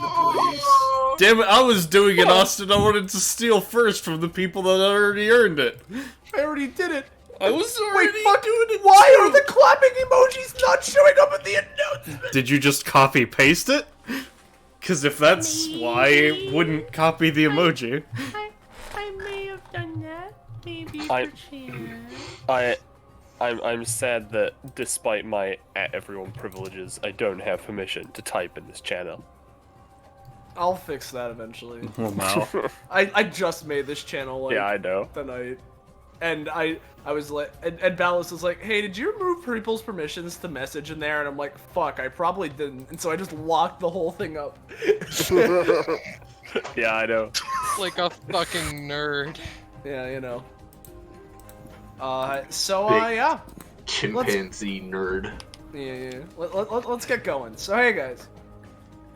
the police. Damn it, I was doing it, Austin. I wanted to steal first from the people that already earned it. I already did it. I was already doing it. Why are the clapping emojis not showing up in the announcement? Did you just copy paste it? Because if that's why, it wouldn't copy the emoji. I may have done that. Maybe for share. I'm sad that despite my @everyone privileges, I don't have permission to type in this channel. I'll fix that eventually. Oh, wow. I just made this channel like Yeah, I know. tonight. And I was like, and Ballas was like, hey, did you remove people's permissions to message in there? And I'm like, fuck, I probably didn't. And so I just locked the whole thing up. Yeah, I know. Like a fucking nerd. Yeah, you know. Yeah. Chimpanzee nerd. Yeah. Let's get going. So, hey, guys.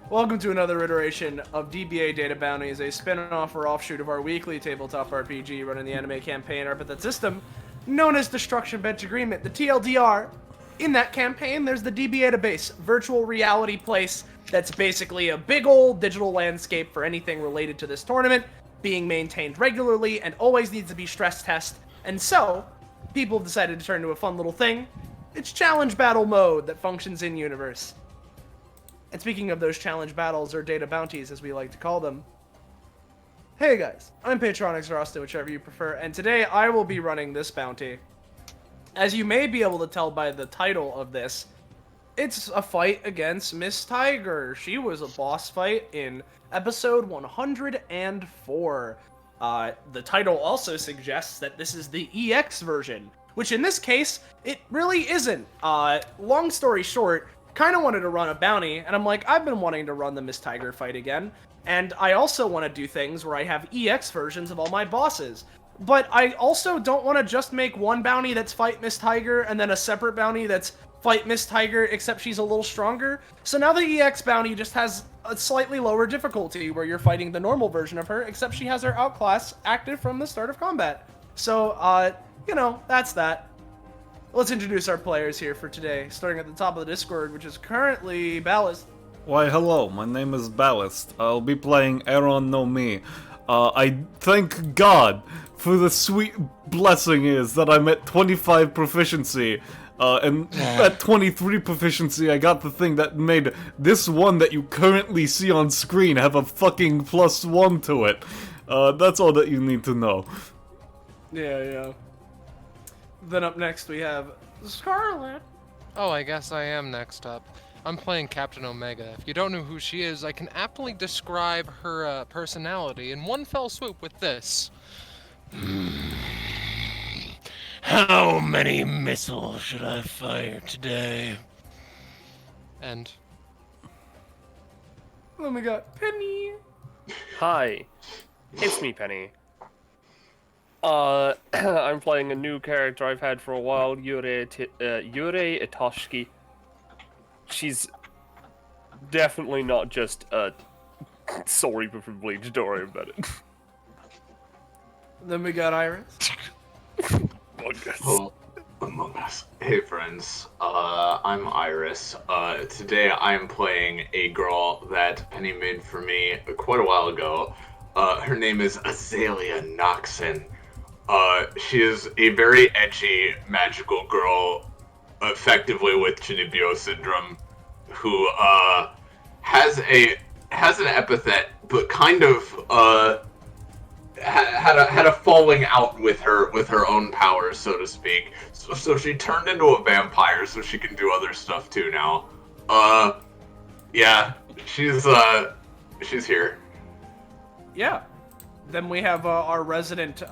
Welcome to another iteration of DBA Data Bounties, a spin-off or offshoot of our weekly tabletop RPG running the anime campaign Epithet System, known as Destruction Bench Agreement, the TLDR. In that campaign, there's the DBA database, virtual reality place that's basically a big old digital landscape for anything related to this tournament, being maintained regularly and always needs to be stress tested. And so, people have decided to turn to a fun little thing. It's challenge battle mode that functions in universe. And speaking of those challenge battles, or data bounties as we like to call them. Hey guys, I'm Patronix or Austin, whichever you prefer, and today I will be running this bounty. As you may be able to tell by the title of this, it's a fight against Miss Tiger. She was a boss fight in episode 104. The title also suggests that this is the EX version, which in this case, it really isn't. Long story short, kind of wanted to run a bounty, and I'm like, I've been wanting to run the Miss Tiger fight again, and I also want to do things where I have EX versions of all my bosses. But I also don't want to just make one bounty that's fight Miss Tiger, and then a separate bounty that's fight Miss Tiger, except she's a little stronger. So now the EX bounty just has a slightly lower difficulty, where you're fighting the normal version of her, except she has her outclass active from the start of combat. So, you know, that's that. Let's introduce our players here for today, starting at the top of the Discord, which is currently Ballast. Why, hello, my name is Ballast. I'll be playing Aaron no Mi. I thank God for the sweet blessing is that I'm at 25 proficiency. And at 23 proficiency, I got the thing that made this one that you currently see on screen have a fucking +1 to it. That's all that you need to know. Yeah. Then up next we have Scarlet. Oh, I guess I am next up. I'm playing Captain Omega. If you don't know who she is, I can aptly describe her personality in one fell swoop with this. How many missiles should I fire today? And Then we got Penny. Hi, it's me, Penny. I'm playing a new character I've had for a while, Yurei Itoshiki. She's definitely not just a sorry but from Bleach, don't worry about it. Then we got Iris. Oh, Among Us. Hey friends, I'm Iris. Today I am playing a girl that Penny made for me quite a while ago. Her name is Azalea Noxon. She is a very edgy, magical girl, effectively with Chinibyo syndrome, who has an epithet, but kind of had a falling out with her own powers, so to speak. So she turned into a vampire, so she can do other stuff too now. Yeah, she's here. Yeah. Then we have our resident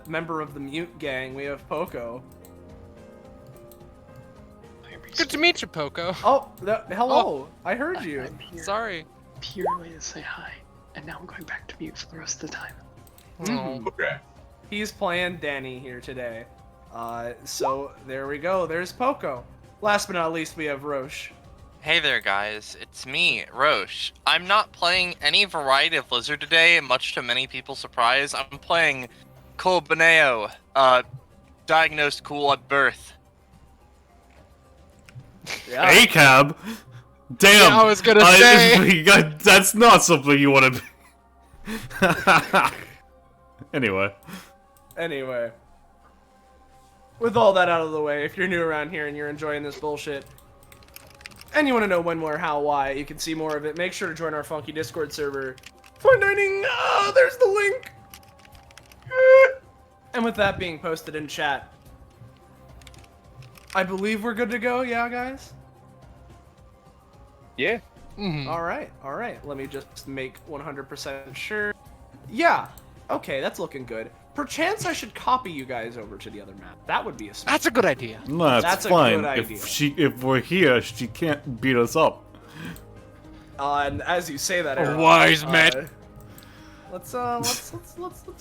member of the Mute Gang. We have Poco. good to meet you, Poco. Oh, hello. I heard you. I'm here Sorry. purely to say hi, and now I'm going back to mute for the rest of the time. Oh. Okay. He's playing Danny here today. So there we go. There's Poco. Last but not least, we have Roche. Hey there guys, it's me, Roche. I'm not playing any variety of Lizard today, much to many people's surprise. I'm playing Colbaneo, diagnosed cool at birth. Yeah. ACAB? Damn! I was gonna say. That's not something you want to be. Anyway. With all that out of the way, if you're new around here and you're enjoying this bullshit, and you want to know when, where, how, why, you can see more of it, make sure to join our funky Discord server. For dining, there's the link! And with that being posted in chat, I believe we're good to go, yeah, guys? Yeah. Alright. Let me just make 100% sure. Yeah, okay, that's looking good. Perchance I should copy you guys over to the other map. That would be a smart. That's a good idea. No, That's that's a fine. good idea. If we're here, she can't beat us up. And as you say that, Aaron, wise man. Let's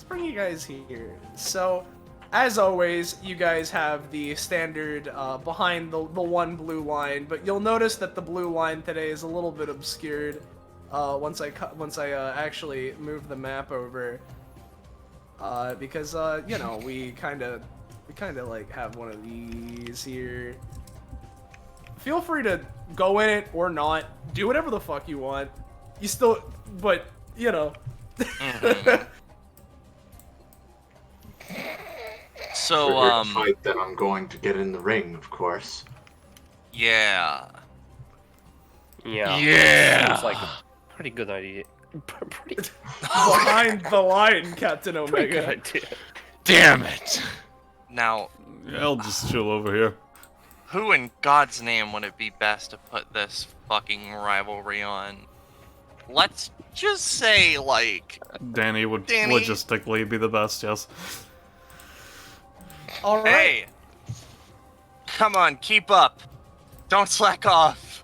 bring you guys here. So, as always, you guys have the standard behind the one blue line, but you'll notice that the blue line today is a little bit obscured. Once I actually move the map over, because you know, we kind of like have one of these here. Feel free to go in it or not. Do whatever the fuck you want. You still, but you know. So, Fight that I'm going to get in the ring, of course. yeah. Yeah. Seems like a pretty good idea. Behind the line, Captain Pretty good Omega. idea. Damn it. Now, Yeah, I'll just chill over here. who in God's name would it be best to put this fucking rivalry on? Let's just say, like, Danny would Danny. logistically be the best, yes. All right. hey, come on, keep up. Don't slack off.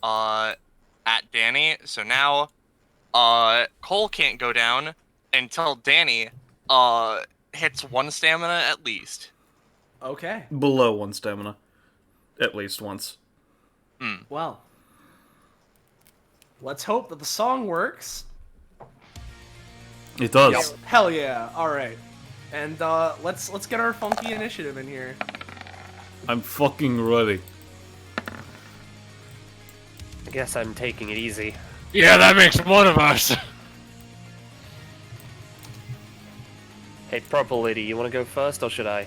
At Danny. So now, Cole can't go down until Danny, hits 1 stamina at least. Okay. Below 1 stamina. At least once. Well, let's hope that the song works. It does. Hell yeah. All right. And let's get our funky initiative in here. I'm fucking ready. I guess I'm taking it easy. Yeah, that makes one of us. Hey, Purple Lady, you want to go first, or should I?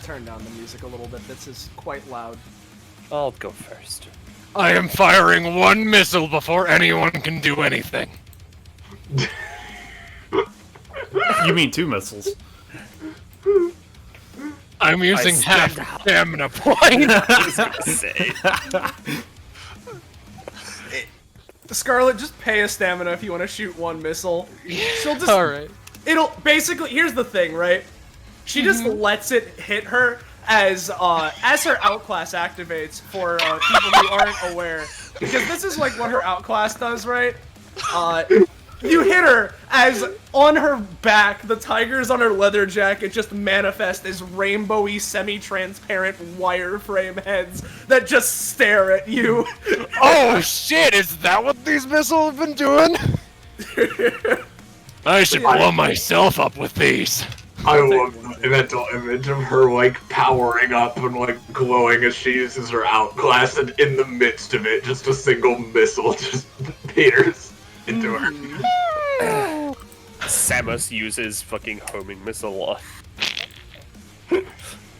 Turn down the music a little bit. This is quite loud. I'll go first. I am firing 1 missile before anyone can do anything. You mean 2 missiles? I'm using half stamina point. I was gonna say. Scarlet, just pay a stamina if you want to shoot 1 missile. She'll just. Alright. It'll basically. Here's the thing, right? She just lets it hit her as her outclass activates for people who aren't aware, because this is like what her outclass does, right? You hit her as on her back, the tigers on her leather jacket just manifest as rainbowy, semi-transparent wireframe heads that just stare at you. Oh shit, is that what these missiles have been doing? I should blow myself up with these. I love the mental image of her, like, powering up and, like, glowing as she uses her outclass, and in the midst of it, just a single missile just peters into her. Samus uses fucking homing missile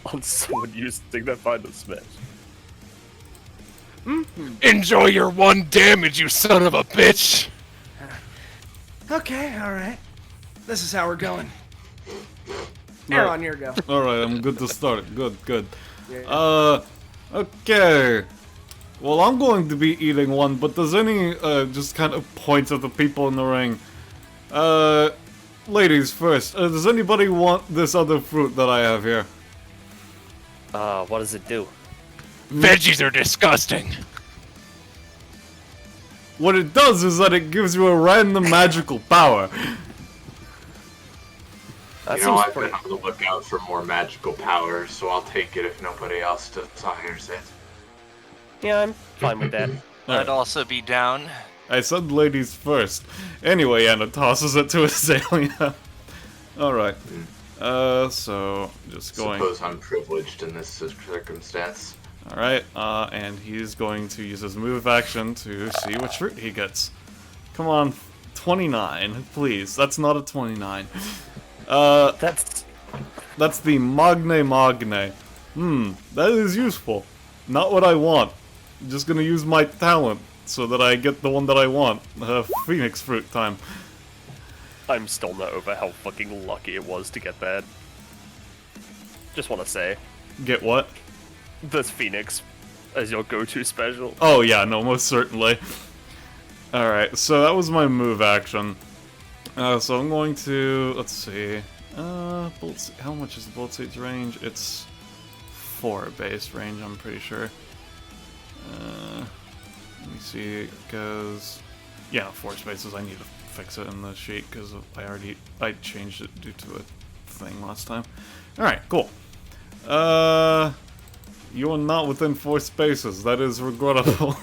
on someone using their final smash. Enjoy your 1 damage, you son of a bitch! Okay, alright. This is how we're going. Aaron, your go. Alright, I'm good to start. Good. Yeah. Okay. Well, I'm going to be eating 1, but does any, just kind of points at the people in the ring. Ladies first. Does anybody want this other fruit that I have here? What does it do? Veggies are disgusting. What it does is that it gives you a random magical power. That You know, seems I've pretty... been on the lookout for more magical powers, so I'll take it if nobody else desires it. Yeah, I'm fine with that. I'd also be down. I said ladies first. Anyway, Anna tosses it to Azalea. Alright. So, just going... Suppose I'm privileged in this circumstance. Alright, and he's going to use his move action to see which fruit he gets. Come on, 29, please. That's not a 29. That's the Magne. That is useful. Not what I want. I'm just gonna use my talent so that I get the one that I want. Phoenix fruit time. I'm still not over how fucking lucky it was to get that. Just want to say, Get what? this Phoenix as your go-to special. Oh yeah, no, most certainly. Alright, so that was my move action. So I'm going to, let's see, how much is the bullet seed's range? It's 4 base range, I'm pretty sure. Let me see, it goes, yeah, 4 spaces. I need to fix it in the sheet because I changed it due to a thing last time. Alright, cool. You are not within 4 spaces, that is regrettable.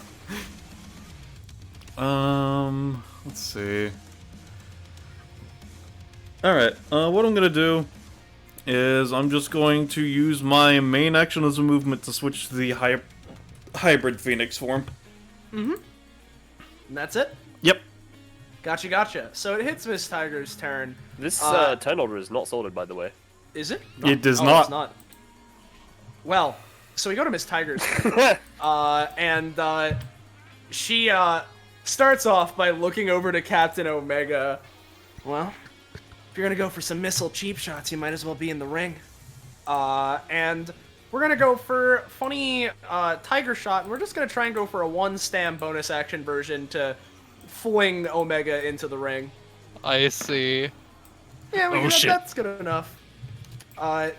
Let's see. Alright, what I'm gonna do is I'm just going to use my main action as a movement to switch to the hybrid Phoenix form. And that's it? Yep. Gotcha. So it hits Miss Tiger's turn. This turn order is not sorted, by the way. Is it? It does Oh, not. It's not. Well, so we go to Miss Tiger's turn. and she starts off by looking over to Captain Omega. Well, if you're gonna go for some missile cheap shots, you might as well be in the ring. And we're gonna go for funny Tiger shot, and we're just gonna try and go for a 1-stam bonus action version to fling Omega into the ring. I see. Yeah, Oh, shit. that's good enough.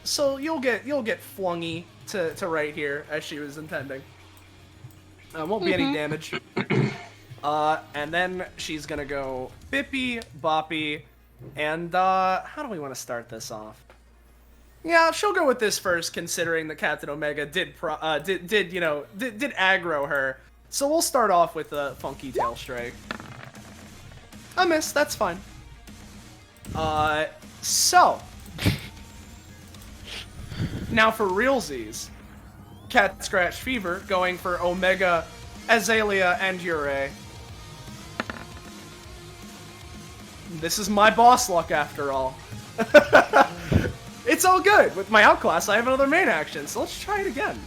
So you'll get flungy to right here as she was intending. Won't be any damage. And then she's gonna go Bippy, Boppy, and how do we want to start this off? Yeah, she'll go with this first, considering that Captain Omega did aggro her. So we'll start off with a funky tail strike. I missed. That's fine. So now for realsies, Cat Scratch Fever going for Omega, Azalea, and Ure. This is my boss luck after all. It's all good. With my outclass, I have another main action, so let's try it again.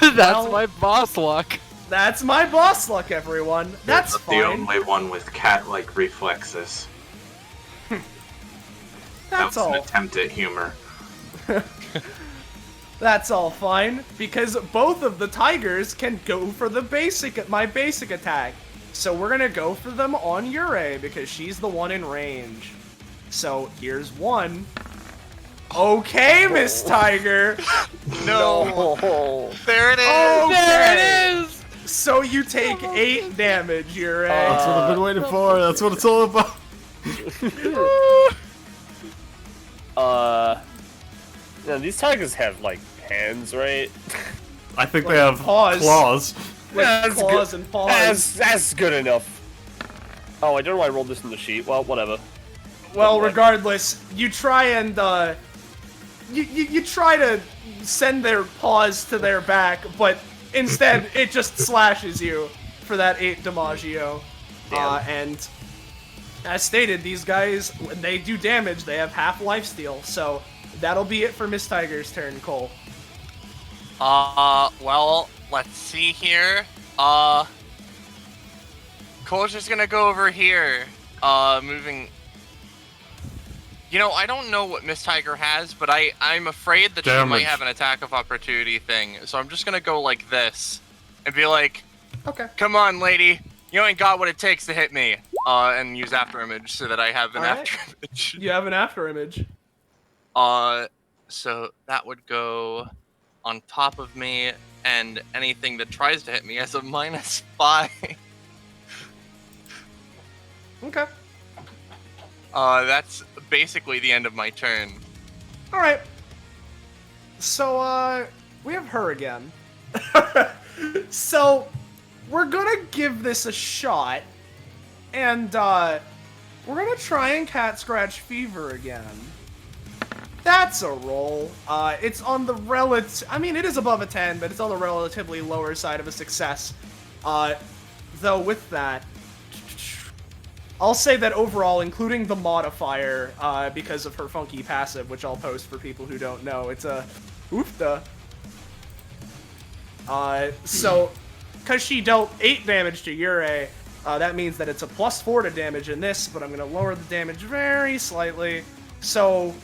That's my boss luck. That's my boss luck, everyone. That's You're fine. the only one with cat-like reflexes. That's That was an all. attempt at humor. That's all fine, because both of the tigers can go for my basic attack. So we're gonna go for them on Ure, because she's the one in range. So here's one. Okay, Miss Tiger. No. There it is. Okay. There it is! So you take 8 damage, Ure. That's what I've been waiting for. That's what it's all about. Yeah, these tigers have like hands, right? I think they have paws. claws. With That's claws good. and paws. That's good enough. Oh, I don't know why I rolled this in the sheet. Well, whatever. Well, regardless, you try and you try to send their paws to their back, but instead it just slashes you for that 8 Damaggio. And as stated, these guys, when they do damage, they have half lifesteal, so that'll be it for Miss Tiger's turn, Cole. Well, let's see here. Cole's just gonna go over here. Moving. You know, I don't know what Miss Tiger has, but I'm afraid that she Damage. might have an attack of opportunity thing. So I'm just gonna go like this, and be like, Okay. "Come on, lady, you ain't got what it takes to hit me." And use after image so that I have an Alright. after image. You have an after image. So that would go on top of me, and anything that tries to hit me has a -5. Okay. That's basically the end of my turn. Alright. So, we have her again. So, we're gonna give this a shot, and we're gonna try and cat scratch fever again. That's a roll. It's on the I mean, it is above a 10, but it's on the relatively lower side of a success. Though with that, I'll say that overall, including the modifier, because of her funky passive, which I'll post for people who don't know, it's a oofta. So, because she dealt 8 damage to Yurei, that means that it's a +4 to damage in this, but I'm going to lower the damage very slightly. So,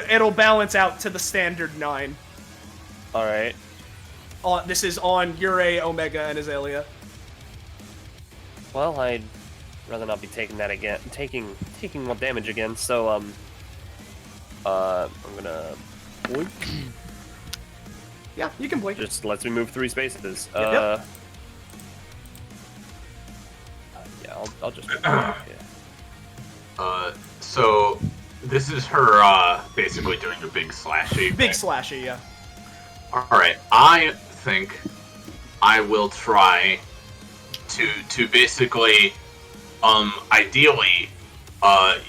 it'll balance out to the standard 9. Alright. This is on Yurei, Omega, and Azalea. Well, I'd rather not be taking that again. Taking more damage again, so, I'm gonna... Boink. Yeah, you can blink. Just lets me move 3 spaces. Yep. Yeah, I'll just... yeah. So this is her basically doing a big slashy. Big slashy, yeah. Alright, I think I will try to basically, ideally,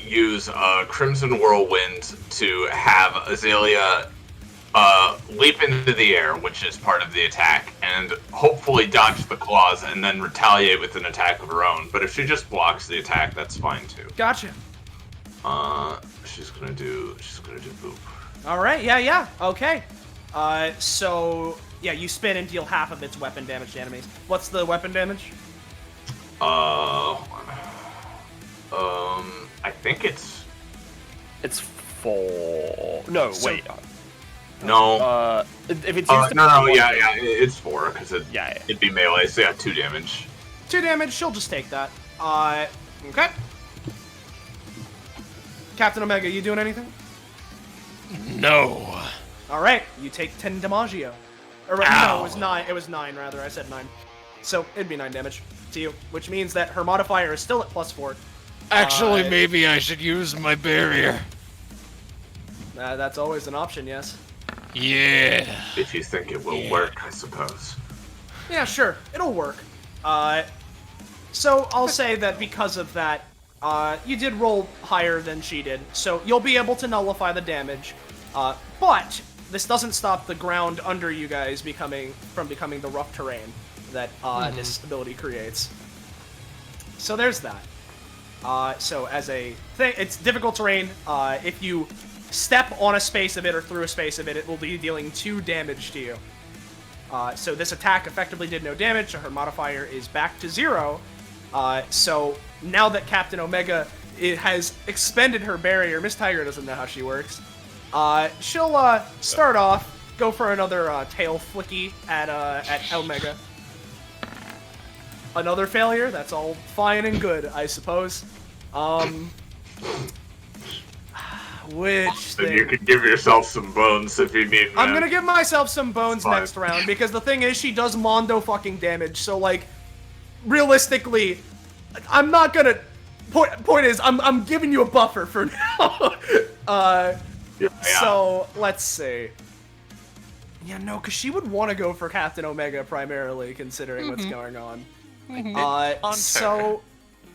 use a Crimson Whirlwind to have Azalea leap into the air, which is part of the attack, and hopefully dodge the claws and then retaliate with an attack of her own. But if she just blocks the attack, that's fine too. Gotcha. She's gonna do boop. Alright, yeah, okay. So, yeah, you spin and deal half of its weapon damage to enemies. What's the weapon damage? I think it's 4... No, So- wait. no. If it's No, used to... yeah, it's 4 because Yeah. it'd be melee. So yeah, 2 damage. 2 damage, she'll just take that. Okay. Captain Omega, you doing anything? No. Alright, you take 10 damaggio. Or, no, it was 9. It was 9, rather. I said 9. So, it'd be 9 damage to you, which means that her modifier is still at +4. Actually, maybe I should use my barrier. That's always an option, yes. Yeah. If you think it will work, I suppose. Yeah, sure. It'll work. So, I'll say that because of that, you did roll higher than she did, so you'll be able to nullify the damage. But this doesn't stop the ground under you guys becoming the rough terrain that this ability creates. So there's that. So as a thing, it's difficult terrain. If you step on a space of it or through a space of it, it will be dealing 2 damage to you. So this attack effectively did no damage, so her modifier is back to 0. So now that Captain Omega has expended her barrier, Miss Tiger doesn't know how she works. She'll start off, go for another tail flicky at Omega. Another failure. That's all fine and good, I suppose. Which Then thing? you can give yourself some bones if you need. I'm man. gonna give myself some bones Fine. next round because the thing is, she does mondo fucking damage. So like, realistically, I'm not gonna. Point is, I'm giving you a buffer for now. Yeah. So let's see. Yeah, no, because she would want to go for Captain Omega primarily, considering what's going on. So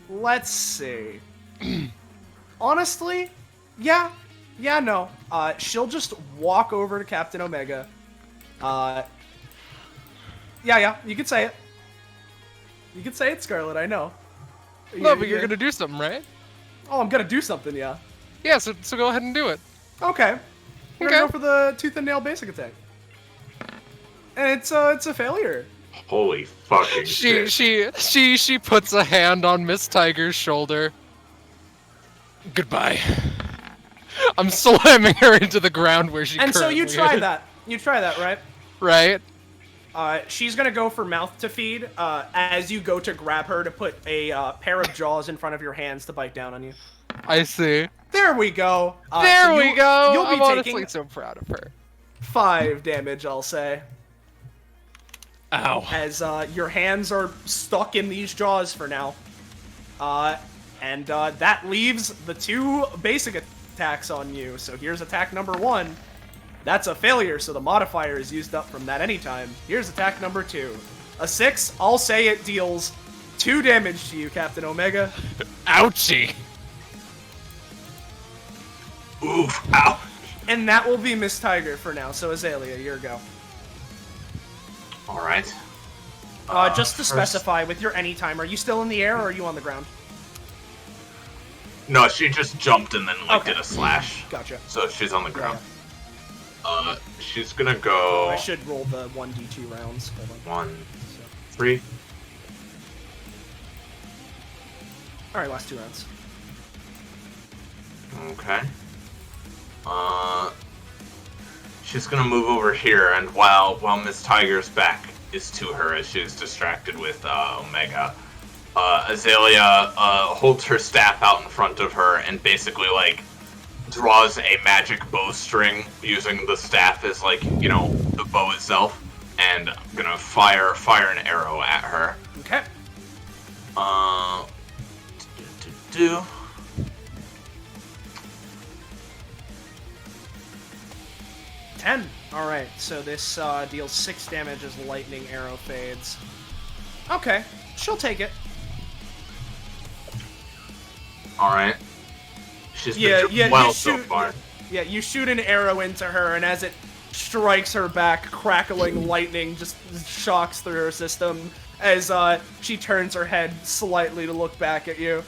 let's see. Honestly, yeah, no. She'll just walk over to Captain Omega. Yeah, you can say it. You can say it, Scarlet. I know. No, but you're gonna do something, right? Oh, I'm gonna do something, yeah. Yeah, so go ahead and do it. Okay. We're Okay. gonna go for the tooth and nail basic attack. And it's a failure. Holy fucking shit. She puts a hand on Miss Tiger's shoulder. Goodbye. I'm slamming her into the ground where she And so you currently try is. that. You try that, right? Right? She's gonna go for mouth to feed as you go to grab her to put a pair of jaws in front of your hands to bite down on you. I see. There we go. There so we go! You'll be I'm taking honestly so proud of her. 5 damage, I'll say. Ow. As your hands are stuck in these jaws for now. And that leaves the 2 basic attacks on you. So here's attack number 1. That's a failure, so the modifier is used up from that anytime. Here's attack number 2. A 6, I'll say it deals 2 damage to you, Captain Omega. Ouchie. Oof, ow. And that will be Miss Tiger for now, so Azalea, your go. Alright. Just to first- specify, with your anytime, are you still in the air or are you on the ground? No, she just jumped and then, like, Okay. did a slash. Gotcha. So she's on the ground. Yeah. She's gonna go... I should roll the 1d2 rounds. Hold on. 1, 3. Alright, last 2 rounds. Okay. She's gonna move over here, and while Miss Tiger's back is to her as she's distracted with Omega, Azalea holds her staff out in front of her and basically like draws a magic bowstring using the staff as like, you know, the bow itself, and I'm gonna fire an arrow at her. Okay. Do. 10. Alright, so this deals 6 damage as lightning arrow fades. Okay, she'll take it. Alright. She's Yeah, been doing yeah, well you so shoot- far. Yeah, you shoot an arrow into her, and as it strikes her back, crackling lightning just shocks through her system as she turns her head slightly to look back at you.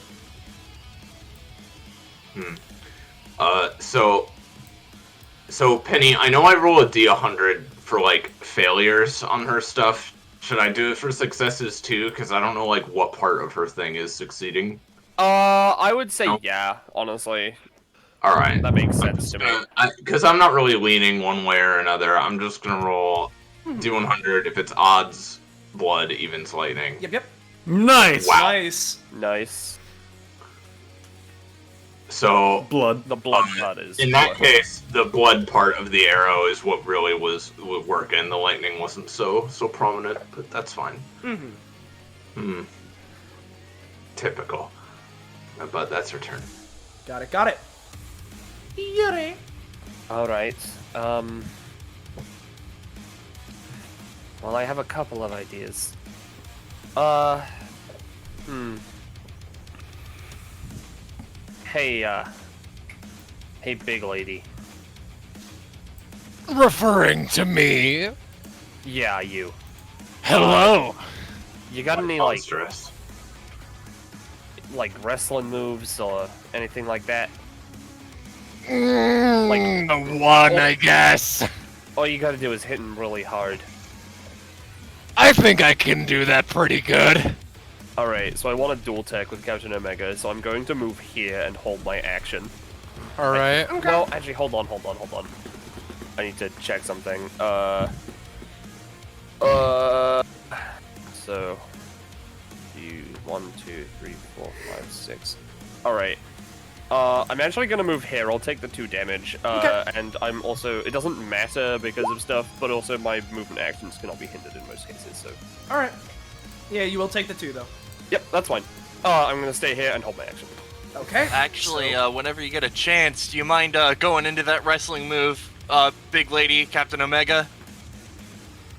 So Penny, I know I roll a D100 for like failures on her stuff. Should I do it for successes too? Because I don't know like what part of her thing is succeeding. I would say No. yeah, honestly. All right. That makes sense to me. Because I'm not really leaning one way or another. I'm just gonna roll D100 if it's odds, blood, evens, lightning. Yep. Nice! Wow. Nice. Nice. So Blood. The blood cut is. in that case, the blood part of the arrow is what really was working. The lightning wasn't so prominent, but that's fine. Typical. But that's her turn. Got it. Yuri. Alright. Well, I have a couple of ideas. Hey, big lady. Referring to me. Yeah, you. Hello. You got any, like Monstrous. wrestling moves or anything like that? One, I guess. All you gotta do is hit him really hard. I think I can do that pretty good. Alright, so I want a dual tech with Captain Omega, so I'm going to move here and hold my action. Alright. Well, actually, hold on. I need to check something. So, you 1, 2, 3, 4, 5, 6. Alright. I'm actually gonna move here. I'll take the 2 damage. And I'm also, it doesn't matter because of stuff, but also my movement actions cannot be hindered in most cases, so. Alright. Yeah, you will take the 2, though. Yep, that's fine. I'm gonna stay here and hold my action. Okay. Actually, whenever you get a chance, do you mind going into that wrestling move, big lady, Captain Omega?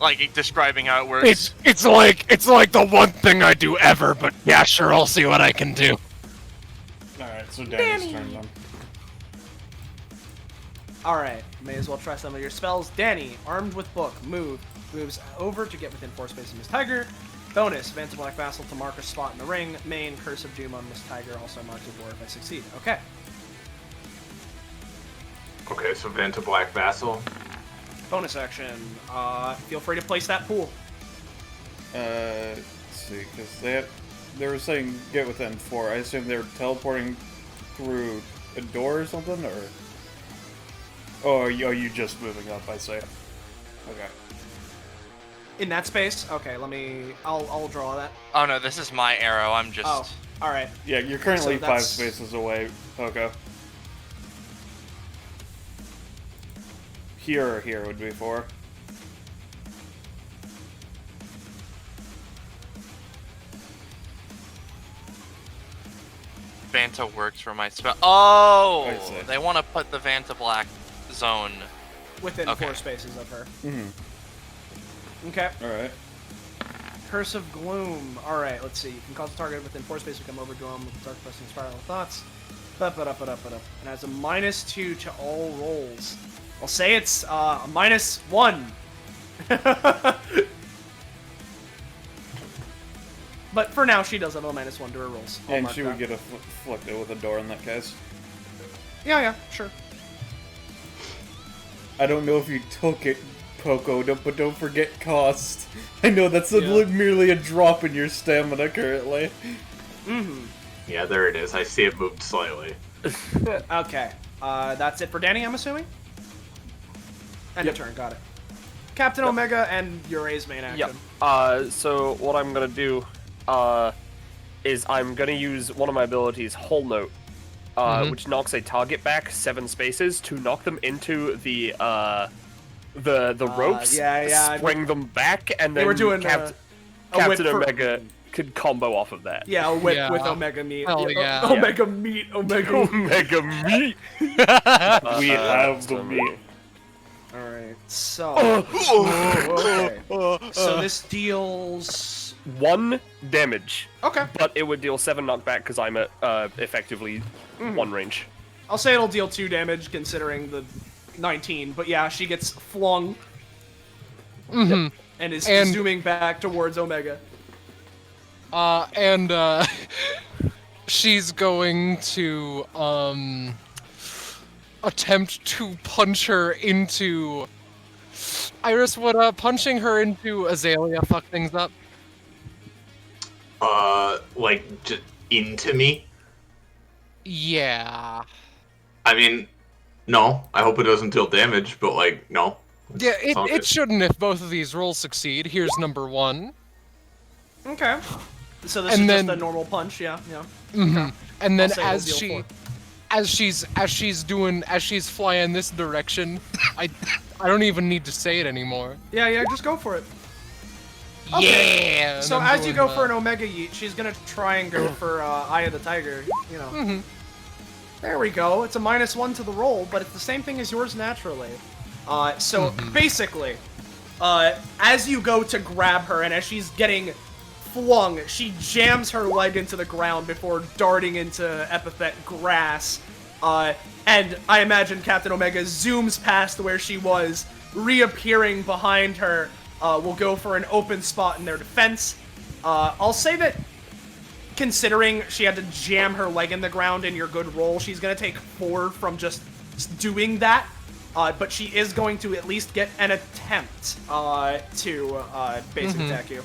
Like, describing how it works. It's like the one thing I do ever, but yeah, sure, I'll see what I can do. Alright, so Danny's turn then. Alright, may as well try some of your spells. Danny, armed with book, moves over to get within 4 spaces of Miss Tiger. Bonus, Vanta Black Vassal to mark a spot in the ring. Main, Curse of Doom on Miss Tiger, also mark the door if I succeed. Okay. Okay, so Vanta Black Vassal. Bonus action, feel free to place that pool. Let's see, because they were saying get within 4. I assume they were teleporting through a door or something, or? Oh, are you just moving up, I say. Okay. In that space? Okay, I'll draw that. Oh no, this is my arrow. I'm just. Oh, alright. Yeah, you're currently So 5 that's- spaces away, Poco. Here or here would be 4. Vanta works for my spell. Oh! I see. They want to put the Vanta Black zone. Within Okay. 4 spaces of her. Mm-hmm. Okay. Alright. Curse of Gloom. Alright, let's see. You can cause a target within 4 space to become overdrawn with dark pressing spiral of thoughts. And has a -2 to all rolls. I'll say it's a -1. But for now, she does have a -1 to her rolls. I'll And mark she would that. get afflicted with a door in that case. Yeah, sure. I don't know if you took it, Poco, but don't forget cost. I know that's merely a drop in your stamina currently. Yeah, there it is. I see it moved slightly. Okay. That's it for Danny, I'm assuming? End of turn, got it. Captain Omega and Uray's main action. Yep. So what I'm gonna do, is I'm gonna use one of my abilities, Whole Note, which knocks a target back 7 spaces to knock them into the ropes, spring them back, and then They were doing Captain a whip for- Omega could combo off of that. Yeah, a whip with Omega Meat. Hell yeah. Omega Meat, Omega Meat. Omega Meat! We have the meat. Alright, so... okay. So this deals... 1 damage, Okay. but it would deal 7 knockback because I'm at effectively 1 range. I'll say it'll deal 2 damage considering the 19, but yeah, she gets flung. And is zooming back towards Omega. She's going to attempt to punch her into Iris. Would punching her into Azalea fuck things up? Like, just into me? Yeah. I mean, no. I hope it doesn't deal damage, but, like, no. Yeah, Sounds it good. shouldn't if both of these rolls succeed. Here's number 1. Okay. So this And is then- just a normal punch, yeah. And then I'll say it'll deal 4. as she's flying this direction, I don't even need to say it anymore. Yeah, just go for it. Okay. Yeah. So and I'm as you doing go for an Omega Yeet, she's gonna try and go for Eye of the Tiger, you know. There we go. It's a -1 to the roll, but it's the same thing as yours naturally. So basically, as you go to grab her and as she's getting flung, she jams her leg into the ground before darting into Epithet grass. And I imagine Captain Omega zooms past where she was, reappearing behind her. Will go for an open spot in their defense. I'll say that considering she had to jam her leg in the ground in your good roll, she's going to take 4 from just doing that. But she is going to at least get an attempt to basic attack you.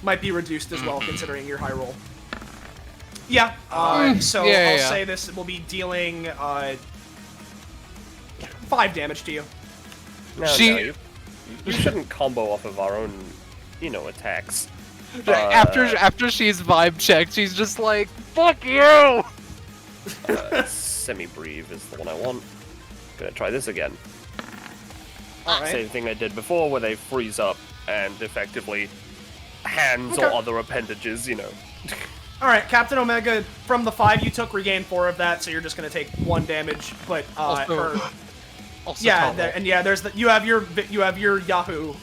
Might be reduced as well, considering your high roll. Yeah, so I'll say this will be dealing 5 damage to you. No, you shouldn't combo off of our own, attacks. after she's vibe checked, she's just like, "Fuck you!" Semi-breathe is the one I want. Gonna try this again. Alright. Same thing I did before, where they freeze up and effectively hands or other appendages, Alright, Captain Omega, from the 5 you took, regain 4 of that, so you're just gonna take 1 damage, but her... there's the you have your Yahoo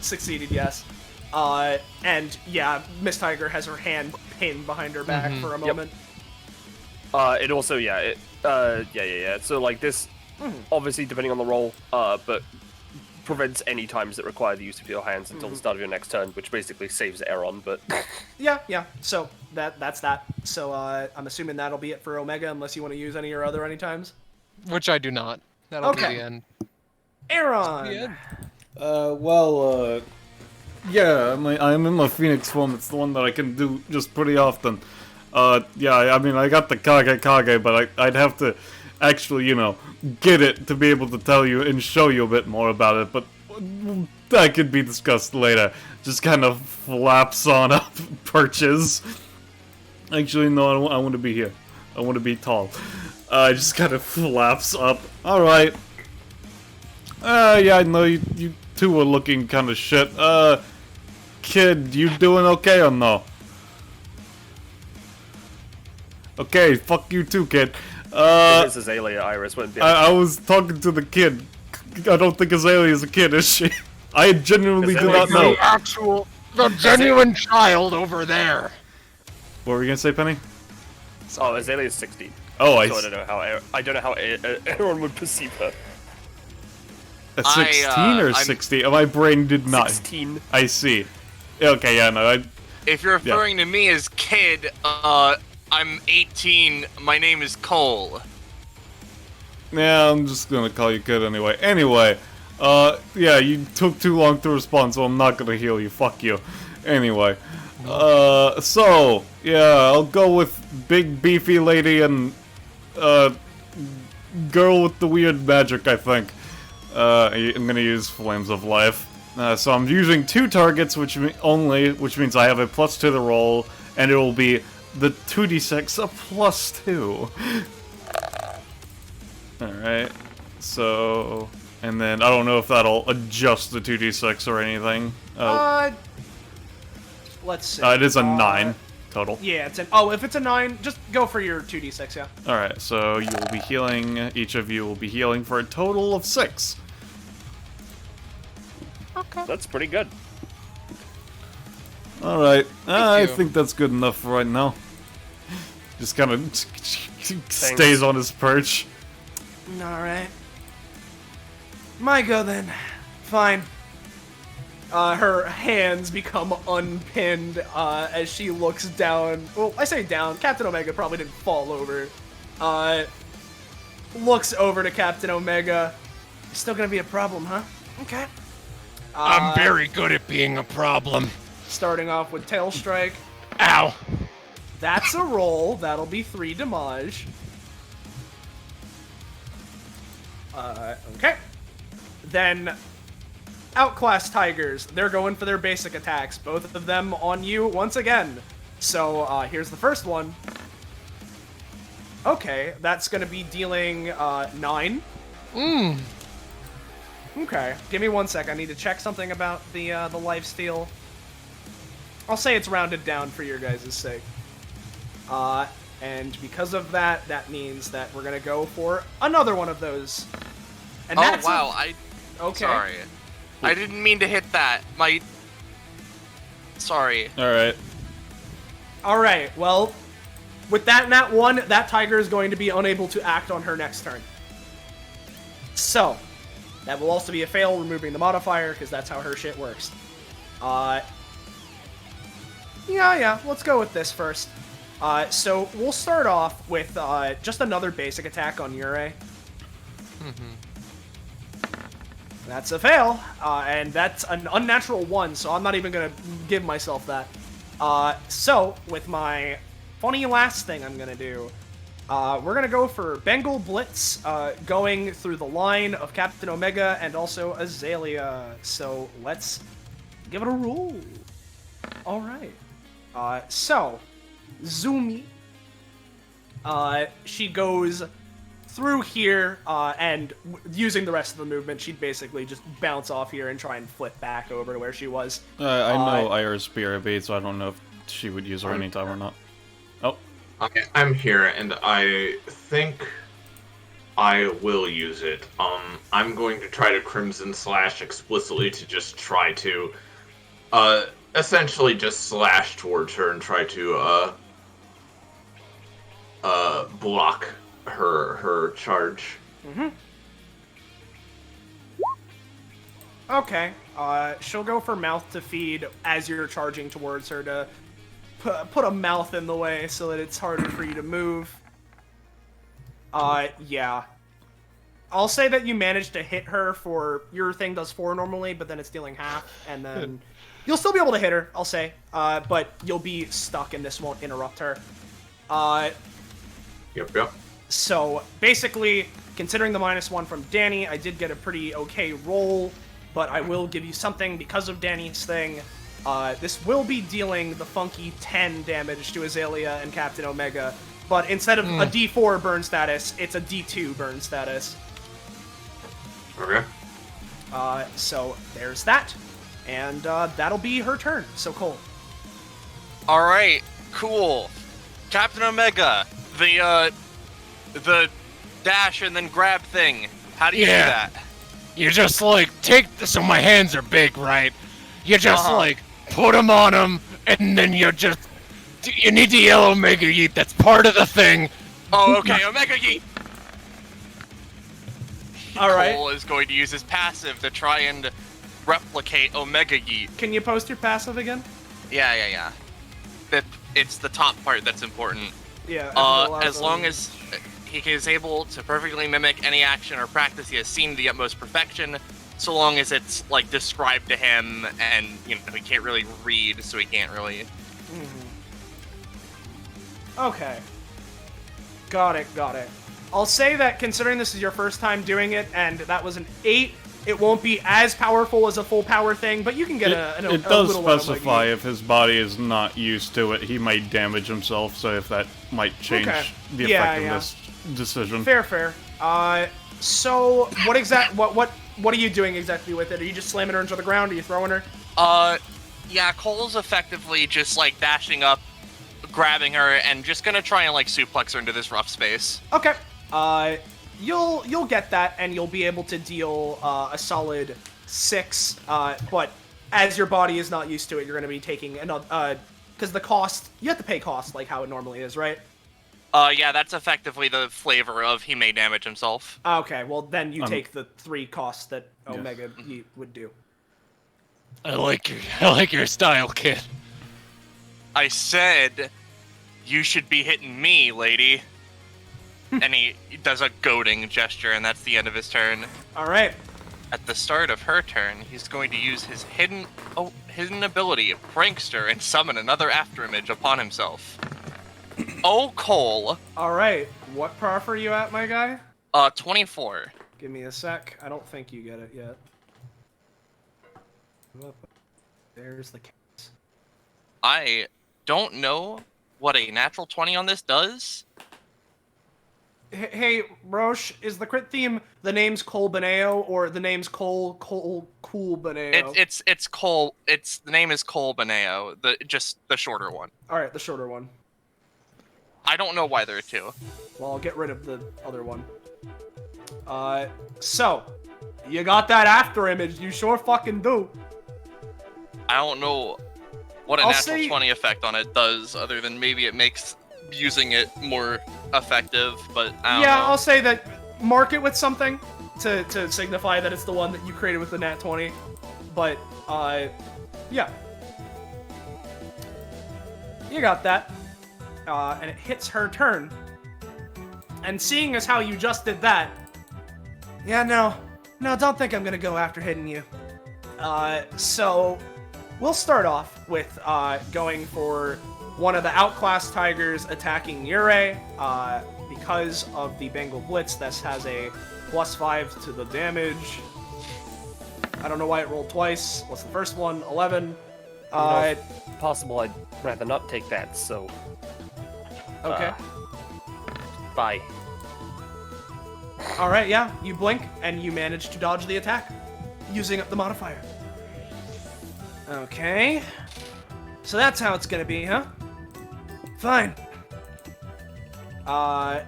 succeeded, yes. And yeah, Miss Tiger has her hand pinned behind her back for a moment. It also, So like this, obviously depending on the roll, but prevents any times that require the use of your hands until the start of your next turn, which basically saves Aeron, but... Yeah. So that's that. So I'm assuming that'll be it for Omega, unless you want to use any of your other anytimes. Which I do not. That'll be Okay. the end. Aaron! I'm in my Phoenix form. It's the one that I can do just pretty often. I got the Kage, but I'd have to actually, get it to be able to tell you and show you a bit more about it, but that could be discussed later. Just kind of flaps on up, perches. Actually, no, I want to be here. I want to be tall. Just kind of flaps up. Alright. I know you two are looking kind of shit. Kid, you doing okay or no? Okay, fuck you too, kid. This is Azalea, Iris went down. I was talking to the kid. I don't think Azalea is a kid, is she? I genuinely do not know. The genuine child over there. What were you gonna say, Penny? Oh, Azalea's 16. Oh, So I don't know how everyone would perceive her. A 16 or 60? Oh, my brain did not. 16. I see. Okay, yeah, no, If you're referring to me as kid, I'm 18. My name is Cole. yeah, I'm just gonna call you kid anyway. Anyway, yeah, you took too long to respond, so I'm not gonna heal you. Fuck you. Anyway, so, yeah, I'll go with big beefy lady and, girl with the weird magic, I think. I'm gonna use Flames of Life. So I'm using 2 targets, which means I have a +2 to the roll, and it will be the 2d6 a +2. Alright, so... And then, I don't know if that'll adjust the 2d6 or anything. Let's see. It is a 9 total. Yeah, if it's a 9, just go for your 2d6, yeah. Alright, so you will be healing, each of you will be healing for a total of 6. Okay. That's pretty good. Alright, I you. think that's good enough for right now. Just kind of stays on his perch. Alright. My go then. Fine. Her hands become unpinned as she looks down. Well, I say down. Captain Omega probably didn't fall over. Looks over to Captain Omega. It's still gonna be a problem, huh? Okay. I'm very good at being a problem. Starting off with Tail Strike. Ow. That's a roll. That'll be 3 damage. Okay. Then, Outclass Tigers. They're going for their basic attacks. Both of them on you once again. So, here's the first one. Okay, that's going to be dealing 9. Okay, give me 1 sec. I need to check something about the lifesteal. I'll say it's rounded down for your guys' sake. And because of that, that means that we're gonna go for another one of those. And that's okay. Sorry. I didn't mean to hit that. Sorry. Alright. Alright, well, with that nat 1, that tiger is going to be unable to act on her next turn. So, that will also be a fail, removing the modifier, because that's how her shit works. Yeah, let's go with this first. So we'll start off with just another basic attack on Yurei. That's a fail, and that's an unnatural 1, so I'm not even gonna give myself that. So, with my funny last thing I'm gonna do, we're gonna go for Bengal Blitz, going through the line of Captain Omega and also Azalea. So let's give it a roll. Alright. So, Zumi, she goes through here, and using the rest of the movement, she'd basically just bounce off here and try and flip back over to where she was. I know Ira's Spirit Bead, so I don't know if she would use her anytime or not. Oh. Okay, I'm here, and I think I will use it. I'm going to try to Crimson Slash explicitly to just try to, essentially just slash towards her and try to, block her charge. Okay, she'll go for mouth to feed as you're charging towards her to put a mouth in the way so that it's harder for you to move. Yeah. I'll say that you managed to hit her for, your thing does 4 normally, but then it's dealing half, and then you'll still be able to hit her, I'll say, but you'll be stuck and this won't interrupt her. Yep. So, basically, considering the -1 from Danny, I did get a pretty okay roll, but I will give you something because of Danny's thing. This will be dealing the funky 10 damage to Azalea and Captain Omega, but instead of a D4 burn status, it's a D2 burn status. Okay. So, there's that. And that'll be her turn. So, Cole. Alright, cool. Captain Omega, the dash and then grab thing. How do you do that? You just, like, take... So my hands are big, right? You just, like, put him on him, and then you need to yell Omega Yeet. That's part of the thing. Oh, okay, Omega Yeet! Alright. Cole is going to use his passive to try and replicate Omega Yeet. Can you post your passive again? Yeah. It's the top part that's important. Yeah. As long as he is able to perfectly mimic any action or practice he has seen to the utmost perfection, so long as it's, like, described to him and, you know, he can't really read, so he can't really... Okay. Got it. I'll say that considering this is your first time doing it, and that was an 8, it won't be as powerful as a full power thing, but you can get a It does little one of specify if his body is not used to it, he might damage himself, so if that might change the effect of this decision. Fair. So what are you doing exactly with it? Are you just slamming her into the ground? Are you throwing her? Yeah, Cole's effectively just, like, dashing up, grabbing her, and just gonna try and, like, suplex her into this rough space. Okay. You'll get that, and you'll be able to deal a solid 6. But as your body is not used to it, you're gonna be taking another. Because the cost, you have to pay cost like how it normally is, right? Yeah, that's effectively the flavor of he may damage himself. Okay. Well, then you take the 3 costs that Omega Yeet would do. I like your style, kid. I said, you should be hitting me, lady. And he does a goading gesture, and that's the end of his turn. All right. At the start of her turn, he's going to use his hidden ability, Prankster, and summon another afterimage upon himself. Oh, Cole. All right. What prof are you at, my guy? 24. Give me a sec. I don't think you get it yet. There's the case. I don't know what a natural 20 on this does. Hey, Roche, is the crit theme the name's Cole Beneo or the name's Cool Beneo? It's Cole. The name is Cole Beneo. Just the shorter one. All right, the shorter one. I don't know why there are 2. Well, I'll get rid of the other one. So you got that after image? You sure fucking do. I don't know what a I'll natural say- 20 effect on it does, other than maybe it makes using it more effective, but I don't know. I'll say that mark it with something to signify that it's the one that you created with the nat 20. But, yeah. You got that. And it hits her turn. And seeing as how you just did that, yeah, no, don't think I'm gonna go after hitting you. So we'll start off with going for one of the outclassed tigers attacking Yurei. Because of the Bengal Blitz, this has a +5 to the damage. I don't know why it rolled twice. What's the first one? 11. If possible, I'd rather not take that, so... Okay. Bye. Alright, yeah. You blink, and you manage to dodge the attack, using up the modifier. Okay. So that's how it's gonna be, huh? Fine.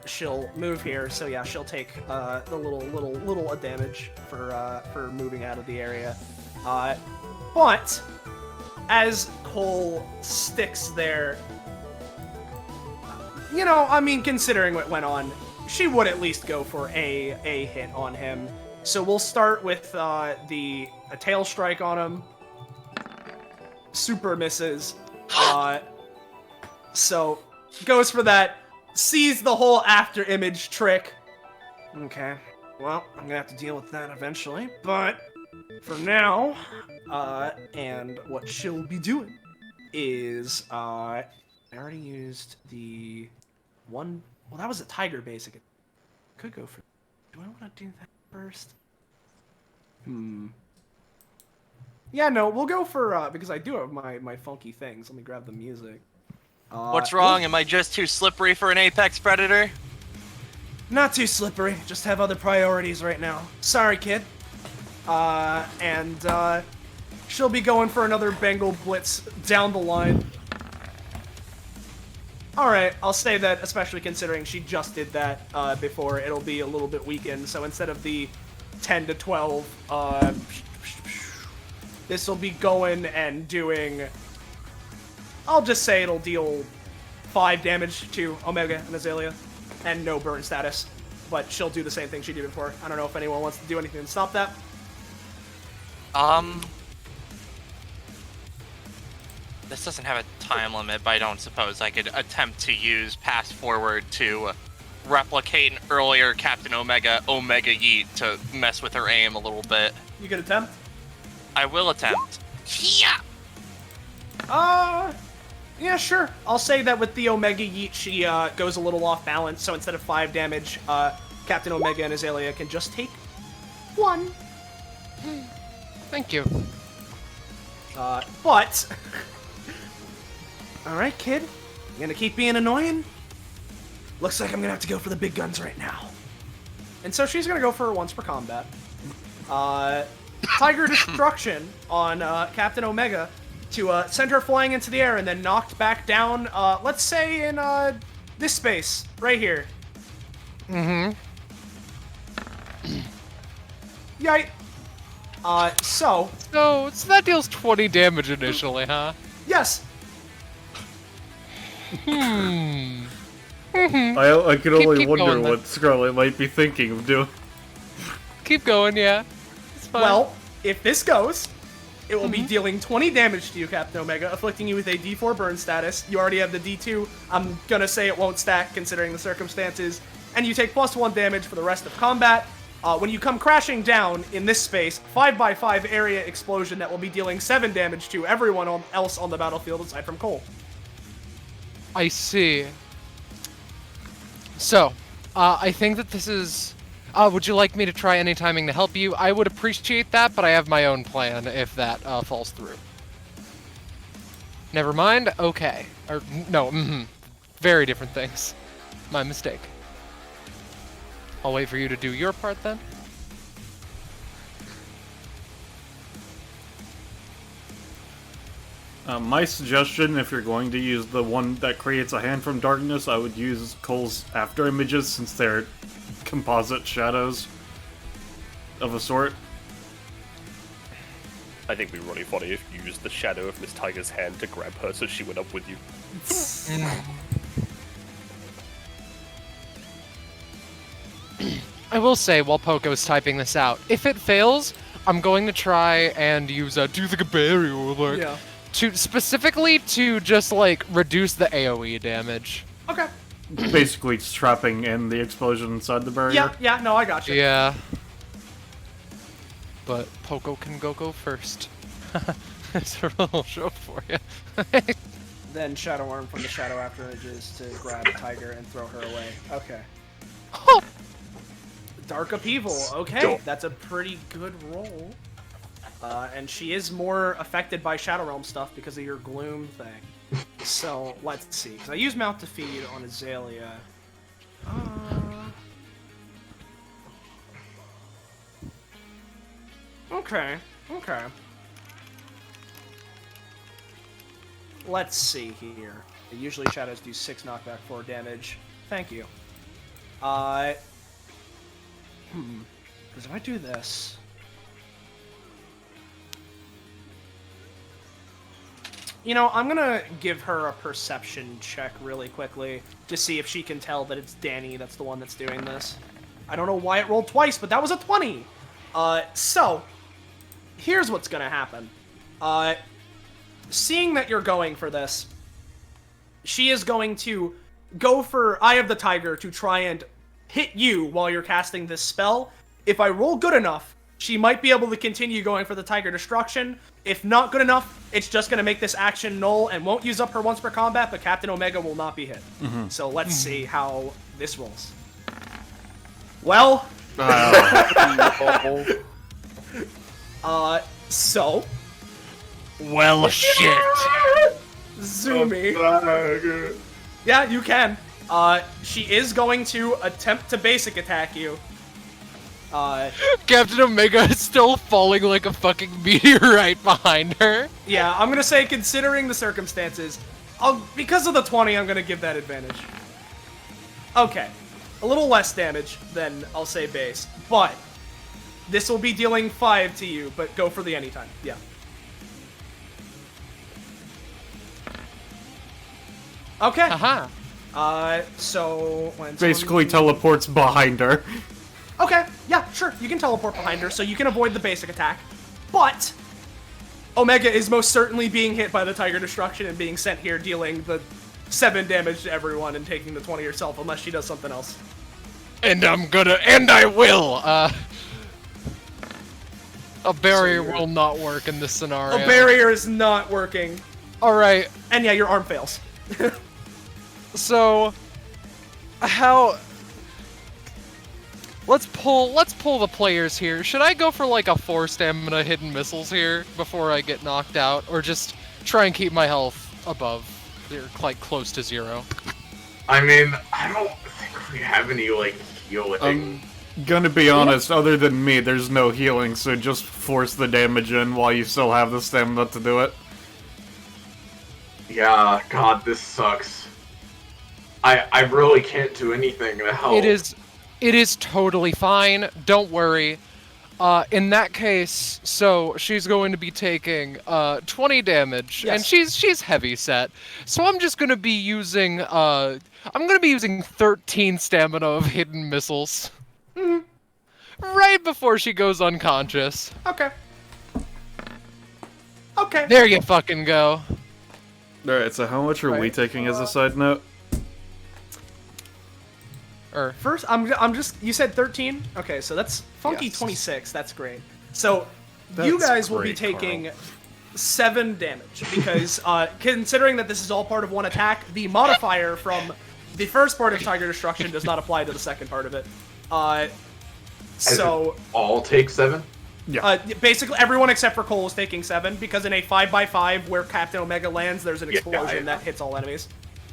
She'll move here, so yeah, she'll take the little damage for moving out of the area. But as Cole sticks there, you know, I mean, considering what went on, she would at least go for a hit on him. So we'll start with a tail strike on him. Super misses. So goes for that. Sees the whole after image trick. Okay. Well, I'm gonna have to deal with that eventually. But for now, and what she'll be doing is, I already used the one. Well, that was a tiger basic. Could go for. Do I want to do that first? Yeah, no, we'll go for because I do have my funky things. Let me grab the music. What's wrong? Am I just too slippery for an apex predator? Not too slippery. Just have other priorities right now. Sorry, kid. And she'll be going for another Bengal Blitz down the line. Alright, I'll say that, especially considering she just did that before, it'll be a little bit weakened. So instead of the 10 to 12, this will be going and doing... I'll just say it'll deal 5 damage to Omega and Azalea, and no burn status. But she'll do the same thing she did before. I don't know if anyone wants to do anything to stop that. This doesn't have a time limit, but I don't suppose I could attempt to use Pass Forward to replicate an earlier Captain Omega Yeet to mess with her aim a little bit. You could attempt? I will attempt. Yeah! Yeah, sure. I'll say that with the Omega Yeet, she goes a little off balance, so instead of 5 damage, Captain Omega and Azalea can just take 1. Thank you. But... Alright, kid. You gonna keep being annoying? Looks like I'm gonna have to go for the big guns right now. And so she's gonna go for her once per combat. Tiger Destruction on Captain Omega to send her flying into the air and then knocked back down, let's say in this space, right here. Mm-hmm. Yikes. So that deals 20 damage initially, huh? yes. Hmm. I can only keep wonder going, then. what Scarlet might be thinking of doing. Keep going, yeah. It's fine. Well, if this goes, it will be dealing 20 damage to you, Captain Omega, afflicting you with a D4 burn status. You already have the D2. I'm gonna say it won't stack considering the circumstances. And you take +1 damage for the rest of combat. When you come crashing down in this space, 5x5 area explosion that will be dealing 7 damage to everyone else on the battlefield aside from Cole. I see. So, I think that this is... would you like me to try any timing to help you? I would appreciate that, but I have my own plan if that falls through. Never mind? Okay. Or, no, very different things. My mistake. I'll wait for you to do your part then. My suggestion, if you're going to use the one that creates a hand from darkness, I would use Cole's after images since they're composite shadows of a sort. I think it'd be really funny if you used the shadow of Miss Tiger's hand to grab her so she went up with you. I will say, while Poco's typing this out, if it fails, I'm going to try and use a Do the Barrier Work Yeah. specifically to just, like, reduce the AoE damage. Okay. Basically trapping in the explosion inside the barrier. Yeah, no, I got you. Yeah. But Poco can go first. It's a little show for you. Then Shadow Arm from the Shadow After Images to grab Tiger and throw her away. Okay. Dark Upheaval. Okay, that's a pretty good roll. And she is more affected by Shadow Realm stuff because of your Gloom thing. So, let's see. Because I use Mouth to Feed on Azalea. Okay. Let's see here. Usually shadows do 6 knockback, 4 damage. Thank you. Because if I do this... You know, I'm gonna give her a perception check really quickly to see if she can tell that it's Danny that's the one that's doing this. I don't know why it rolled twice, but that was a 20! So, here's what's gonna happen. Seeing that you're going for this, she is going to go for Eye of the Tiger to try and hit you while you're casting this spell. If I roll good enough, she might be able to continue going for the Tiger Destruction. If not good enough, it's just going to make this action null and won't use up her once per combat, but Captain Omega will not be hit. So let's see how this rolls. Well... so... Well, shit. Zoomy. Yeah, you can. She is going to attempt to basic attack you. Captain Omega is still falling like a fucking meteorite behind her. Yeah, I'm gonna say, considering the circumstances, because of the 20, I'm gonna give that advantage. Okay. A little less damage than, I'll say, base. But, this will be dealing 5 to you, but go for the anytime. Yeah. Okay. Haha. So when Basically someone- teleports behind her. Okay, yeah, sure. You can teleport behind her, so you can avoid the basic attack. But Omega is most certainly being hit by the Tiger Destruction and being sent here, dealing the 7 damage to everyone and taking the 20 herself, unless she does something else. And I will! A barrier will not work in this scenario. A barrier is not working. Alright, And yeah, your arm fails. so... How... Let's pull the players here. Should I go for like a 4 stamina hidden missiles here before I get knocked out? Or just try and keep my health above, or like close to 0? I mean, I don't think we have any, like, healing. Gonna be honest, other than me, there's no healing, so just force the damage in while you still have the stamina to do it. Yeah, God, this sucks. I really can't do anything to help. It is totally fine. Don't worry. In that case, so she's going to be taking 20 damage, Yes. and she's heavy set. So I'm just going to be using 13 stamina of hidden missiles. Right before she goes unconscious. Okay. Okay. There you fucking go. Alright, so how much are we Right. taking as a side note? First, I'm just. You said 13. Okay, so that's funky Yes. 26. That's great. So you That's guys will be great, taking Carl. 7 damage because considering that this is all part of one attack, the modifier from the first part of Tiger Destruction does not apply to the second part of it. So All take 7? basically everyone except for Cole is taking 7 because in a 5x5 where Captain Omega lands, there's an Yeah, explosion I- that hits all enemies.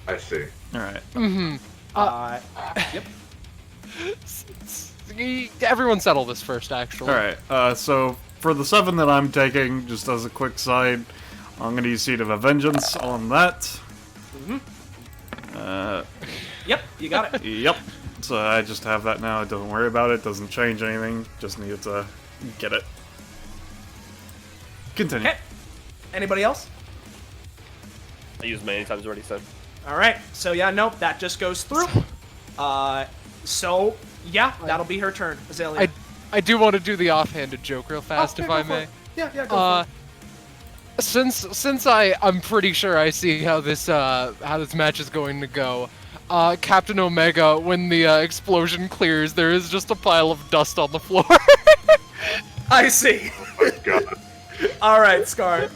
I see. Alright. Yep. Everyone settle this first, actually. Alright, so for the 7 that I'm taking, just as a quick side, I'm gonna use Seed of Vengeance on that. Yep. You got it. Yep. So I just have that now, don't worry about it, doesn't change anything, just need to get it. Continue. Okay. Anybody else? I used many times already, so. All right. So yeah, nope. That just goes through. So yeah, that'll be her turn, Azalea. I do want to do the offhanded joke real fast, if I may. Yeah, go for it. Since I'm pretty sure I see how this match is going to go. Captain Omega, when the explosion clears, there is just a pile of dust on the floor. I see. Oh my God. All right, Scar.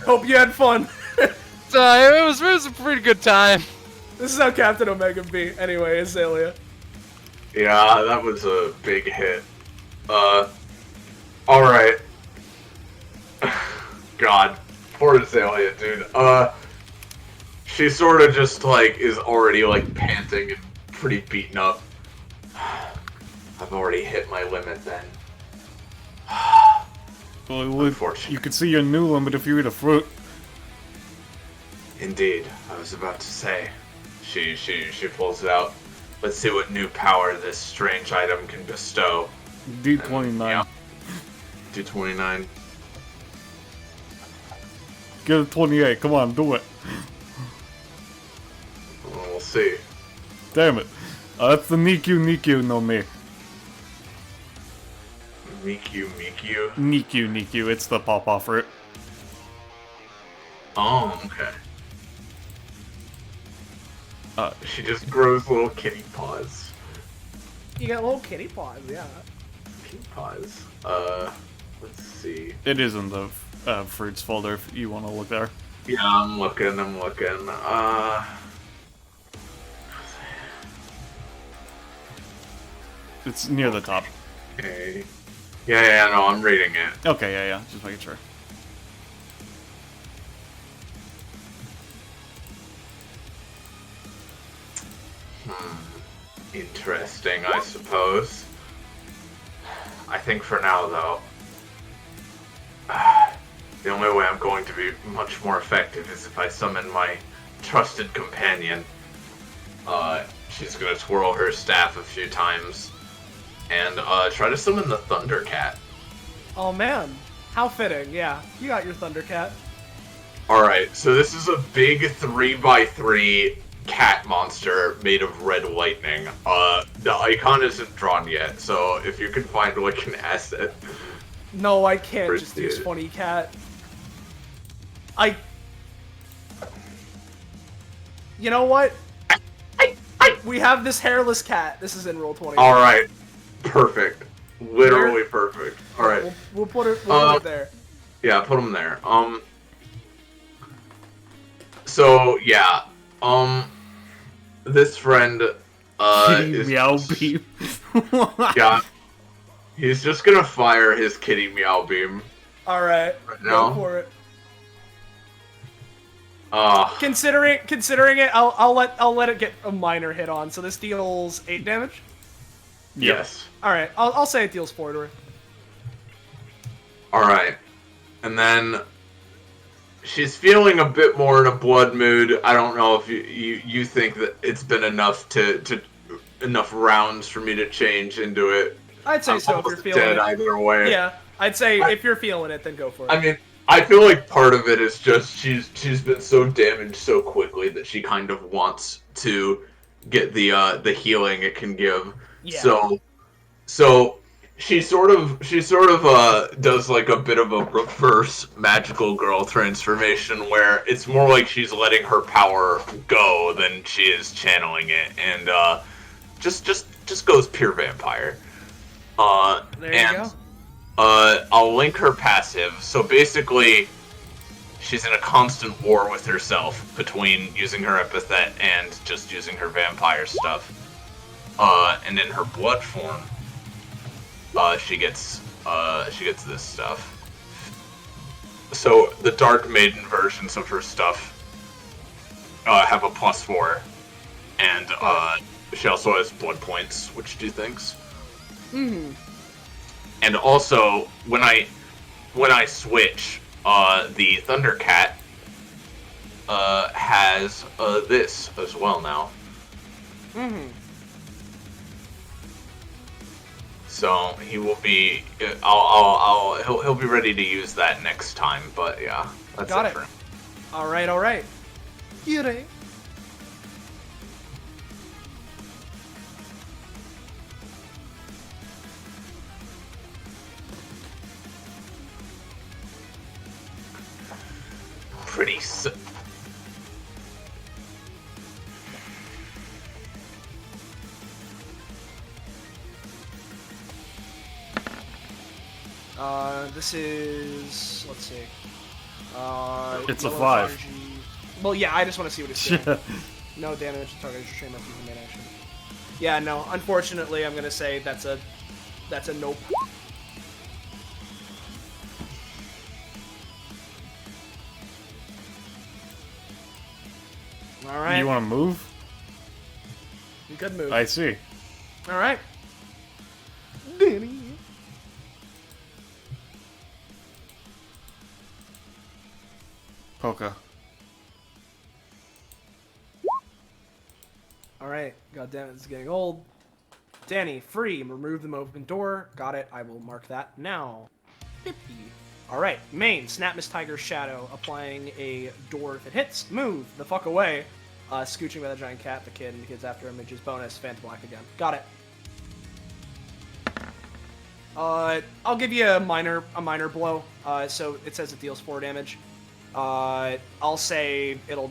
Hope you had fun. It was a pretty good time. This is how Captain Omega be. Anyway, Azalea. Yeah, that was a big hit. Alright. God. Poor Azalea, dude. She sort of just, like, is already, like, panting and pretty beaten up. I've already hit my limit then. Well, Unfortunate. you could see your new limit if you eat a fruit. Indeed, I was about to say. She pulls it out. Let's see what new power this strange item can bestow. D29. Yeah. D29. Get a 28, come on, do it. Well, we'll see. Damn it. That's the Nikyu no me. Miku. Nikyu, it's the pawpaw fruit. Oh, okay. She just grows little kitty paws. You got little kitty paws, yeah. Kitty paws. Let's see. It is in the fruits folder if you want to look there. Yeah, I'm looking. It's near the top. Okay. Yeah, no, I'm reading it. Okay, yeah, just making sure. Interesting, I suppose. I think for now, though, the only way I'm going to be much more effective is if I summon my trusted companion. She's gonna twirl her staff a few times and try to summon the Thundercat. Oh man, how fitting. Yeah, you got your Thundercat. Alright, so this is a big 3x3 cat monster made of red lightning. The icon isn't drawn yet, so if you can find like an asset. No, I can't just Appreciate use it. funny cat. You know what? We have this hairless cat. This is in roll 20. Alright, perfect. Literally perfect. Alright. We'll put it there. Yeah, put him there. So yeah, this friend, is Meow beep. yeah, he's just gonna fire his kitty meow beam All right. right now. Go for it. Uh, Considering it, I'll let it get a minor hit on. So this deals 8 damage. yes. All right. I'll say it deals 4 to her. All right, and then she's feeling a bit more in a blood mood. I don't know if you think that it's been enough enough rounds for me to change into it. I'd say I'm so if you're almost feeling dead it. either way. Yeah, I'd say if you're feeling it, then go for it. I mean, I feel like part of it is just she's been so damaged so quickly that she kind of wants to get the healing it can give. Yeah. So she sort of does like a bit of a reverse magical girl transformation where it's more like she's letting her power go than she is channeling it, and just goes pure vampire. There you go. I'll link her passive. So basically, she's in a constant war with herself between using her epithet and just using her vampire stuff. And in her blood form, she gets this stuff. So the Dark Maiden versions of her stuff have a +4, and she also has blood points, which do things. Mm-hmm. And also, when I switch, the Thundercat has this as well now. Mm-hmm. So he will be. He'll be ready to use that next time. But yeah, that's Got it it. for him. All right. Yurei. Pretty. This is, let's see. It's a lower 5. energy. Well, yeah, I just want to see what it's doing. No damage to target extra must use main action. Yeah, no, unfortunately, I'm gonna say that's a nope. All right. You want to move? You could move. I see. All right. Danny. Polka. All right. God damn it, it's getting old. Danny, free. Remove the open door. Got it. I will mark that now. All right. Main. Snap Miss Tiger's Shadow. Applying a door if it hits. Move the fuck away. Scooching by the giant cat. The kid and the kid's after him. Which is bonus. Phantom Black again. Got it. I'll give you a minor blow. So it says it deals 4 damage. I'll say it'll,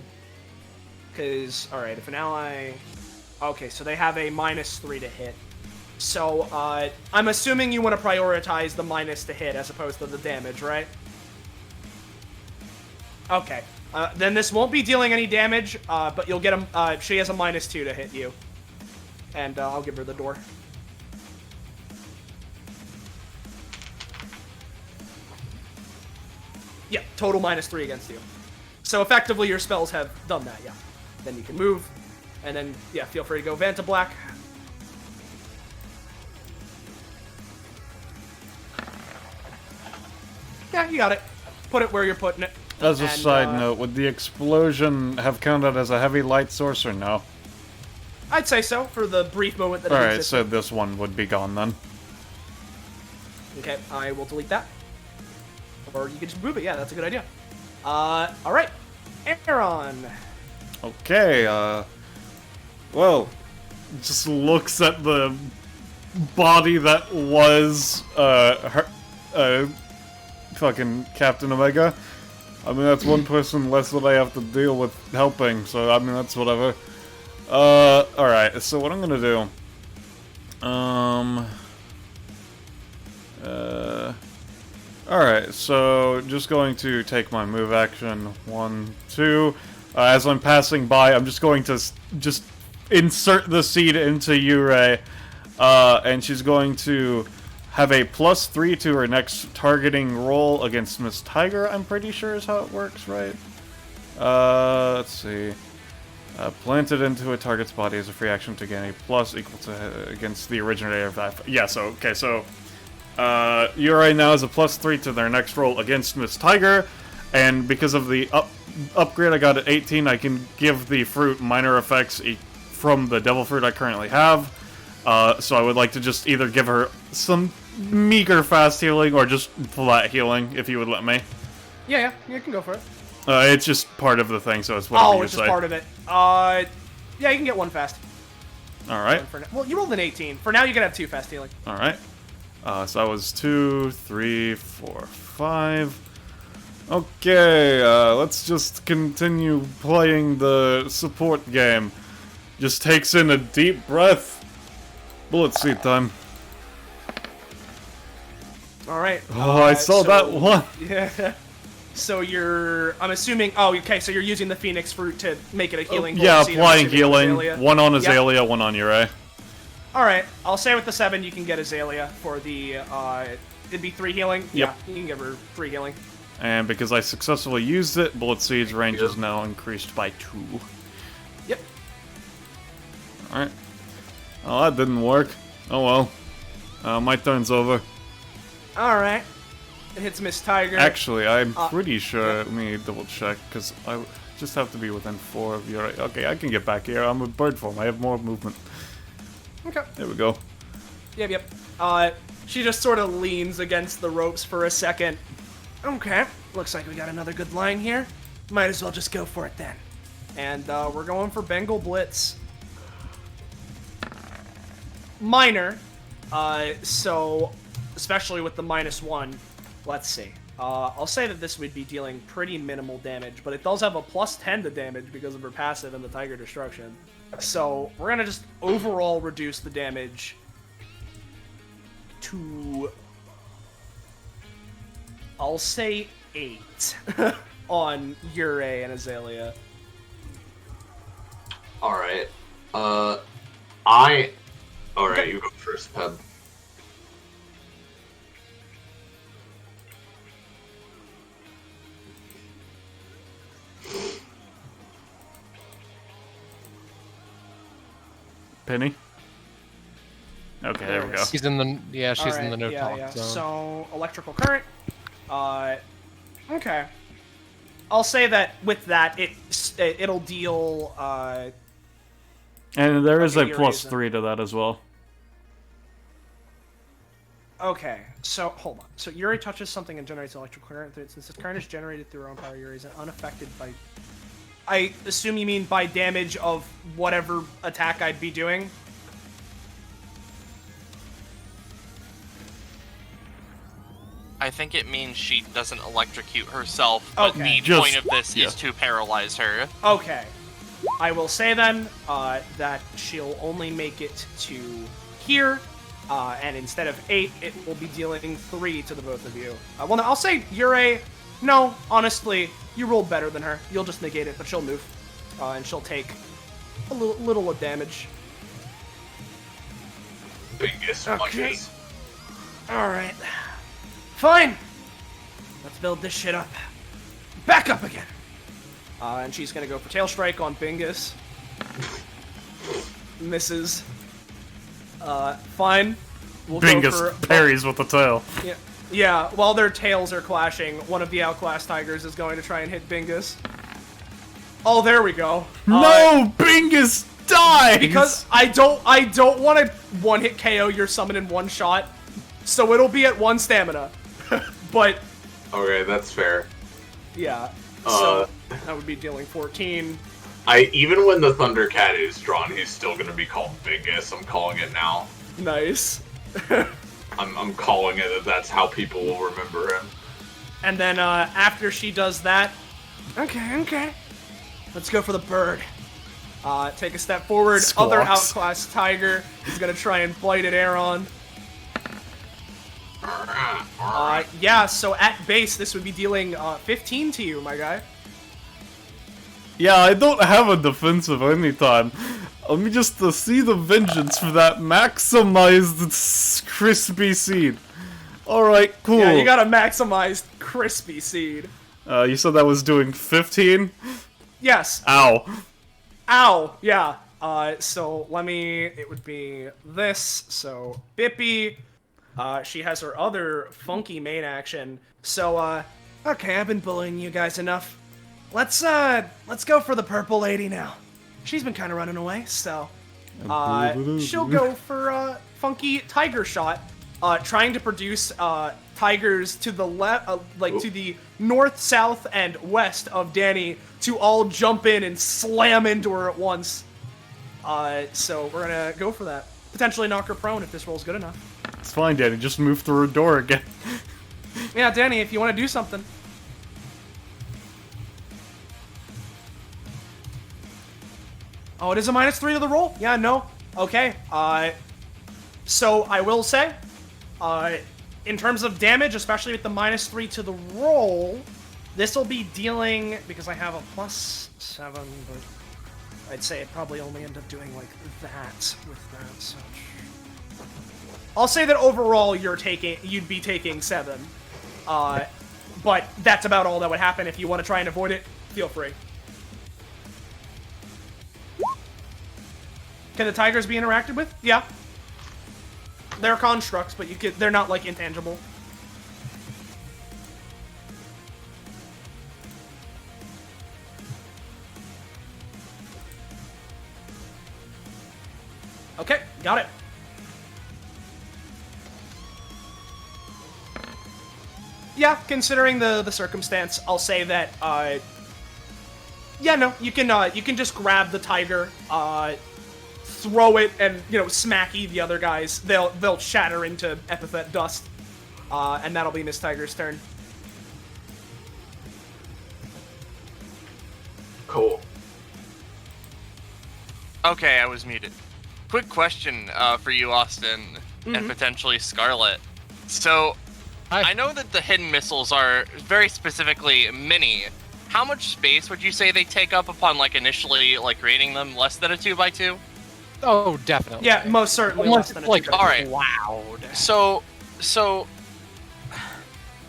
cause alright, if an ally, okay, so they have a -3 to hit. So I'm assuming you want to prioritize the minus to hit as opposed to the damage, right? Okay, then this won't be dealing any damage, but you'll get a. She has a -2 to hit you, and I'll give her the door. Yeah, total -3 against you. So effectively your spells have done that, yeah. Then you can move, and then, yeah, feel free to go Vanta Black. Yeah, you got it. Put it where you're putting it. As a And, side note, would the explosion have counted as a heavy light source or no? I'd say so, for the brief moment that it Alright, exists. so this one would be gone then. Okay, I will delete that. Or you can just move it, yeah, that's a good idea. Alright. Aaron. Okay, well, just looks at the body that was, fucking Captain Omega. I mean, that's one person less that I have to deal with helping, so, I mean, that's whatever. Alright, so what I'm gonna do... Alright, so just going to take my move action, 1, 2. As I'm passing by, I'm just going to just insert the seed into Yurei, and she's going to have a +3 to her next targeting roll against Miss Tiger, I'm pretty sure is how it works, right? Let's see. Planted into a target's body as a free action to gain a plus equal to against the originator of that. Yeah, so, okay, so... Yurei now has a +3 to their next roll against Miss Tiger, and because of the upgrade I got at 18, I can give the fruit minor effects from the devil fruit I currently have. So I would like to just either give her some meager fast healing or just flat healing, if you would let me. Yeah, you can go for it. It's just part of the thing, so it's whatever you say. Oh, it's just part of it. Yeah, you can get 1 fast. Alright. Well, you rolled an 18. For now, you can have 2 fast healing. Alright. So that was 2, 3, 4, 5. Okay, let's just continue playing the support game. Just takes in a deep breath. Bullet seed time. Alright. Oh, I saw that one. Yeah. So I'm assuming, okay, so you're using the Phoenix Fruit to make it a healing Yeah, seed, applying Azalea. healing. One on Azalea, one on Yurei. Alright, I'll say with the 7 you can get Azalea for the, it'd be 3 healing? Yep. Yeah, you can give her 3 healing. And because I successfully used it, Bullet Seed's range is now increased by 2. Yep. Alright. Oh, that didn't work. Oh well. My turn's over. Alright. It hits Miss Tiger. Actually, I'm pretty sure. Let me double check, because I just have to be within 4 of Yurei. Okay, I can get back here. I'm a bird form. I have more movement. Okay. There we go. Yep. She just sort of leans against the ropes for a second. Okay. Looks like we got another good line here. Might as well just go for it then. And we're going for Bengal Blitz. Minor. So, especially with the -1, let's see. I'll say that this would be dealing pretty minimal damage, but it does have a +10 to damage because of her passive and the Tiger Destruction. So, we're gonna just overall reduce the damage to... I'll say 8 on Yurei and Azalea. Alright. Alright, you go first, Peb. Penny? Okay, there we go. She's in the she's in the no talk Yeah. zone. So electrical current. Okay. I'll say that with that, it'll deal. And there is a Okay, +3 to that as well. Okay, so hold on. So Yurei touches something and generates electrical current. Since this current is generated through her own power, Yurei is unaffected by. I assume you mean by damage of whatever attack I'd be doing. I think it means she doesn't electrocute herself, but Okay. the point of this is to paralyze her. Okay. I will say then that she'll only make it to here, and instead of 8, it will be dealing 3 to the both of you. Well, no, I'll say Yurei. No, honestly, you rolled better than her. You'll just negate it, but she'll move, and she'll take a little of damage. Biggest Okay. punches. All right. Fine. Let's build this shit up. Back up again. And she's gonna go for Tail Strike on Bingus. Misses. Fine. We'll go Bingus for, parries with the tail. Yeah, while their tails are clashing, one of the outclassed tigers is going to try and hit Bingus. Oh, there we go. No, Bingus dies! Because I don't want to one-hit KO your summon in one shot, so it'll be at 1 stamina. But Okay, that's fair. yeah, So that would be dealing 14. Even when the Thundercat is drawn, he's still gonna be called Biggest. I'm calling it now. Nice. I'm calling it that's how people will remember him. And then after she does that, okay. Let's go for the bird. Take a step forward. Squawks. Other outclassed tiger is gonna try and bite at Aaron. Yeah, so at base, this would be dealing 15 to you, my guy. Yeah, I don't have a defensive anytime. Let me just see the vengeance for that maximized crispy seed. Alright, cool. Yeah, you got a maximized crispy seed. You said that was doing 15? Yes. Ow. Ow, yeah. So it would be this, so Bippy, she has her other funky main action, so, okay, I've been bullying you guys enough. Let's go for the purple lady now. She's been kind of running away, so, she'll go for, funky tiger shot, trying to produce, tigers to the left, to the north, south, and west of Danny to all jump in and slam into her at once. So we're gonna go for that. Potentially knock her prone if this roll's good enough. It's fine, Danny. Just move through a door again. Yeah, Danny, if you want to do something. Oh, it is a -3 to the roll? Yeah, no. Okay. So I will say, in terms of damage, especially with the -3 to the roll, this will be dealing, because I have a +7, but I'd say it probably only end up doing like that with that such. I'll say that overall you'd be taking 7. But that's about all that would happen. If you want to try and avoid it, feel free. Can the tigers be interacted with? Yeah. They're constructs, but they're not like intangible. Okay, got it. Yeah, considering the circumstance, I'll say that, yeah, no, you can just grab the tiger, throw it, and, smacky the other guys. They'll shatter into epithet dust, and that'll be Miss Tiger's turn. Cool. Okay, I was muted. Quick question for you, Austin, and potentially Scarlet. So, I know that the hidden missiles are very specifically mini. How much space would you say they take up upon, initially, creating them? Less than a 2x2? Oh, definitely. Yeah, most certainly less than a alright. Loud. So...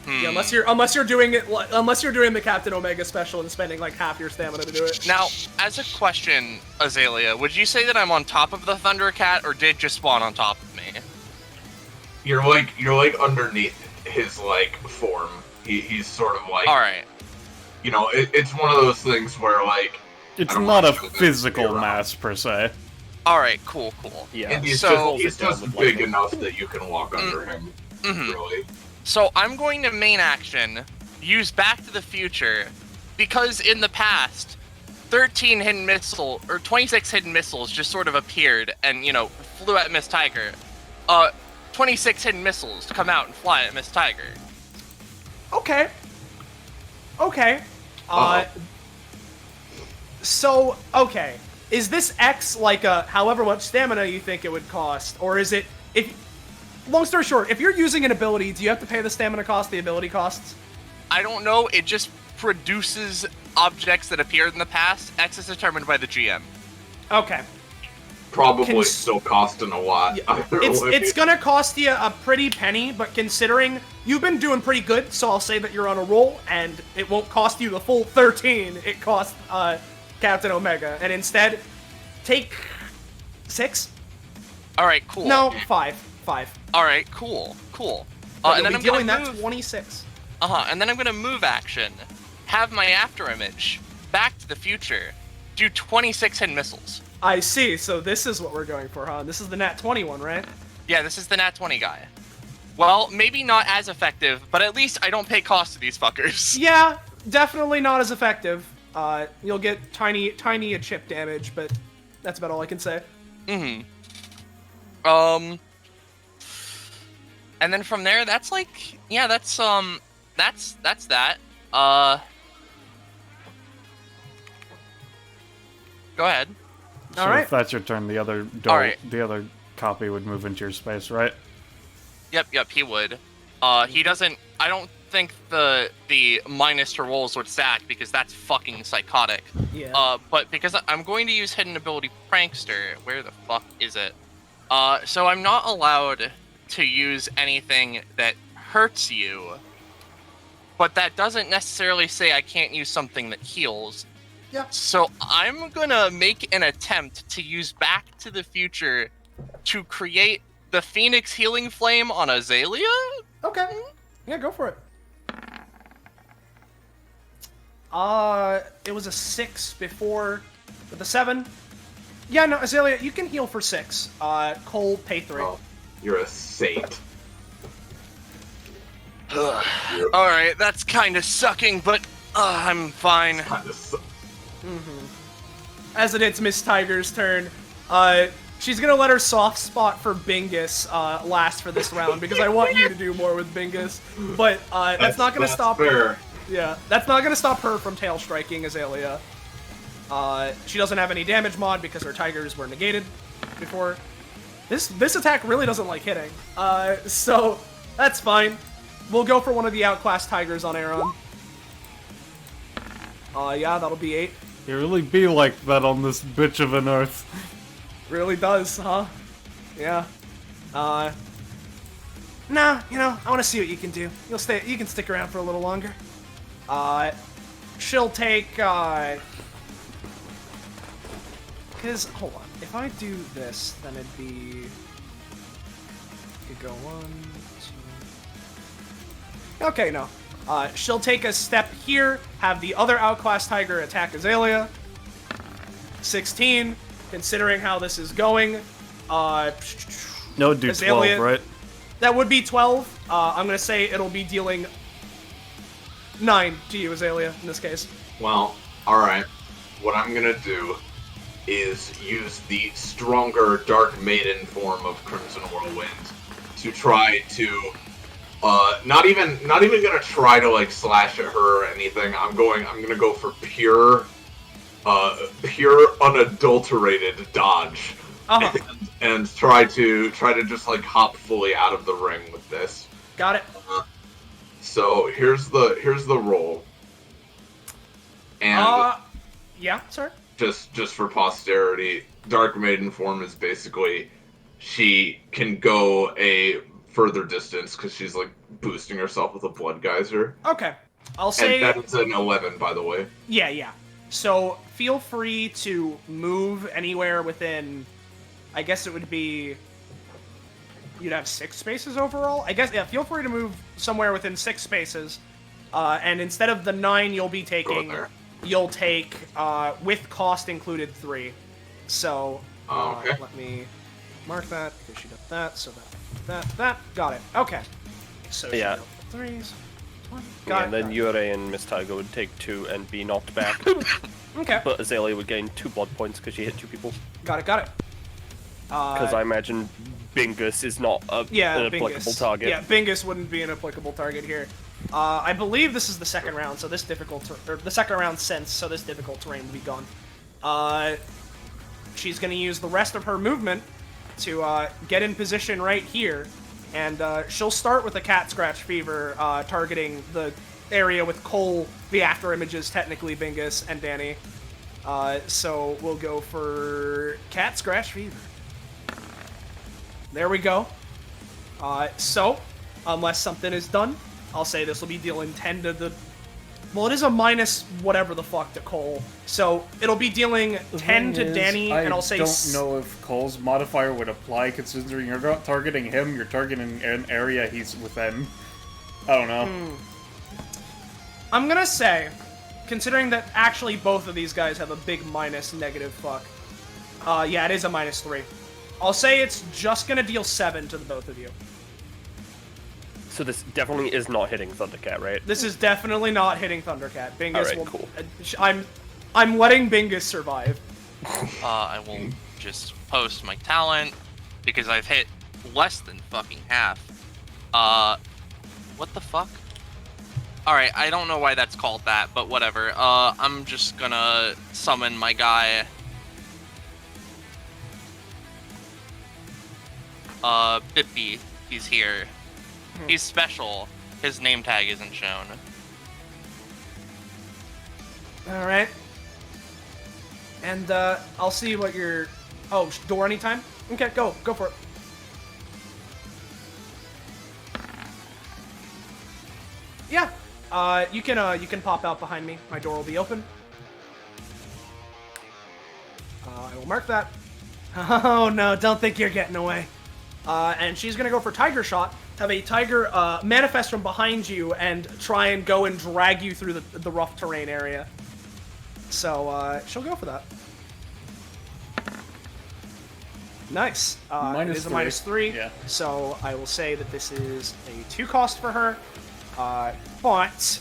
Yeah, unless you're doing the Captain Omega special and spending half your stamina to do it. Now, as a question, Azalea, would you say that I'm on top of the Thundercat, or did just spawn on top of me? You're underneath his form. He's sort of Alright. It's one of those things where It's not a physical mass per se. Alright, cool. Yeah. And he's So- just big enough that you can walk under him. Really. So I'm going to main action, use Back to the Future, because in the past, 26 hidden missiles just sort of appeared and, flew at Miss Tiger. 26 hidden missiles come out and fly at Miss Tiger. Okay. So, okay. Is this X however much stamina you think it would cost? Or is it, long story short, if you're using an ability, do you have to pay the stamina cost the ability costs? I don't know, it just produces objects that appeared in the past. X is determined by the GM. Okay. Probably still costing a lot. It's gonna cost you a pretty penny, but considering you've been doing pretty good, so I'll say that you're on a roll, and it won't cost you the full 13 it cost Captain Omega, and instead, take 6? Alright, cool. No, 5. Alright, cool. And And then I'm I'm dealing gonna that move... 26. And then I'm gonna move action, have my after image, Back to the Future, do 26 hidden missiles. I see, so this is what we're going for, huh? This is the Nat 20 one, right? Yeah, this is the Nat 20 guy. Well, maybe not as effective, but at least I don't pay cost to these fuckers. Yeah, definitely not as effective. You'll get tiny chip damage, but that's about all I can say. And then from there, that's like, yeah, that's that. Go ahead. So All right. if that's your turn, the other the other copy would move into your space, right? Yep, he would. He doesn't. I don't think the minus to rolls would stack because that's fucking psychotic. Yeah. But because I'm going to use hidden ability prankster, where the fuck is it? So I'm not allowed to use anything that hurts you, but that doesn't necessarily say I can't use something that heals. Yeah. So I'm gonna make an attempt to use Back to the Future to create the Phoenix Healing Flame on Azalea? Okay. Yeah, go for it. It was a 6 before, with a 7. Yeah, no, Azalea, you can heal for 6. Cole, pay 3. Oh, you're a saint. Alright, that's kinda sucking, but I'm fine. As it's Miss Tiger's turn, she's gonna let her soft spot for Bingus last for this round because I want you to do more with Bingus. But that's not gonna stop her. Yeah, that's not gonna stop her from tail striking Azalea. She doesn't have any damage mod because her tigers were negated before. This attack really doesn't like hitting. So that's fine. We'll go for one of the outclassed tigers on Aaron. Yeah, that'll be 8. You really be like that on this bitch of an earth. Really does, huh? Yeah. Nah, you know, I want to see what you can do. You can stick around for a little longer. She'll take, cause, hold on. If I do this, then it'd be, could go 1, 2. Okay, no. She'll take a step here, have the other outclassed tiger attack Azalea. 16, considering how this is going. No, do Azalea, 12, right? That would be 12. I'm gonna say it'll be dealing 9 to you, Azalea, in this case. Well, alright. What I'm gonna do is use the stronger Dark Maiden form of Crimson Whirlwind to try to not even gonna try to like slash at her or anything. I'm gonna go for pure unadulterated dodge. And try to just like hop fully out of the ring with this. Got it. So here's the roll. And yeah, sir. Just for posterity, Dark Maiden form is basically she can go a further distance because she's like boosting herself with a blood geyser. Okay, I'll say. And that's an 11, by the way. Yeah. So feel free to move anywhere within. I guess it would be. You'd have 6 spaces overall. I guess, yeah. Feel free to move somewhere within 6 spaces, and instead of the 9 you'll be taking, you'll take with cost included 3. So okay. Let me mark that because she did that. So that got it. Okay. So yeah. 3s. And then Yurei and Miss Tiger would take 2 and be knocked back. Okay. But Azalea would gain 2 blood points because she hit 2 people. Got it. Because I imagine Bingus is not an applicable target. Yeah, Bingus wouldn't be an applicable target here. I believe this is the second round, so this the second round since, so this difficult terrain will be gone. She's gonna use the rest of her movement to get in position right here, and she'll start with a cat scratch fever, targeting the area with Cole, the after images, technically Bingus and Danny. So we'll go for cat scratch fever. There we go. So, unless something is done, I'll say this will be dealing 10 to the... Well, it is a minus whatever the fuck to Cole. So, it'll be dealing 10 to Danny, and I'll say... I don't know if Cole's modifier would apply, considering you're not targeting him, you're targeting an area he's within. I don't know. I'm gonna say, considering that actually both of these guys have a big minus negative fuck. Yeah, it is a minus 3. I'll say it's just gonna deal 7 to the both of you. So this definitely is not hitting Thundercat, right? This is definitely not hitting Thundercat. Bingus Alright, will. cool. I'm letting Bingus survive. I will just post my talent because I've hit less than fucking half. What the fuck? Alright, I don't know why that's called that, but whatever. I'm just gonna summon my guy. Bippy, he's here. He's special. His name tag isn't shown. Alright. And, I'll see what your... Oh, door anytime? Okay, go for it. Yeah. You can pop out behind me. My door will be open. I will mark that. Oh no, don't think you're getting away. And she's gonna go for Tiger Shot, have a tiger manifest from behind you and try and go and drag you through the rough terrain area. So, she'll go for that. Nice. It is a -3, yeah. so I will say that this is a 2 cost for her. But,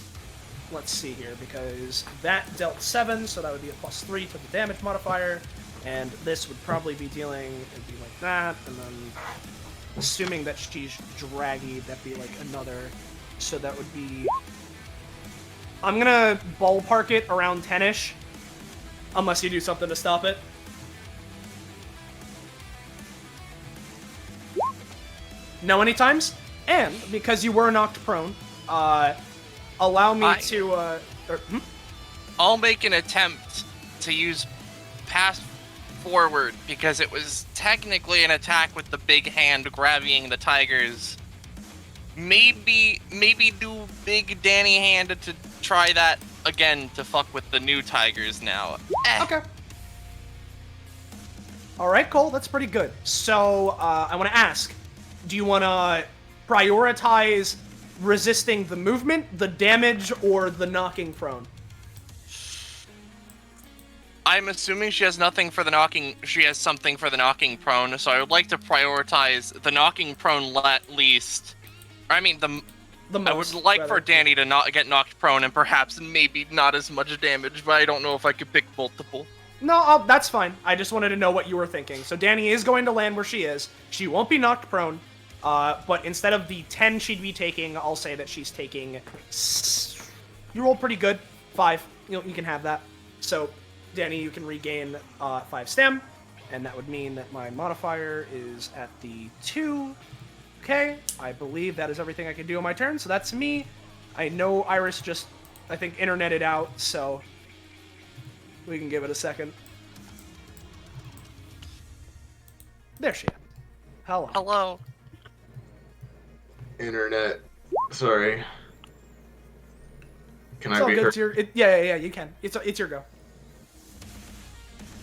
let's see here, because that dealt 7, so that would be a +3 to the damage modifier, and this would probably be dealing, it'd be like that, and then, assuming that she's draggy, that'd be like another, so that would be, I'm gonna ballpark it around 10-ish, unless you do something to stop it. No anytimes, and because you were knocked prone, allow me to, I'll make an attempt to use pass forward because it was technically an attack with the big hand grabbing the tigers. Maybe do big Danny hand to try that again to fuck with the new tigers now. Okay. Alright, Cole, that's pretty good. So, I want to ask, do you want to prioritize resisting the movement, the damage, or the knocking prone? I'm assuming she has nothing for the knocking. She has something for the knocking prone, so I would like to prioritize the knocking prone at least. I mean, The I would most, like rather. for Danny to not get knocked prone and perhaps maybe not as much damage, but I don't know if I could pick multiple. No, that's fine. I just wanted to know what you were thinking. So Danny is going to land where she is. She won't be knocked prone. But instead of the 10 she'd be taking, I'll say that she's taking... You rolled pretty good. 5. You can have that. So, Danny, you can regain 5 stem. And that would mean that my modifier is at the 2. Okay, I believe that is everything I can do on my turn. So that's me. I know Iris just, I think, interneted out, so... We can give it a second. There she is. Hello. Hello. Internet. Sorry. Can It's I all be good. heard? Yeah, you can. It's your go.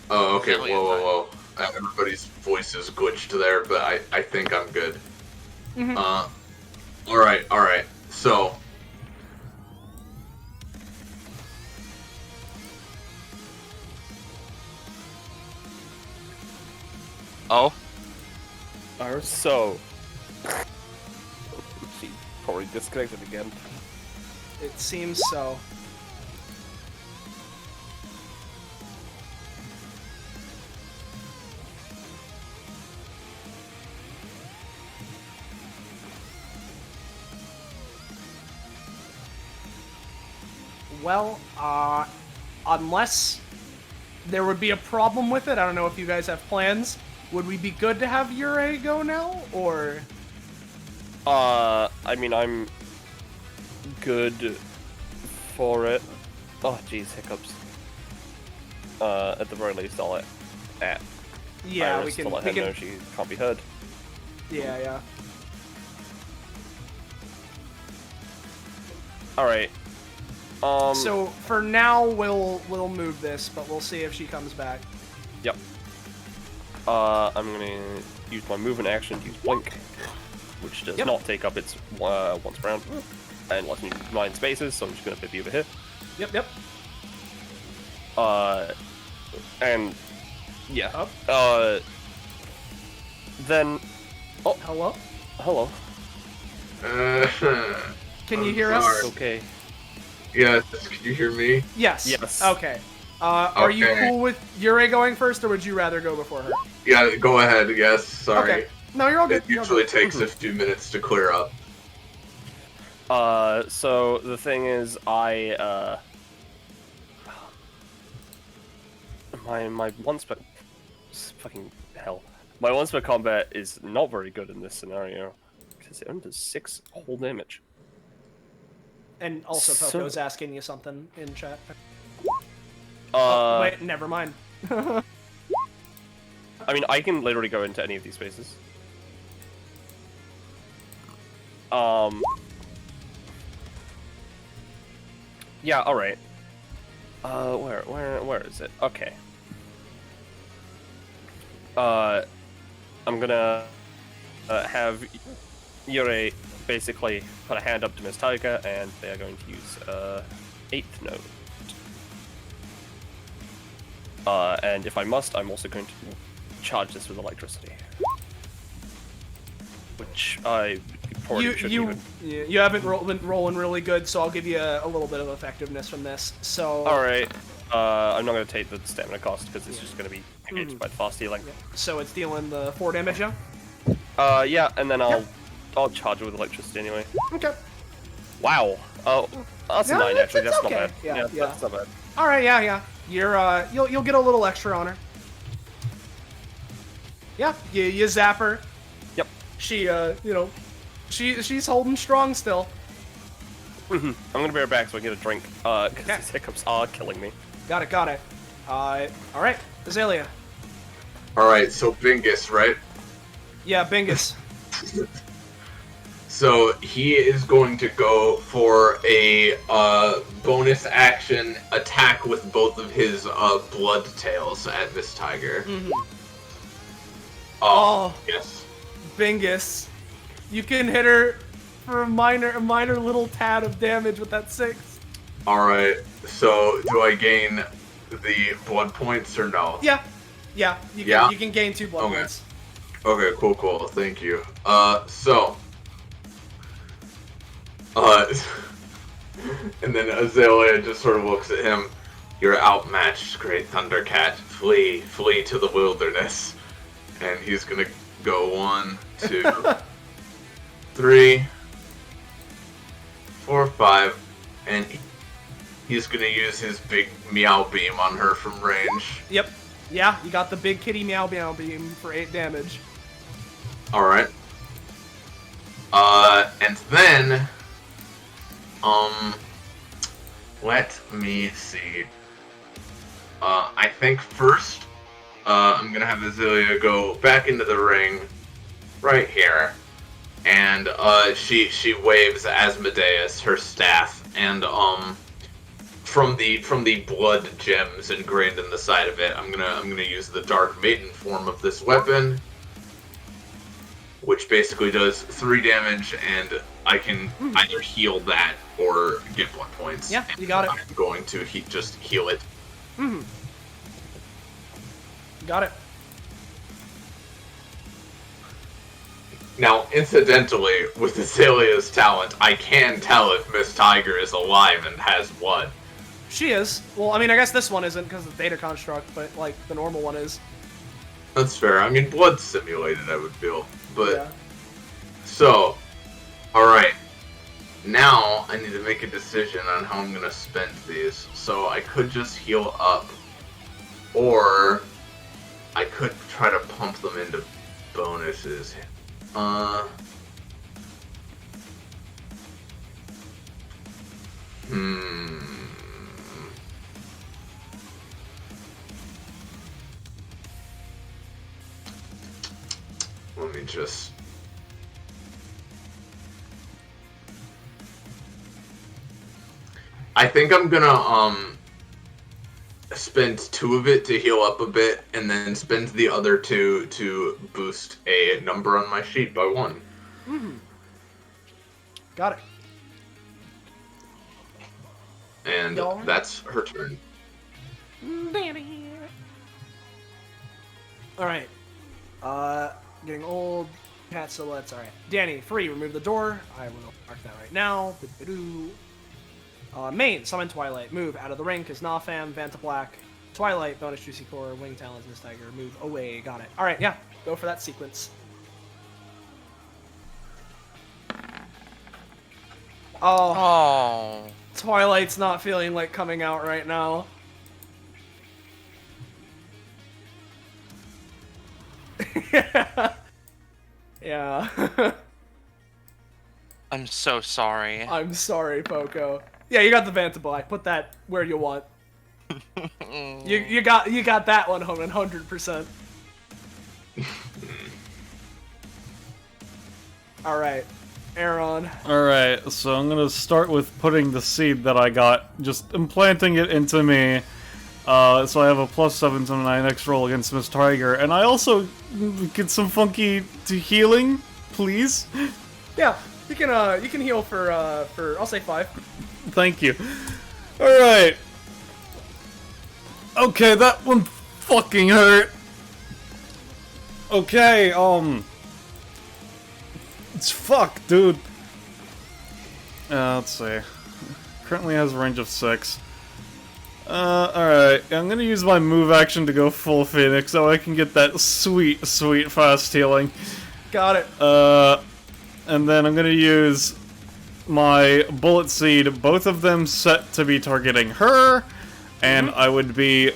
Oh, okay. Really Whoa. Everybody's voices glitched there, but I think I'm good. Mhm. Alright. So. Oh? Iris? So... She probably disconnected again. It seems so. Well, unless there would be a problem with it, I don't know if you guys have plans. Would we be good to have Ure go now, or? I mean, I'm good for it. Oh, jeez, hiccups. At the very least, I'll let Yeah, Iris to let her know she can't be heard. Yeah. Alright. So for now, we'll move this, but we'll see if she comes back. Yep. I'm gonna use my movement action to use Blink, which does not take up its once per round, and lets me 9 spaces, so I'm just gonna pip you over here. Yep. And yeah. Up. Then. Oh, Hello. hello. Can you I'm hear sorry. us? Okay. Yes, can you hear me? Yes. Yes. Okay. Are you Okay. cool with Yurei going first, or would you rather go before her? Yeah, go ahead, yes, sorry. Okay. No, you're all good. It You're all usually good. takes a few minutes to clear up. So the thing is, my one spec, fucking hell, my one spec combat is not very good in this scenario because it only does 6 whole damage. And also, So- Poco's asking you something in chat. Uh, Wait, never mind. I mean, I can literally go into any of these spaces. Yeah, alright. Where is it? Okay. I'm gonna have Yurei basically put a hand up to Miss Tiger, and they are going to use 8th note. And if I must, I'm also going to charge this with electricity. Which I probably shouldn't even. You haven't been rolling really good, so I'll give you a little bit of effectiveness from this. So. Alright. I'm not going to take the stamina cost because it's just going to be negated by the fast healing. So it's dealing the 4 damage, yeah? Yeah, and then I'll charge it with electricity anyway. Okay. Wow. Oh, that's No, 9 actually. it's That's okay. not bad. Yeah, yeah. That's not bad. All right, yeah. You'll get a little extra on her. Yeah, you zap her. Yep. She, she's holding strong still. I'm gonna be right back so I can get a drink. Because these hiccups are killing me. Got it. All right, Azalea. Alright, so Bingus, right? Yeah, Bingus. So he is going to go for a bonus action attack with both of his blood tails at Miss Tiger. Oh. Yes. Bingus. You can hit her for a minor little tad of damage with that 6. Alright, so do I gain the blood points or no? Yeah. You can gain 2 blood Okay. points. Okay, cool, thank you. And then Azalea just sort of looks at him. You're outmatched, great Thundercat. Flee to the wilderness. And he's gonna go 1, 2, 3, 4, 5, and he's gonna use his big meow beam on her from range. Yep. Yeah, you got the big kitty meow beam for 8 damage. Alright. And then, let me see. I think first, I'm gonna have Azalea go back into the ring, right here, and, she waves Asmodeus, her staff, and, from the blood gems ingrained in the side of it, I'm gonna use the Dark Maiden form of this weapon, which basically does 3 damage, and I can either heal that or get blood points. Yeah, you got it. I'm going to just heal it. Got it. Now, incidentally, with Azalea's talent, I can tell if Miss Tiger is alive and has blood. She is. Well, I mean, I guess this one isn't because of the data construct, but, like, the normal one is. That's fair. I mean, blood simulated, I would feel. But, Yeah. so, alright. Now, I need to make a decision on how I'm gonna spend these. So, I could just heal up, or I could try to pump them into bonuses. Let me just... I think I'm gonna, spend 2 of it to heal up a bit, and then spend the other 2 to boost a number on my sheet by 1. Got it. And Y'all? that's her turn. Alright. Getting old. cat silhouettes. All right. Danny, free. Remove the door. I will mark that right now. Main, summon Twilight. Move out of the ring because Nafam, Vanta Black, Twilight, bonus Juicy Core, Wing Talons, Miss Tiger. Move away. Got it. All right, yeah. Go for that sequence. Oh. Twilight's not feeling like coming out right now. Yeah. I'm so sorry. I'm sorry, Poco. Yeah, you got the Vanta Black. Put that where you want. you got that one 100%. All right, Aaron. Alright, so I'm gonna start with putting the seed that I got, just implanting it into me. So I have a +7 to my next roll against Miss Tiger, and I also get some funky healing, please. Yeah, you can heal for I'll say 5. Thank you. Alright. Okay, that one fucking hurt. Okay, it's fuck, dude. Let's see. Currently has a range of 6. Alright. I'm gonna use my move action to go full Phoenix so I can get that sweet, sweet fast healing. Got it. And then I'm gonna use my Bullet Seed, both of them set to be targeting her, and I would be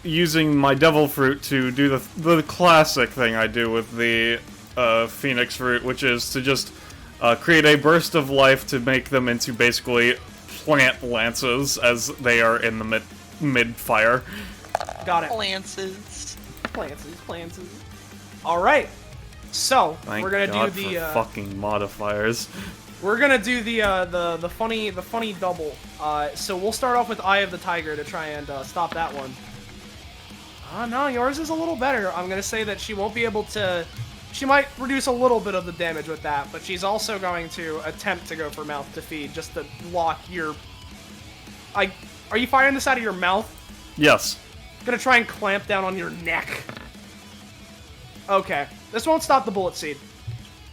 using my Devil Fruit to do the classic thing I do with the Phoenix Fruit, which is to just create a burst of life to make them into basically plant lances as they are in the mid-fire. Got it. Lances. Plances. All right. So Thank we're gonna God do the for fucking modifiers. we're gonna do the funny double. So we'll start off with Eye of the Tiger to try and stop that one. No, yours is a little better. I'm gonna say that she won't be able to. She might reduce a little bit of the damage with that, but she's also going to attempt to go for mouth to feed just to lock your. Are you firing this out of your mouth? Yes. Gonna try and clamp down on your neck. Okay, this won't stop the Bullet Seed.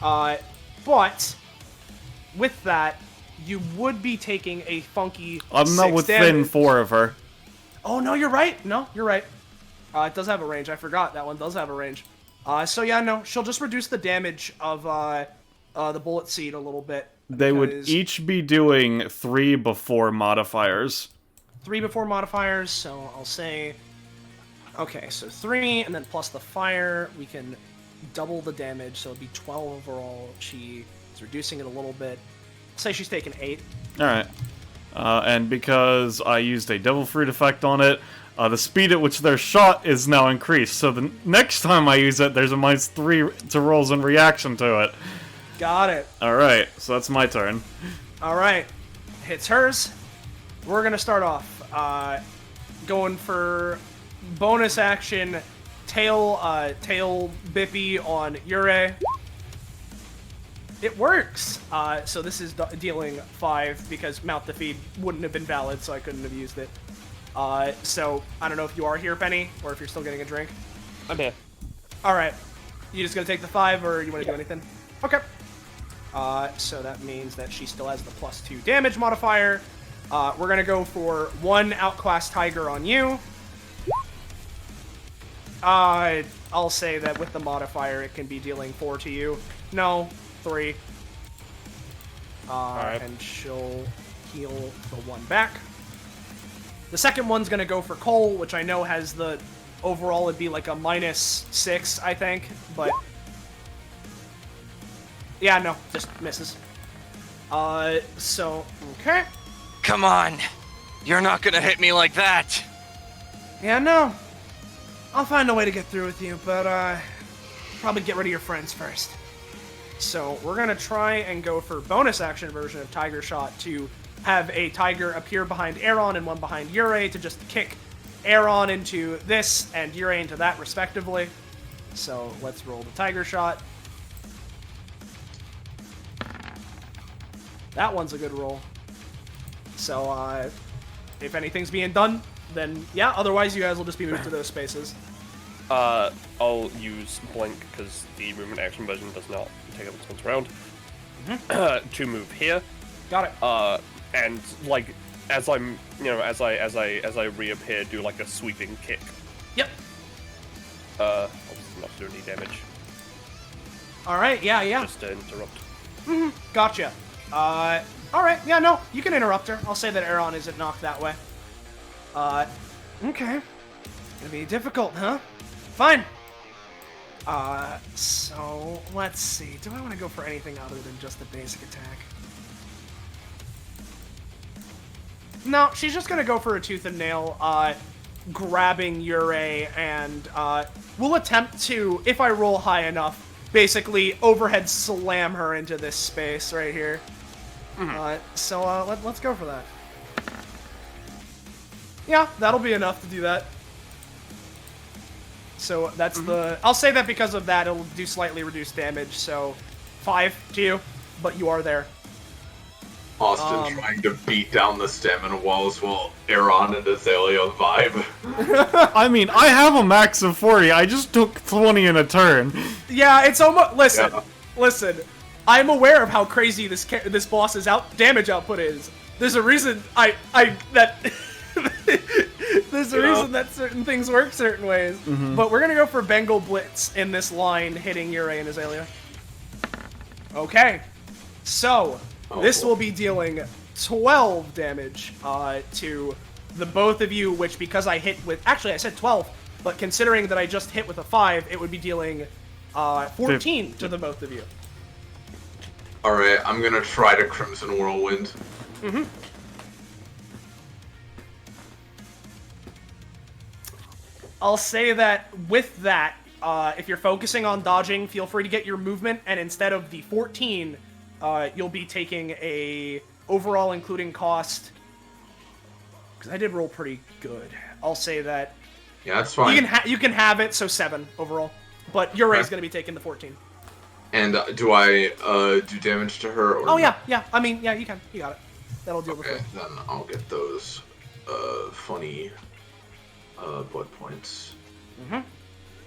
But with that, you would be taking a funky. I'm not 6 within damage. 4 of her. Oh no, you're right. No, you're right. It does have a range. I forgot that one does have a range. So yeah, no, she'll just reduce the damage of the Bullet Seed a little bit. They would each be doing 3 before modifiers. 3 before modifiers, so I'll say. Okay, so 3, and then plus the fire, we can double the damage, so it'd be 12 overall. She is reducing it a little bit. I'll say she's taking 8. Alright. And because I used a Devil Fruit effect on it, the speed at which they're shot is now increased. So the next time I use it, there's a -3 to rolls in reaction to it. Got it. Alright, so that's my turn. Alright. Hits hers. We're gonna start off going for bonus action tail bippy on Yurei. It works! So this is dealing 5 because mouth to feed wouldn't have been valid, so I couldn't have used it. So I don't know if you are here, Penny, or if you're still getting a drink. I'm here. Alright. You just gonna take the 5, or you wanna do anything? Okay. So that means that she still has the +2 damage modifier. We're gonna go for 1 outclass tiger on you. I'll say that with the modifier, it can be dealing 4 to you. No, 3. Alright. And she'll heal the 1 back. The second one's gonna go for Cole, which I know has the overall would be like a -6, I think, but yeah, no, just misses. So okay. Come on. You're not gonna hit me like that. Yeah, no. I'll find a way to get through with you, but probably get rid of your friends first. So we're gonna try and go for bonus action version of Tiger Shot to have a tiger appear behind Aaron and one behind Yurei to just kick Aaron into this and Yurei into that respectively. So let's roll the Tiger Shot. That one's a good roll. So if anything's being done, then yeah, otherwise you guys will just be moved to those spaces. I'll use blink because the movement action version does not take up its once round to move here. Got it. And like as I'm, as I reappear, do like a sweeping kick. Yep. Obviously not do any damage. All right. Yeah. Just to interrupt. Gotcha. All right. Yeah. No, you can interrupt her. I'll say that Aaron isn't knocked that way. Okay. Gonna be difficult, huh? Fine. So let's see. Do I want to go for anything other than just the basic attack? No, she's just gonna go for a tooth and nail, grabbing Yurei, and we'll attempt to, if I roll high enough, basically overhead slam her into this space right here. So let's go for that. Yeah, that'll be enough to do that. So that's I'll say that because of that, it'll do slightly reduced damage, so 5 to you, but you are there. Austin trying to beat down the stamina walls while Aaron and Azalea vibe. I mean, I have a max of 40. I just took 20 in a turn. Yeah, it's almost... Listen. I'm aware of how crazy this boss's damage output is. There's a reason There's a reason that certain things work certain ways. But we're gonna go for Bengal Blitz in this line, hitting Yurei and Azalea. Okay. So... this will be dealing 12 damage to the both of you, which because I hit with... Actually, I said 12, but considering that I just hit with a 5, it would be dealing 14 to the both of you. Alright, I'm gonna try to Crimson Whirlwind. I'll say that with that, if you're focusing on dodging, feel free to get your movement, and instead of the 14... you'll be taking a overall including cost, because I did roll pretty good. I'll say that. Yeah, that's fine. You can have it, so 7 overall, but Yurei is going to be taking the 14. And do I do damage to her? Or oh yeah. I mean, yeah, you can. You got it. That'll deal with it. Okay, then I'll get those funny blood points.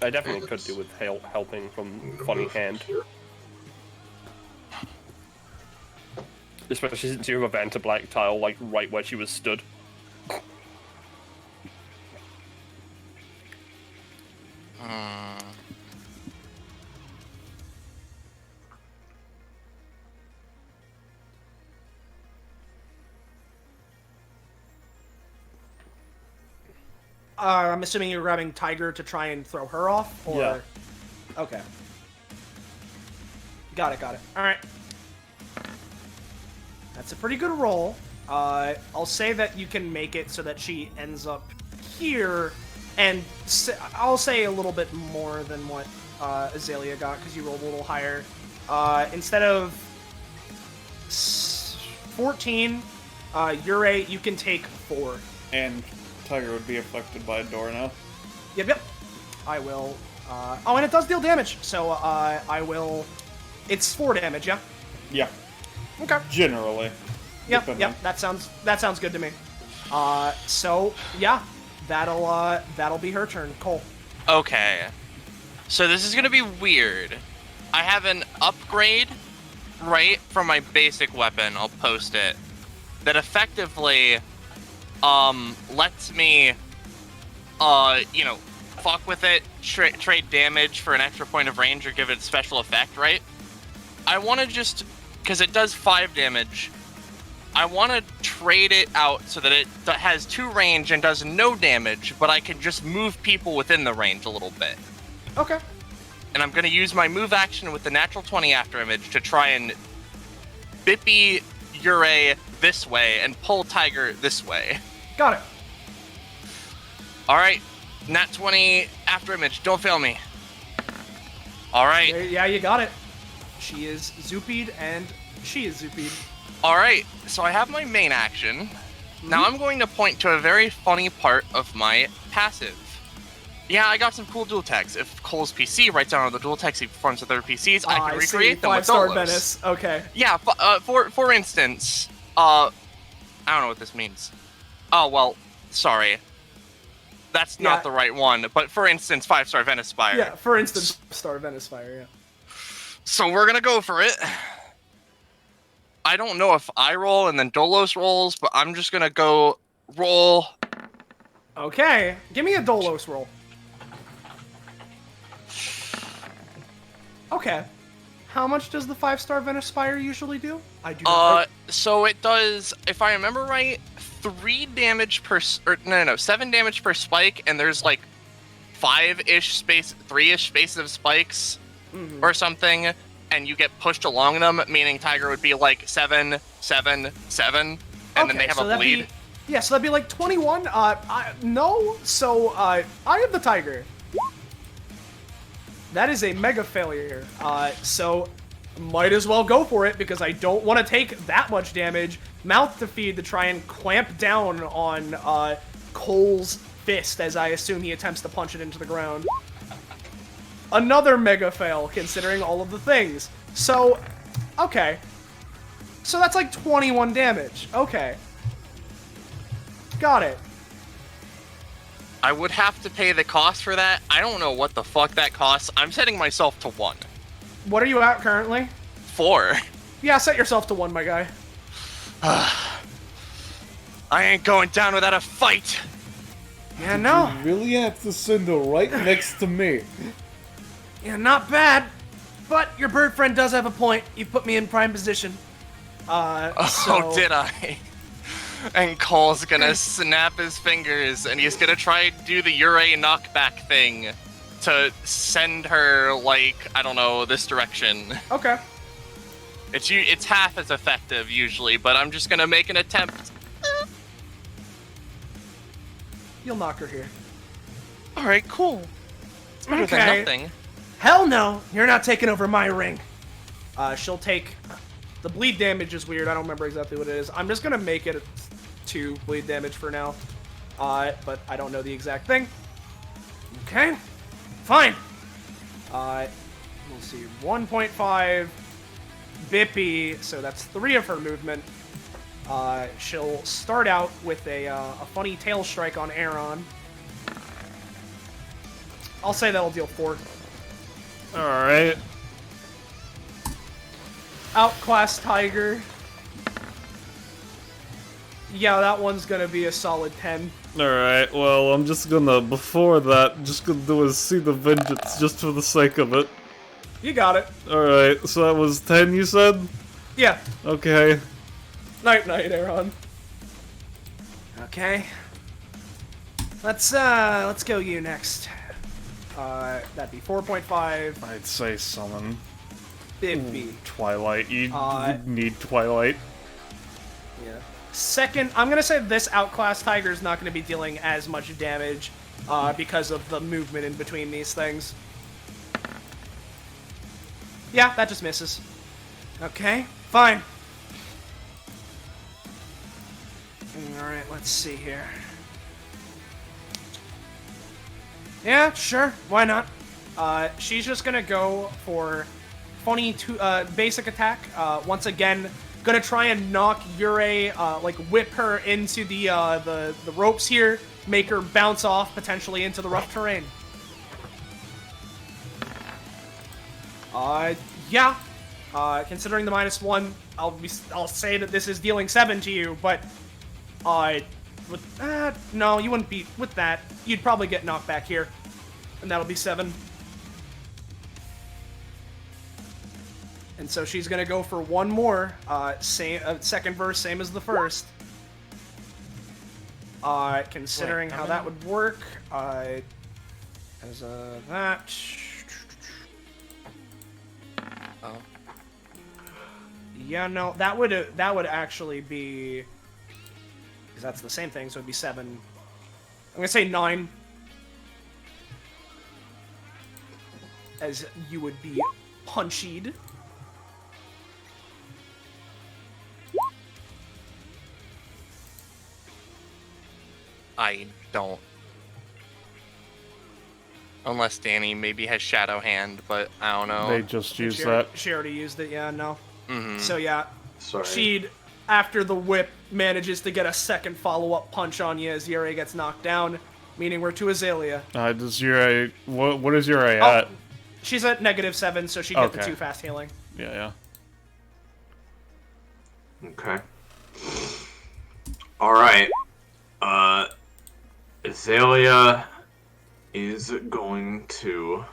I definitely could do with helping from funny hand. Here. Especially since you have a Vanta Black tile, like, right where she was stood. I'm assuming you're grabbing Tiger to try and throw her off, or... Yeah. Okay. Got it. Alright. That's a pretty good roll. I'll say that you can make it so that she ends up here, and I'll say a little bit more than what Azalea got, because you rolled a little higher. Instead of 14, Yurei, you can take 4. And Tiger would be affected by a door now. Yep. I will. Oh, and it does deal damage, so I will. It's 4 damage, yeah. Yeah. Okay. Generally. Yep. That sounds good to me. So yeah, that'll be her turn. Cole. Okay. So this is gonna be weird. I have an upgrade, right, from my basic weapon. I'll post it. That effectively, lets me, fuck with it, trade damage for an extra point of range or give it a special effect, right? I want to just, because it does 5 damage, I want to trade it out so that it has 2 range and does no damage, but I can just move people within the range a little bit. Okay. And I'm going to use my move action with the natural 20 after image to try and Bippy Yurei this way and pull Tiger this way. Got it. Alright, nat 20 after image, don't fail me. Alright. Yeah, you got it. She is Zoopied, and she is Zoopied. Alright, so I have my main action. Now I'm going to point to a very funny part of my passive. Yeah, I got some cool dual techs. If Cole's PC writes down on the dual techs he performs with other PCs, I can recreate them with 5-star Dolos. Venice. Okay. Yeah, for instance, I don't know what this means. Oh, well, sorry. That's not the right one. But for instance, 5-star Venice Spire. Yeah, for instance, star Venice Fire, yeah. So we're gonna go for it. I don't know if I roll and then Dolos rolls, but I'm just gonna go roll. Okay, give me a Dolos roll. Okay. How much does the 5-star Venice Spire usually do? I do not. So it does, if I remember right, 3 damage per, 7 damage per spike, and there's like 3-ish spaces of spikes or something, and you get pushed along them, meaning Tiger would be like 7, 7, 7, and then they have a bleed. Yeah, so that'd be like 21. No, so I have the Tiger. That is a mega failure. So might as well go for it because I don't want to take that much damage. Mouth to feed to try and clamp down on Cole's fist as I assume he attempts to punch it into the ground. Another mega fail considering all of the things. So, okay. So that's like 21 damage. Okay. Got it. I would have to pay the cost for that. I don't know what the fuck that costs. I'm setting myself to 1. What are you at currently? 4. Yeah, set yourself to 1, my guy. I ain't going down without a fight. Yeah, no. You really have to send her right next to me. Yeah, not bad. But your bird friend does have a point. You've put me in prime position. Oh, did I? And Cole's gonna snap his fingers, and he's gonna try to do the Urei knockback thing to send her, like, I don't know, this direction. Okay. It's half as effective, usually, but I'm just gonna make an attempt. You'll knock her here. Alright, cool. It's better than nothing. Hell no! You're not taking over my ring. She'll take... The bleed damage is weird. I don't remember exactly what it is. I'm just gonna make it 2 bleed damage for now. But I don't know the exact thing. Okay. Fine. We'll see. 1.5 Bippy, so that's 3 of her movement. She'll start out with a funny tail strike on Aaron. I'll say that'll deal 4. Alright. Outclass Tiger. Yeah, that one's gonna be a solid 10. Alright, well, I'm just gonna, before that, just gonna do a Seed of Vengeance, just for the sake of it. You got it. Alright, so that was 10, you said? Yeah. Okay. Night, Aaron. Okay. Let's go you next. That'd be 4.5. I'd say summon. Bippy. Twilight. You need Twilight. Yeah. Second, I'm gonna say this outclass Tiger's not gonna be dealing as much damage because of the movement in between these things. Yeah, that just misses. Okay, fine. Alright, let's see here. Yeah, sure, why not? She's just gonna go for funny basic attack. Once again, gonna try and knock Urei, like whip her into the ropes here, make her bounce off potentially into the rough terrain. Yeah. Considering the -1, I'll say that this is dealing 7 to you, but no, you wouldn't be with that. You'd probably get knocked back here, and that'll be 7. And so she's gonna go for 1 more. Second verse, same as the first. Considering how that would work, as that. Oh. Yeah, no, that would actually be, because that's the same thing, so it'd be 7. I'm gonna say 9, as you would be punchied. I don't. Unless Danny maybe has Shadow Hand, but I don't know. They just used that. She already used it, yeah, no. Mm-hmm. So yeah, Sorry. She'd, after the whip, manages to get a second follow-up punch on you as Urei gets knocked down. meaning we're to Azalea. Does Yurei... What is Yurei Oh, at? she's at -7, so she get the Okay. 2 fast healing. Yeah. Okay. Alright. Azalea is going to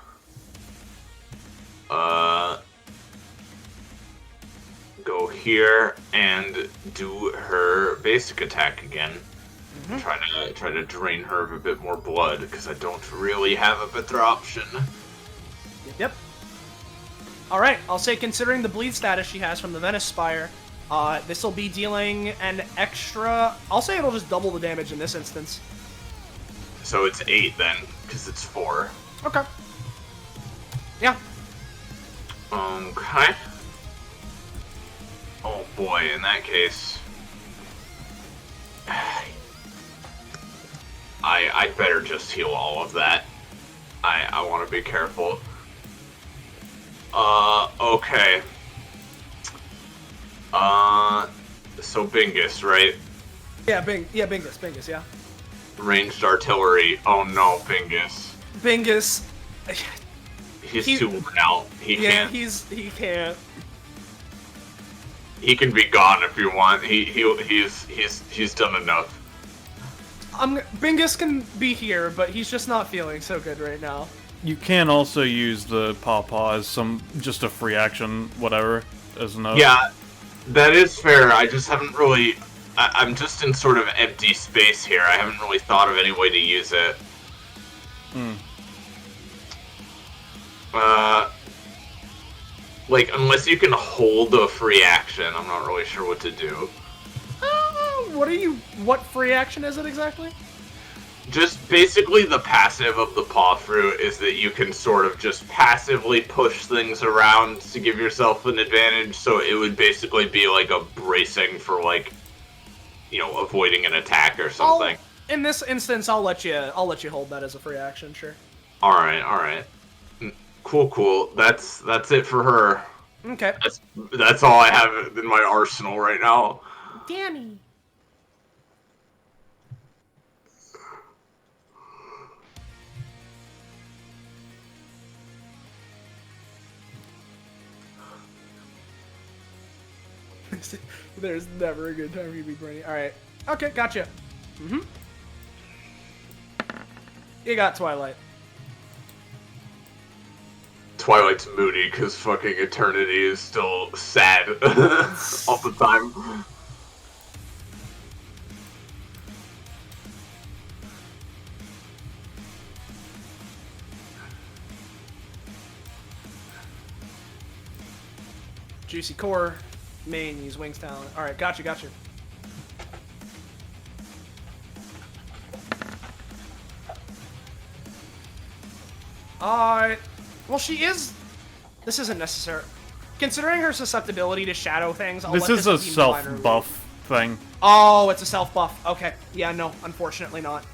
go here and do her basic attack again. Try to drain her of a bit more blood, because I don't really have a better option. Yep. Alright, I'll say considering the bleed status she has from the Venice Spire, this will be dealing an extra... I'll say it'll just double the damage in this instance. So it's 8 then, because it's 4. Okay. Yeah. Okay. Oh boy, in that case... I better just heal all of that. I want to be careful. Okay. So Bingus, right? Yeah, Bingus, yeah. Ranged artillery. Oh no, Bingus. Bingus... He's too worn out. He can't. he can't. He can be gone if you want. He's done enough. Bingus can be here, but he's just not feeling so good right now. You can also use the Pawpaw as just a free action, whatever, as a note. Yeah, that is fair. I just haven't really... I'm just in sort of empty space here. I haven't really thought of any way to use it. Like, unless you can hold a free action, I'm not really sure what to do. What free action is it exactly? Just basically the passive of the Paw Fruit is that you can sort of just passively push things around to give yourself an advantage, so it would basically be like a bracing for, like, you know, avoiding an attack or something. In this instance, I'll let you hold that as a free action, sure. Alright. Cool. That's it for her. Okay. That's all I have in my arsenal right now. Danny. There's never a good time for you to be brainy. Alright. Okay, gotcha. You got Twilight. Twilight's moody because fucking Eternity is still sad all the time. Juicy Core. Main, use Wings talent. Alright, gotcha. Well, she is... This isn't necessary. Considering her susceptibility to shadow things, I'll This let is a be minor self-buff thing. Oh, it's a self-buff. Okay. Yeah, no, unfortunately not.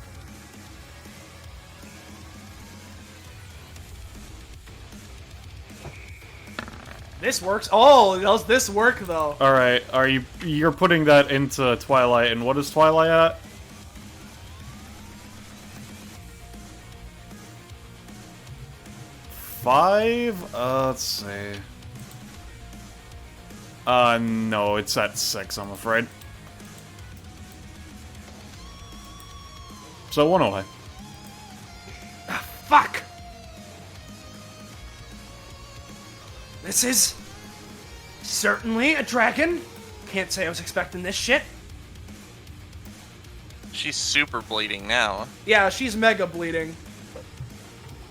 This works. Oh, does this work, though? Alright, you're putting that into Twilight, and what is Twilight at? Five? Let's see. No, it's at 6, I'm afraid. So 1 away. Fuck! This is certainly a dragon. Can't say I was expecting this shit. She's super bleeding now. Yeah, she's mega bleeding.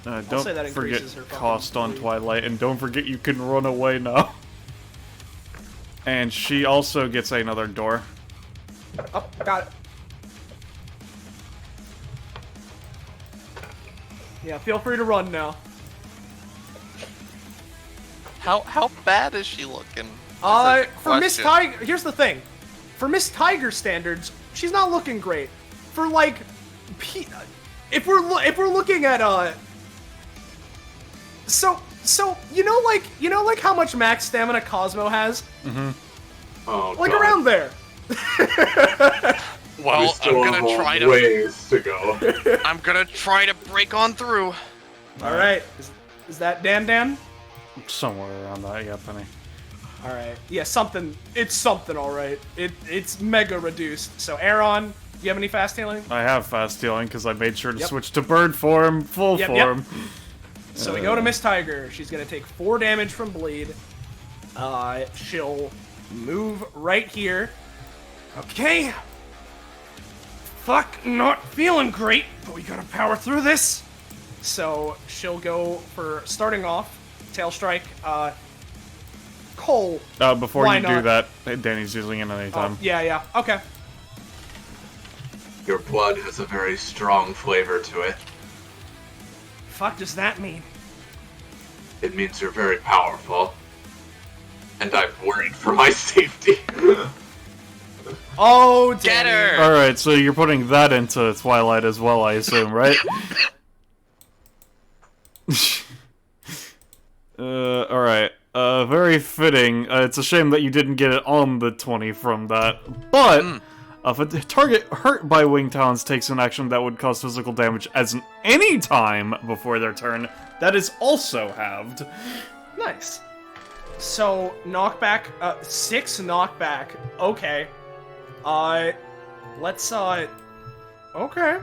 Don't say that forget increases her fucking cost on bleed. Twilight, and don't forget you can run away now. And she also gets another door. Oh, got it. Yeah, feel free to run now. How bad is she looking? For Miss Question. Tiger, here's the thing. For Miss Tiger standards, she's not looking great. For like, if we're looking at so you know like how much max stamina Cosmo has? Oh, Like God. around there. Well, Well, we still I'm have gonna a try to. ways to go. I'm gonna try to break on through. All right. Is that Dan? Somewhere around that, yeah, Penny. All right. Yeah, something. It's something. All right. It's mega reduced. So Aaron, do you have any fast healing? I have fast healing because I made sure to Yep. switch to bird form, full Yep. form. So we go to Miss Tiger. She's gonna take 4 damage from bleed. She'll move right here. Okay. Fuck, not feeling great, but we gotta power through this. So she'll go for starting off, tail strike. Cole. Before Why you do not? that, Danny's using it anytime. Yeah. Okay. Your blood has a very strong flavor to it. Fuck does that mean? It means you're very powerful. And I'm worried for my safety. Oh, Get Danny. her! Alright, so you're putting that into Twilight as well, I assume, right? Alright. Very fitting. It's a shame that you didn't get it on the 20 from that. But, if a target hurt by wing talons takes an action that would cause physical damage as any time before their turn, that is also halved. Nice. So, knockback, 6 knockback. Okay. Let's, okay.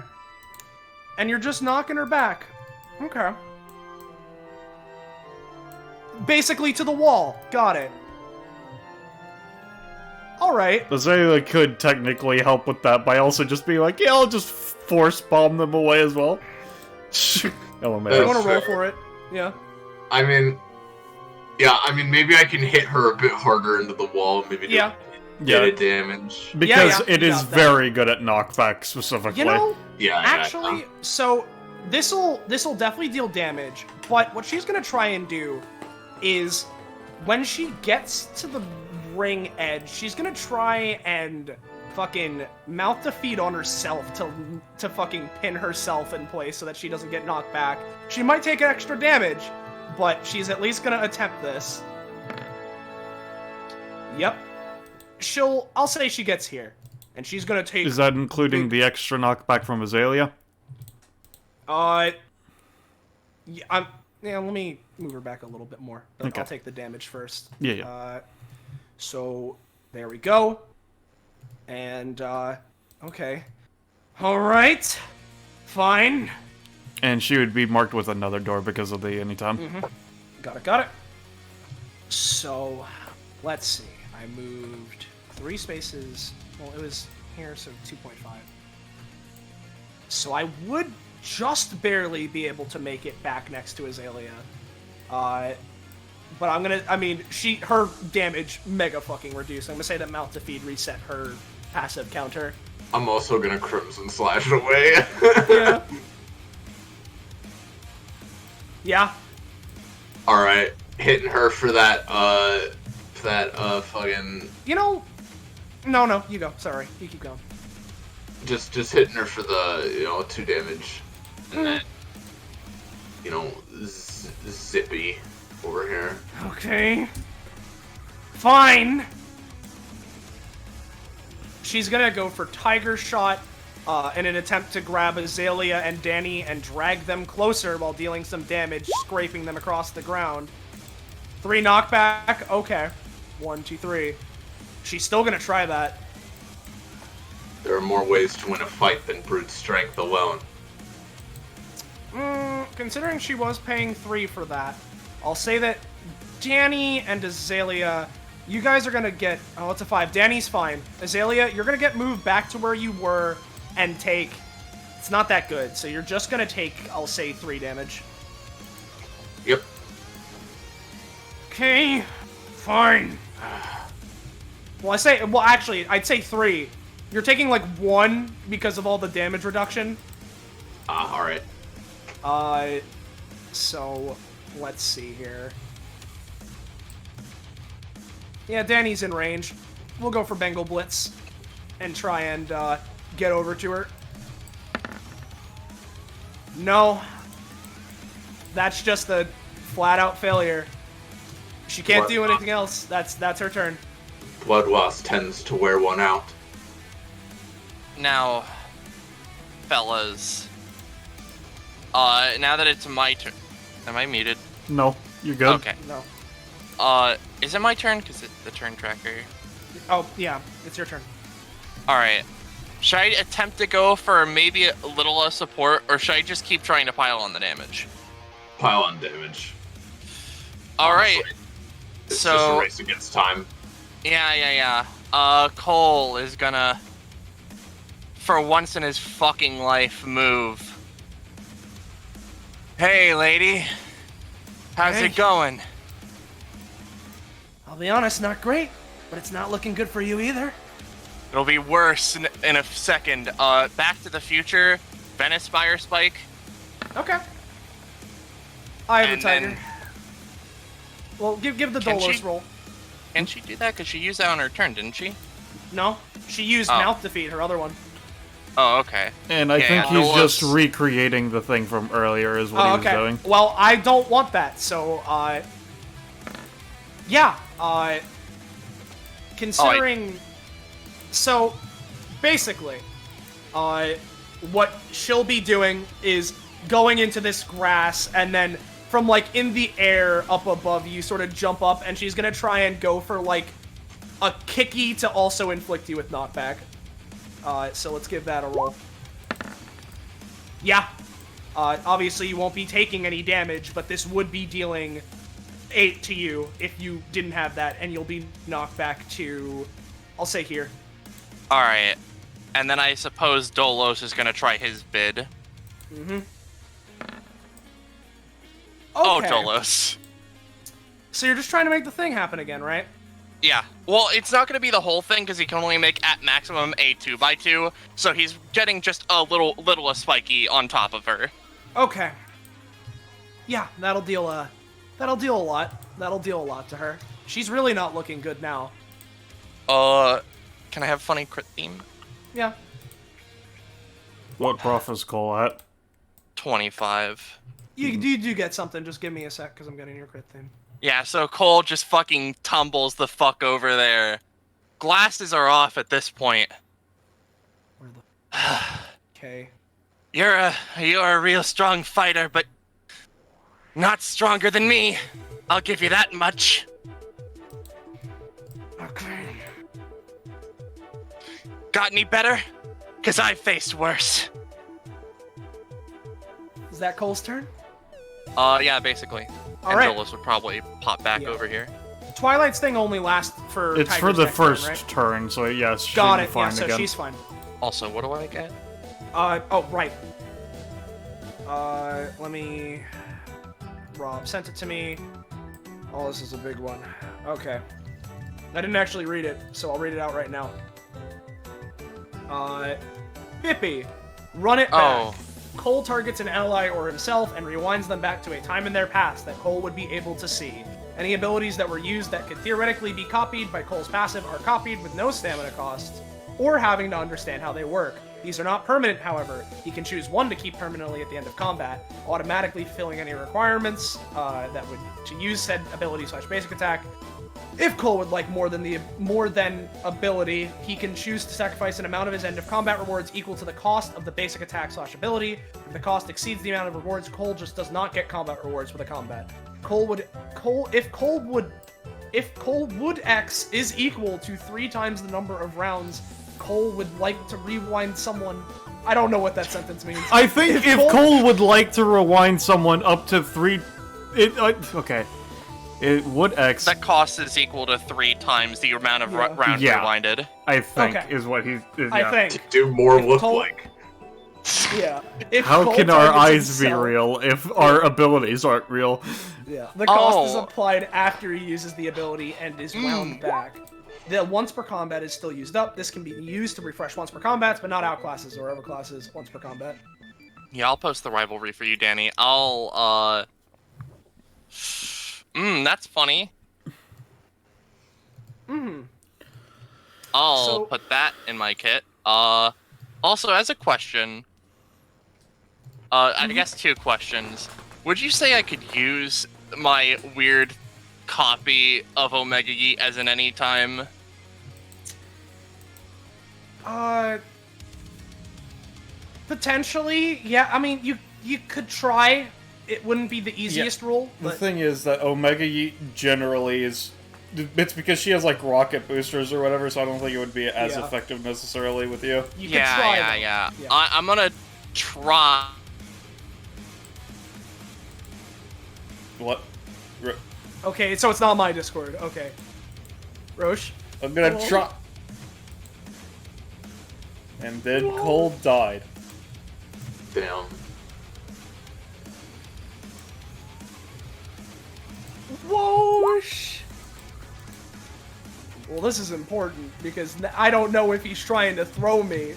And you're just knocking her back. Okay. Basically to the wall. Got it. Alright. Azalea could technically help with that by also just being like, yeah, I'll just force bomb them away as well. LMAO. I want to roll for it. Yeah. I mean, maybe I can hit her a bit harder into the wall, maybe do Yeah. get damage. Because Yeah, it you is got that. very good at knockback, specifically. You know, Yeah, actually, so this'll definitely deal damage, but what she's gonna try and do is when she gets to the ring edge, she's gonna try and fucking mouth to feed on herself to fucking pin herself in place so that she doesn't get knocked back. She might take extra damage, but she's at least gonna attempt this. Yep. I'll say she gets here, and she's gonna take. Is that including the extra knockback from Azalea? Yeah, let me move her back a little bit more. But Okay. I'll take the damage first. Yeah. So, there we go. And, okay. Alright. Fine. And she would be marked with another door because of the anytime. Got it. So, let's see. I moved 3 spaces. Well, it was here, so 2.5. So I would just barely be able to make it back next to Azalea. But her damage mega fucking reduced. I'm gonna say that Mouth to Feed reset her passive counter. I'm also gonna Crimson Slash away. Yeah. Yeah. Alright, hitting her for that fucking... You know... No, you go. Sorry. You keep going. Just hitting her for the, 2 damage. And then, zippy over here. Okay. Fine. She's gonna go for Tiger Shot in an attempt to grab Azalea and Danny and drag them closer while dealing some damage, scraping them across the ground. 3 knockback. Okay. 1, 2, 3. She's still gonna try that. There are more ways to win a fight than brute strength alone. Considering she was paying 3 for that, I'll say that Danny and Azalea, you guys are gonna get... Oh, it's a 5. Danny's fine. Azalea, you're gonna get moved back to where you were and take... It's not that good, so you're just gonna take, I'll say, 3 damage. Yep. Okay, fine. Well, actually, I'd say 3. You're taking, 1 because of all the damage reduction. Alright. So, let's see here. Yeah, Danny's in range. We'll go for Bengal Blitz and try and, get over to her. No. That's just a flat-out failure. She can't do anything else. That's her turn. Blood Wasp tends to wear one out. now, fellas. Now that it's my turn, am I muted? No, you're good. Okay. No. Is it my turn? Cause it's the turn tracker. Oh, yeah. It's your turn. All right. Should I attempt to go for maybe a little support, or should I just keep trying to pile on the damage? Pile on damage. All right. It's So just a race against time. yeah. Cole is gonna, for once in his fucking life, move. Hey, lady. How's Hey. it going? I'll be honest, not great, but it's not looking good for you either. It'll be worse in a second. Back to the Future, Venice Fire Spike. Okay. I have And a tiger. then- Well, give the Can Dolos she? roll. Can she do that? Because she used that on her turn, didn't she? No, she used Oh. mouth defeat, her other one. Oh, okay. And I Yeah, think yeah. he's just Dolos. recreating the thing from earlier is what he was doing. Well, I don't want that, so, yeah, considering... So, basically, what she'll be doing is going into this grass, and then from, like, in the air up above you, sort of jump up, and she's gonna try and go for, like, a kicky to also inflict you with knockback. So let's give that a roll. Yeah. Obviously you won't be taking any damage, but this would be dealing 8 to you if you didn't have that, and you'll be knocked back to, I'll say here. Alright. And then I suppose Dolos is gonna try his bid. Mm-hmm. Oh, Okay. Dolos. So you're just trying to make the thing happen again, right? Yeah. Well, it's not gonna be the whole thing, because he can only make at maximum a 2x2, so he's getting just a little spiky on top of her. Okay. Yeah, that'll deal a lot. That'll deal a lot to her. She's really not looking good now. Can I have funny crit theme? Yeah. What prof is Cole at? 25. You do get something, just give me a sec, because I'm getting your crit thing. Yeah, so Cole just fucking tumbles the fuck over there. Glasses are off at this point. Where the... Okay. You're a real strong fighter, but not stronger than me. I'll give you that much. Okay. Got any better? 'Cause I faced worse. Is that Cole's turn? Yeah, basically. All and right. Dolos would probably pop back Yeah. over here. Twilight's thing only lasts for It's for Tiger's the next first turn, right? turn, so yes, she Got should it, be fine yeah, so again. she's fine. Also, what do I get? Oh, right. Let me... Rob sent it to me. Oh, this is a big one. Okay. I didn't actually read it, so I'll read it out right now. Bippy. Run it back. Oh. Cole targets an ally or himself and rewinds them back to a time in their past that Cole would be able to see. Any abilities that were used that could theoretically be copied by Cole's passive are copied with no stamina costs, or having to understand how they work. These are not permanent, however. He can choose one to keep permanently at the end of combat, automatically fulfilling any requirements that would to use said ability/basic attack. If Cole would like more than ability, he can choose to sacrifice an amount of his end of combat rewards equal to the cost of the basic attack/ability. If the cost exceeds the amount of rewards, Cole just does not get combat rewards for the combat. If Cole would X is equal to 3 times the number of rounds Cole would like to rewind someone. I don't know what that sentence means. I think if Cole would like to rewind someone up to 3... okay. It would X... That cost is equal to 3 times the amount of rounds Yeah. rewinded. I think, Okay. is what he's... I think. To do more If look Cole- like. Yeah. If How Cole can our targets eyes be himself- real if our abilities aren't real? Yeah. The cost is Oh. applied after he uses the ability and is wound back. The once per combat is still used up. This can be used to refresh once per combat, but not outclasses or overclasses once per combat. Yeah, I'll post the rivalry for you, Danny. That's funny. I'll So- put that in my kit. Also, as a question, I guess 2 questions. Would you say I could use my weird copy of Omega Yi as an anytime? Potentially, yeah. I mean, you could try. It wouldn't be the easiest rule. The But thing is that Omega Yeet generally is... It's because she has, like, rocket boosters or whatever, so I don't think it would be as Yeah. effective necessarily with you. you could try. though. Yeah. I'm gonna try. What? Okay, so it's not my Discord. Okay. Roche? I'm gonna Hello? try... And then Cole died. Damn. Whoosh! Well, this is important because I don't know if he's trying to throw me.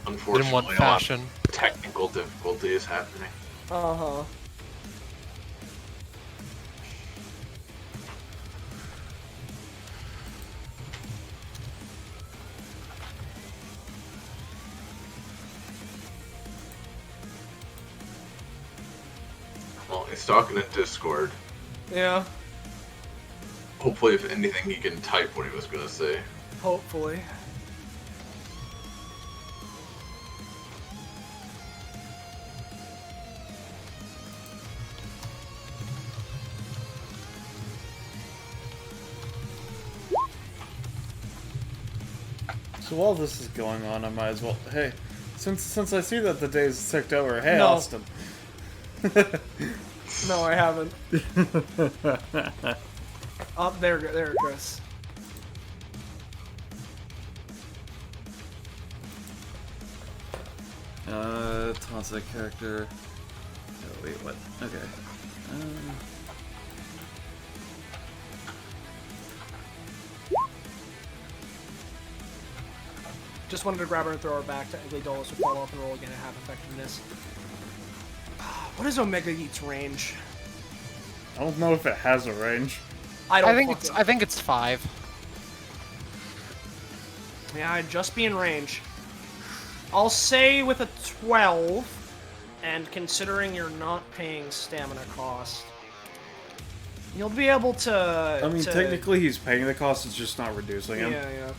Unfortunately, In what a lot fashion? of technical difficulties happening. Uh-huh. Well, he's talking in Discord. Yeah, Hopefully, if anything, he can type what he was gonna say. hopefully. So while this is going on, I might as well... Hey, since I see that the day's ticked over, hey, No. Austin. No, I haven't. Oh, there it goes. Toss that character. Oh, wait, what? Okay. Just wanted to grab her and throw her back. Technically, Dolus would fall off and roll again at half effectiveness. What is Omega Yeet's range? I don't know if it has a range. I don't I think it's 5. Yeah, I'd just be in range. I'll say with a 12, and considering you're not paying stamina cost, you'll be able to... I mean, technically he's paying the cost, it's just not reducing him. Yeah.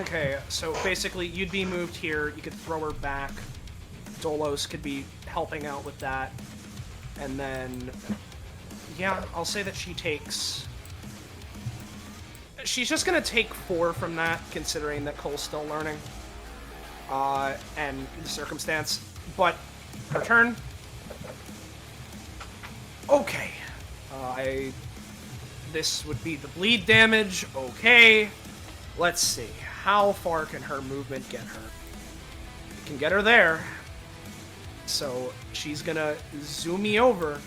Okay, so basically you'd be moved here, you could throw her back, Dolos could be helping out with that, and then... Yeah, I'll say that she takes... She's just gonna take 4 from that, considering that Cole's still learning. And the circumstance. But, her turn. Okay. This would be the bleed damage. Okay. Let's see. How far can her movement get her? It can get her there. So, she's gonna zoom me over.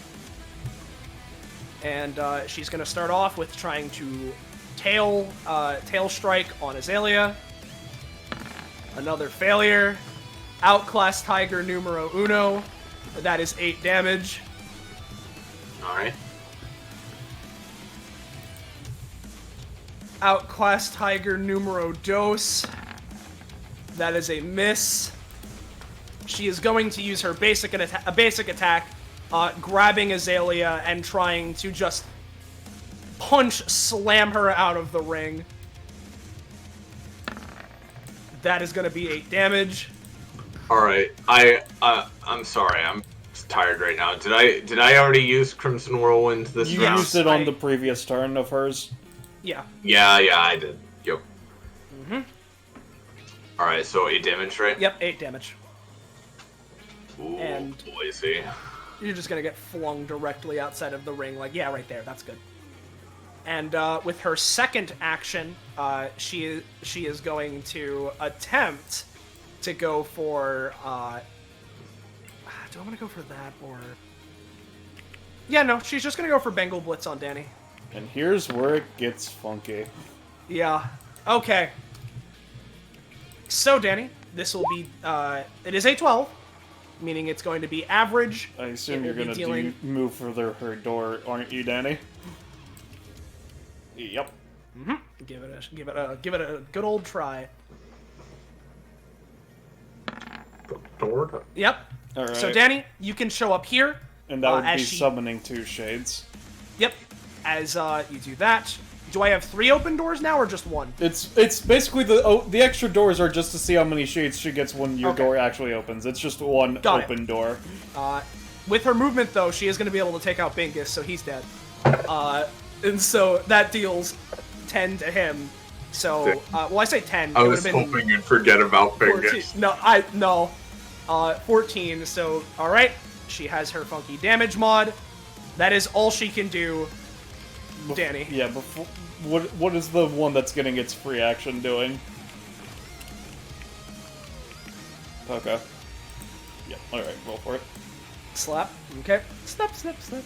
And, she's gonna start off with trying to tail strike on Azalea. Another failure. Outclass Tiger numero uno. That is 8 damage. Alright. Outclass Tiger numero dos. That is a miss. She is going to use her basic attack, grabbing Azalea and trying to just slam her out of the ring. That is going to be 8 damage. Alright. I'm sorry, I'm tired right now. Did I already use Crimson Whirlwind this You round? used it on the previous turn of hers. Yeah. Yeah, I did. Yep. Alright, so 8 damage, right? Yep, 8 damage. Ooh, And- boise. You're just going to get flung directly outside of the ring. Like, yeah, right there. That's good. And with her second action, she is going to attempt to go for... do I want to go for that, or... Yeah, no, she's just going to go for Bengal Blitz on Danny. And here's where it gets funky. Yeah. Okay. So, Danny, this will be... it is a 12, meaning it's going to be average. I assume It you're will be gonna dealing- move further her door, aren't you, Danny? Yep. Give it a good old try. Yep. Alright. So, Danny, you can show up here. And that would as be she- summoning 2 shades. Yep. As you do that, do I have 3 open doors now or just 1? It's basically the extra doors are just to see how many shades she gets when your door actually opens. It's just one open door. With her movement, though, she is going to be able to take out Bingus, so he's dead. And so that deals 10 to him. So, well, I say 10. I was hoping you'd forget about Bingus. No, 14. So, all right, she has her funky damage mod. That is all she can do. Danny. Yeah, before, what is the one that's getting its free action doing? Okay. Yeah, alright, roll for it. Slap. Okay. Snap, snap, snap.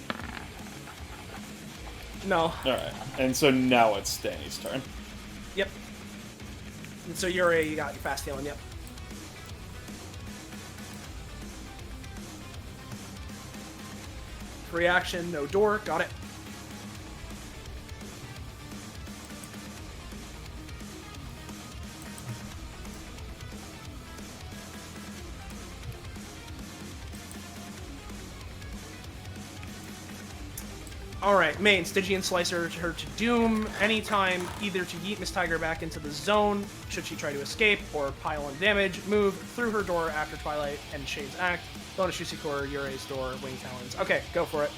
No. Alright, and so now it's Danny's turn. Yep. And so you got your fast healing, yep. Free action, no door, got it. Alright, main, Stygian Slicer her to Doom anytime, either to yeet Miss Tiger back into the zone, should she try to escape, or pile on damage, move through her door after Twilight and Shade's act, bonus Yusikor, Yurei's door, Wing Talons. Okay, go for it.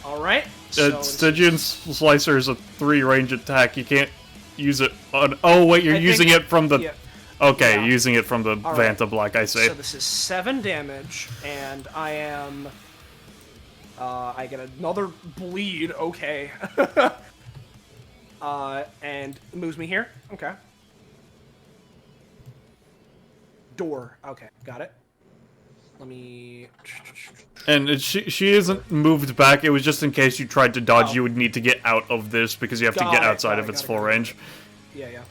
Alright. So Stygian Slicer is a 3 range attack. You can't use it on... Oh, wait, you're using it from the... Yeah. Okay, Yeah. using it from the Vanta Block, I see. So this is 7 damage, and I am... I get another bleed, okay. And moves me here, okay. Door, okay, got it. Let me... And she isn't moved back, it was just in case you tried to dodge, you would need to get out of this, because you have to get outside of its full range. Yeah, yeah.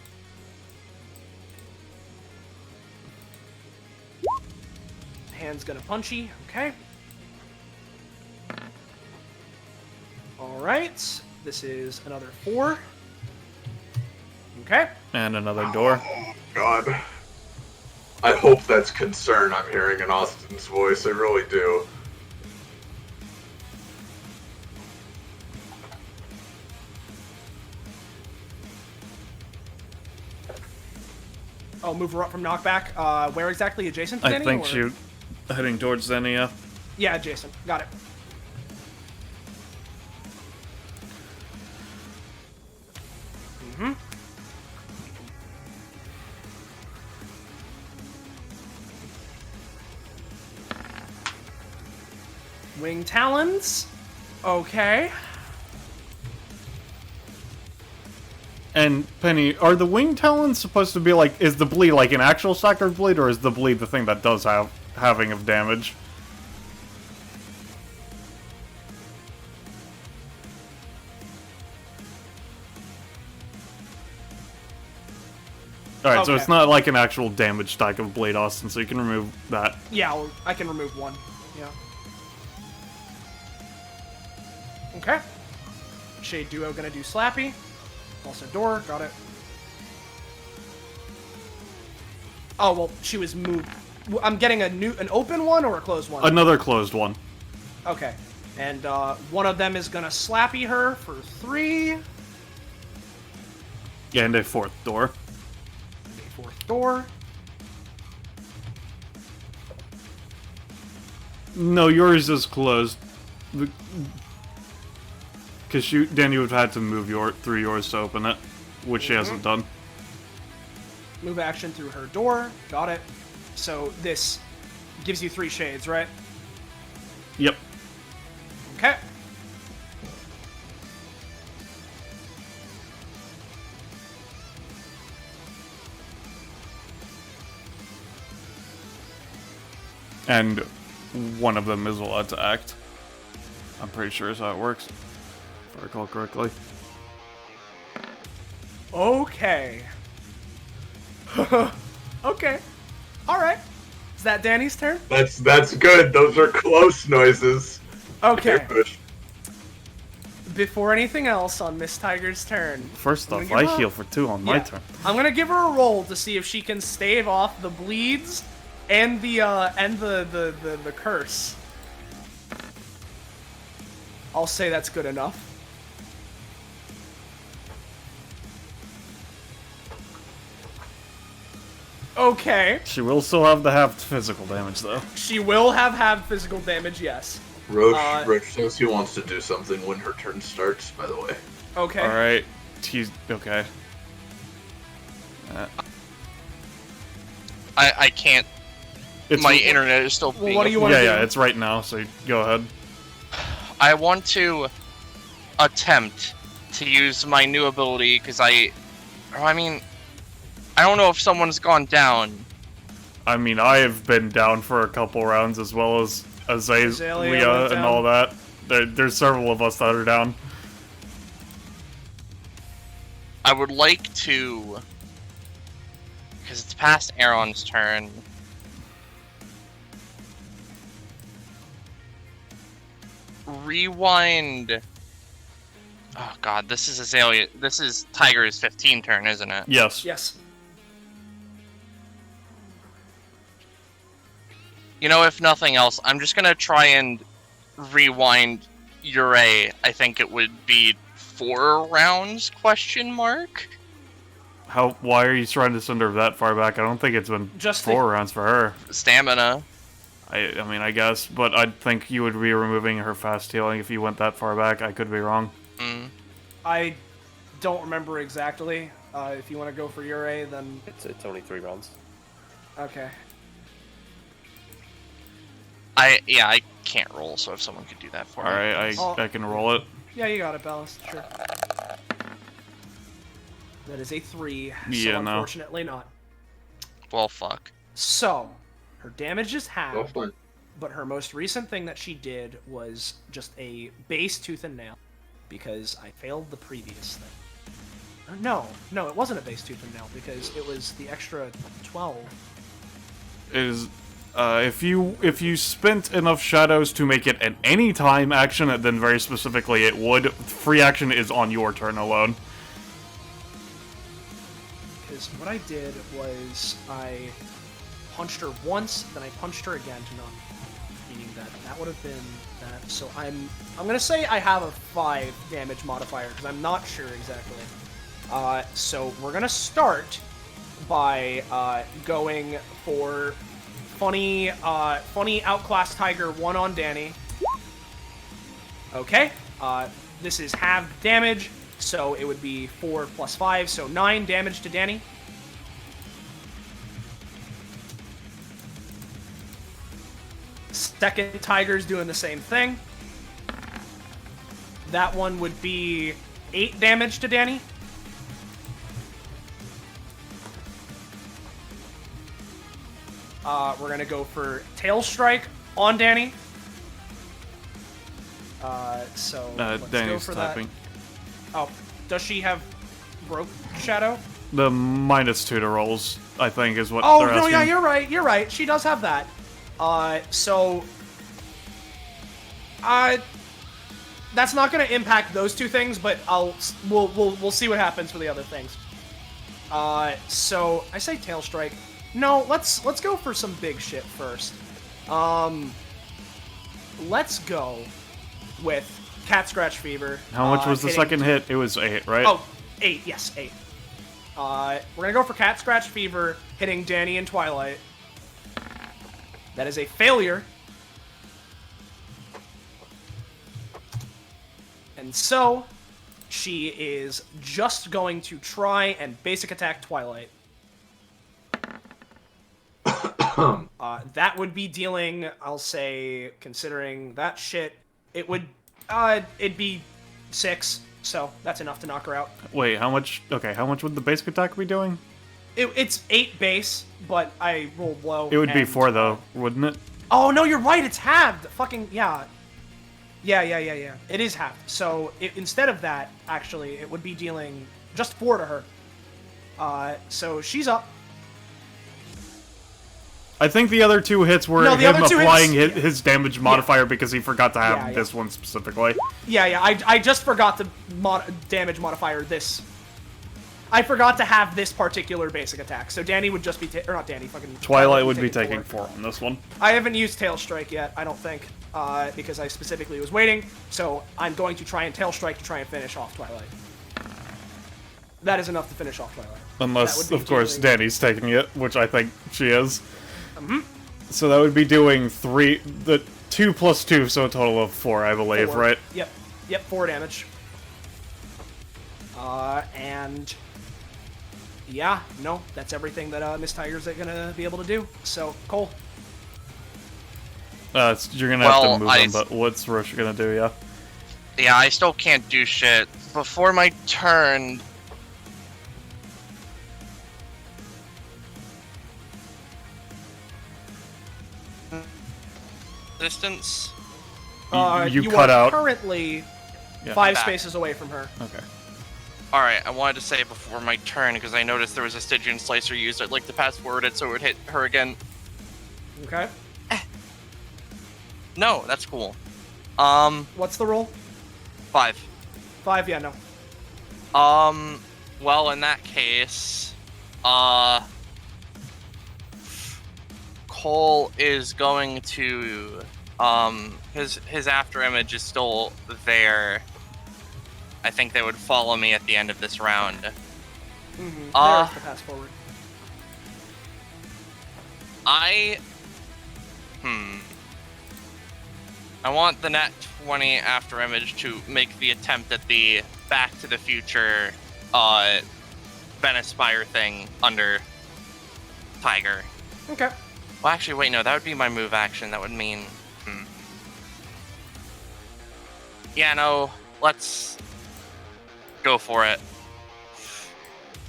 Hand's gonna punchy, okay. Alright, this is another 4. Okay. And another door. Oh, God. I hope that's concern I'm hearing in Austin's voice, I really do. Oh, move her up from knockback. Where exactly? Adjacent to I Danny, think or? she's heading towards Xenia. Yeah, adjacent. Got it. Mm-hmm. Wing Talons. Okay. And Penny, are the Wing Talons supposed to be like, is the bleed like an actual staggered bleed, or is the bleed the thing that does have having of damage? Alright, so it's not like an actual damage stack of Blade Austin, so you can remove that. Yeah, I can remove 1. Yeah. Okay. Shade Duo gonna do Slappy. Also door, got it. Oh, well, she was moved. I'm getting an open one or a closed one? Another closed one. Okay. And one of them is gonna Slappy her for 3. And a 4th door. A 4th door. No, yours is closed. Because Danny would have had to move through yours to open it, which she hasn't done. Move action through her door. Got it. So this gives you 3 shades, right? Yep. Okay. And one of them is allowed to act. I'm pretty sure is how it works, if I recall correctly. Okay. Okay. Alright. Is that Danny's turn? That's good. Those are close noises. Okay. before anything else on Miss Tiger's turn. First I'm off, gonna give I her- heal for 2 on my turn. I'm gonna give her a roll to see if she can stave off the bleeds and the curse. I'll say that's good enough. Okay. She will still have the half physical damage, though. She will have physical damage, yes. Roche says he wants to do something when her turn starts, by the way. Okay. Alright. He's... okay. I can't. It's My internet is still being. what do you want to do? Yeah, it's right now, so go ahead. I want to attempt to use my new ability because I mean, I don't know if someone's gone down. I mean, I have been down for a couple rounds, as well as Azalea went Leah and down. all that. There's several of us that are down. I would like to, because it's past Aaron's turn. Rewind. Oh god, this is Azalea. This is Tiger's 15 turn, isn't it? Yes. Yes. You know, if nothing else, I'm just gonna try and rewind Ure. I think it would be 4 rounds, question mark? Why are you trying to send her that far back? I don't think it's been Just 4 rounds for her. Stamina. I mean, I guess, but I think you would be removing her fast healing if you went that far back. I could be wrong. Mm. I don't remember exactly. If you want to go for Ure, then... It's only 3 rounds. Okay. I can't roll, so if someone could do that for me. Alright, I can roll it. Yeah, you got it, Ballast. Sure. That is a 3, so Yeah, no. unfortunately not. Well, fuck. So, her damage is Oh, halved, fine. but her most recent thing that she did was just a base tooth and nail, because I failed the previous thing. Or no, it wasn't a base tooth and nail, because it was the extra 12. Is if you spent enough shadows to make it an anytime action, then very specifically it would. Free action is on your turn alone. Because what I did was I punched her once, then I punched her again to not, meaning that would have been that. So I'm gonna say I have a 5 damage modifier because I'm not sure exactly. So we're gonna start by going for funny outclass Tiger 1 on Danny. Okay, this is halved damage, so it would be 4 plus 5, so 9 damage to Danny. Second Tiger's doing the same thing. That one would be 8 damage to Danny. We're gonna go for Tail Strike on Danny. So let's go Danny's for typing. that. Oh, does she have Broke Shadow? The -2 to rolls, I think, is what Oh they're no, asking. yeah, you're right. She does have that. So that's not gonna impact those 2 things, but we'll see what happens for the other things. So I say Tail Strike. No, let's go for some big shit first. Let's go with Cat Scratch Fever. How much was the hitting- second hit? It was 8, right? Oh, 8, yes, 8. We're gonna go for Cat Scratch Fever, hitting Danny and Twilight. That is a failure. And so, she is just going to try and basic attack Twilight. That would be dealing, I'll say, considering that shit, it'd be 6, so that's enough to knock her out. Wait, how much? Okay, how much would the basic attack be doing? It's 8 base, but I rolled low. It would be and, 4 though, wouldn't it? Oh no, you're right. It's halved. Fucking yeah. Yeah. It is halved. So instead of that, actually, it would be dealing just 4 to her. So she's up. I think the other 2 hits were No, the him other 2 applying hits- his damage modifier because he forgot to have Yeah, yeah. this one specifically. Yeah, I just forgot to damage modifier this. I forgot to have this particular basic attack, so Danny would just be or not Danny, fucking Twilight would be taking 4 on this one. I haven't used Tail Strike yet, I don't think, because I specifically was waiting, so I'm going to try and Tail Strike to try and finish off Twilight. That is enough to finish off Twilight. Unless, That would of be course, doing- Danny's taking it, which I think she is. So that would be doing 2 plus 2, so a total of 4, I believe, 4. right? Yep, 4 damage. And... yeah, no, that's everything that Miss Tiger's gonna be able to do. So, Cole. You're gonna have to Well, move him, but what's Roche gonna do, yeah? Yeah, I still can't do shit. Before my turn... Distance? You You cut are out. currently Yeah. 5 Back. spaces away from her. Okay. Alright, I wanted to say before my turn, because I noticed there was a Stygian Slicer used, I'd like to pass forward it so it would hit her again. Okay. No, that's cool. What's the roll? 5. 5, yeah, no. Well, in that case, Cole is going to, his after image is still there. I think they would follow me at the end of this round. Mm-hmm. Uh, There's the pass forward. I want the nat 20 after image to make the attempt at the Back to the Future, Venispire thing under Tiger. Okay. Well, actually, wait, no, that would be my move action. That would mean, yeah, no, let's go for it.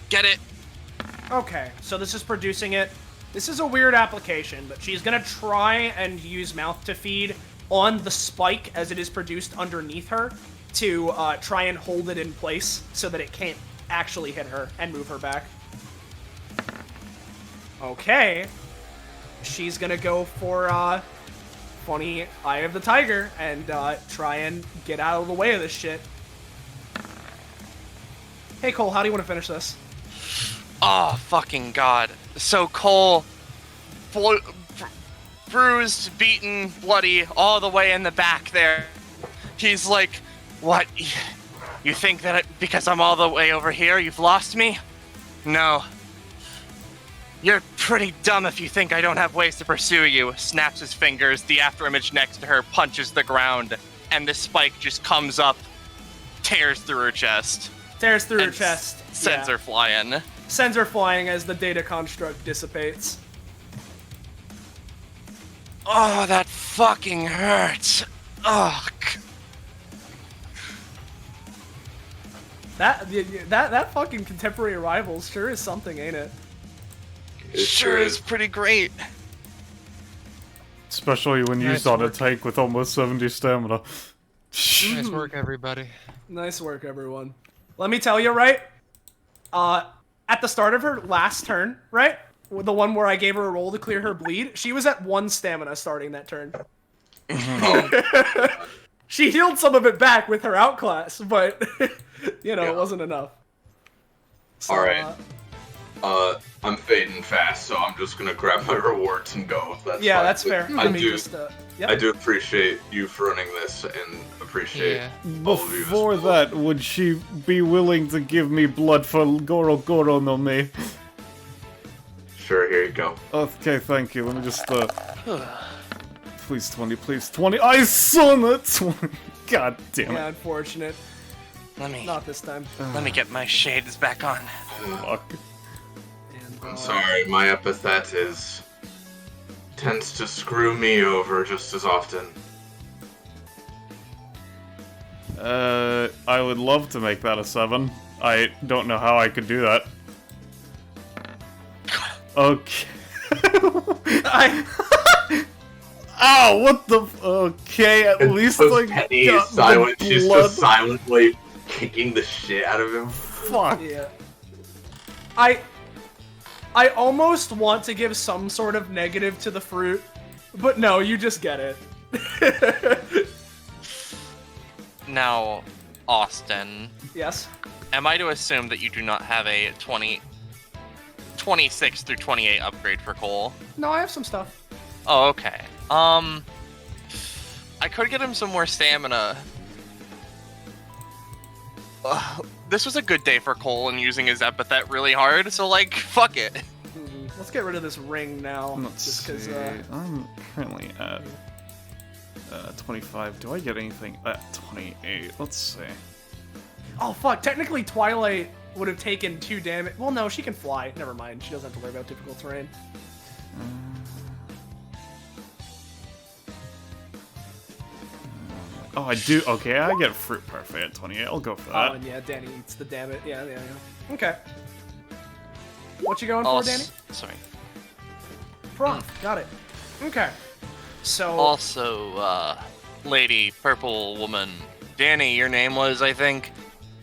Get it. Okay, so this is producing it. This is a weird application, but she's gonna try and use mouth to feed on the spike as it is produced underneath her to try and hold it in place so that it can't actually hit her and move her back. Okay. She's gonna go for funny Eye of the Tiger and try and get out of the way of this shit. Hey Cole, how do you want to finish this? Oh, fucking God. So Cole, bruised, beaten, bloody, all the way in the back there. He's like, what? You think that because I'm all the way over here, you've lost me? No. You're pretty dumb if you think I don't have ways to pursue you. Snaps his fingers, the afterimage next to her punches the ground, and the spike just comes up, tears through her chest. Tears through her and chest. Sends her flying. Sends her flying as the data construct dissipates. Oh, that fucking hurts. Ugh. That fucking contemporary rivals sure is something, ain't it? It Sure is pretty great. Especially when Nice used on a work. tank with almost 70 stamina. Nice work, everybody. Nice work, everyone. Let me tell you, right? At the start of her last turn, right? The one where I gave her a roll to clear her bleed, she was at 1 stamina starting that turn. She healed some of it back with her outclass, but, you know, Yeah. it wasn't enough. So, Alright. I'm fading fast, so I'm just gonna grab my rewards and go. yeah, fine. that's fair. I Let me do. just, yep. I do appreciate you for running this, and appreciate Yeah. all of you. as Before well. that, would she be willing to give me blood for Goro Goro no Me? Sure, here you go. Okay, thank you. Let me just, please 20, please 20. I son it! 20. God damn Yeah, it. unfortunate. Let me Not this time. get my shades back on. Fuck. And, I'm sorry, my epithet tends to screw me over just as often. I would love to make that a 7. I don't know how I could do that. Okay. Ow, what the okay, at least Those like Penny is got silent. the She's blood. just silently kicking the shit out of him. Fuck. Yeah. I almost want to give some sort of negative to the fruit, but no, you just get it. Now, Austin, Yes. am I to assume that you do not have a 26 through 28 upgrade for Cole? No, I have some stuff. Oh, okay. I could get him some more stamina. This was a good day for Cole and using his epithet really hard, so like, fuck it. Let's get rid of this ring now. Let's just see. because. I'm currently at 25. Do I get anything at 28? Let's see. Oh fuck! Technically, Twilight would have taken 2 damage. Well, no, she can fly. Never mind. She doesn't have to worry about difficult terrain. Oh, I do. Okay, I get fruit parfait at 28. I'll go for that. Oh, and yeah, Danny eats the damage. Yeah. Okay. What you going for, Danny? Sorry. Prof. Got it. Okay. So. Also, lady, purple woman, Danny, your name was, I think.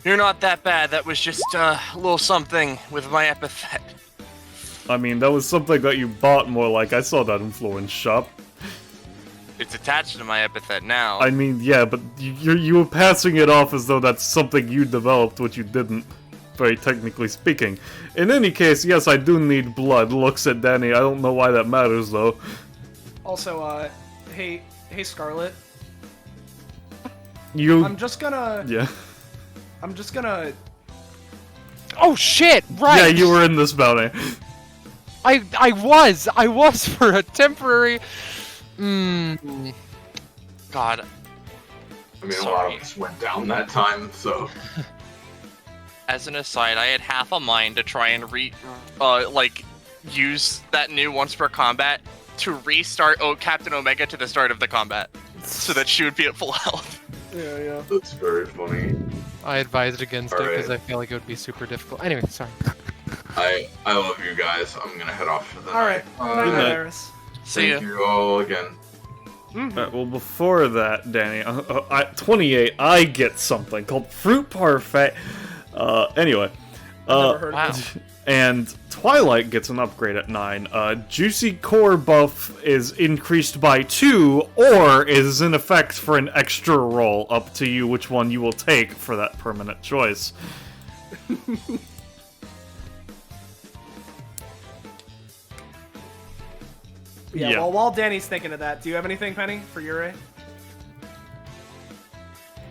You're not that bad. That was just a little something with my epithet. I mean, that was something that you bought more like. I saw that in Florence shop. It's attached to my epithet now. I mean, yeah, but you were passing it off as though that's something you developed, which you didn't, very technically speaking. In any case, yes, I do need blood. Looks at Danny. I don't know why that matters, though. Also, hey, Scarlet. I'm just gonna. Yeah. I'm just gonna. Oh shit! Right. Yeah, you were in this bounty. I was for a temporary. God. I mean, a lot of us went down that time, so. As an aside, I had half a mind to try and use that new once per combat to restart Captain Omega to the start of the combat, so that she would be at full health. Yeah. That's very funny. I advised against it Alright. because I feel like it would be super difficult. Anyway, sorry. I love you guys. I'm gonna head off for the All right. night. Good night, night. Iris. See ya. Thank you all again. Well, before that, Danny, at 28, I get something called Fruit Parfait. Anyway. Never heard Wow. of this. And Twilight gets an upgrade at 9. Juicy Core buff is increased by 2, or is in effect for an extra roll. Up to you which one you will take for that permanent choice. Yeah. Yeah. Well, while Danny's thinking of that, do you have anything, Penny, for Ure?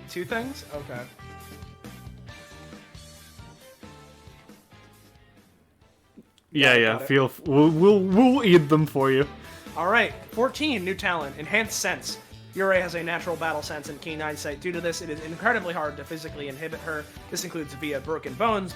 2 things? Okay. Yeah. got it. We'll eat them for you. All right. 14, new talent, enhanced sense. Ure has a natural battle sense and keen eyesight. Due to this, it is incredibly hard to physically inhibit her. This includes via broken bones,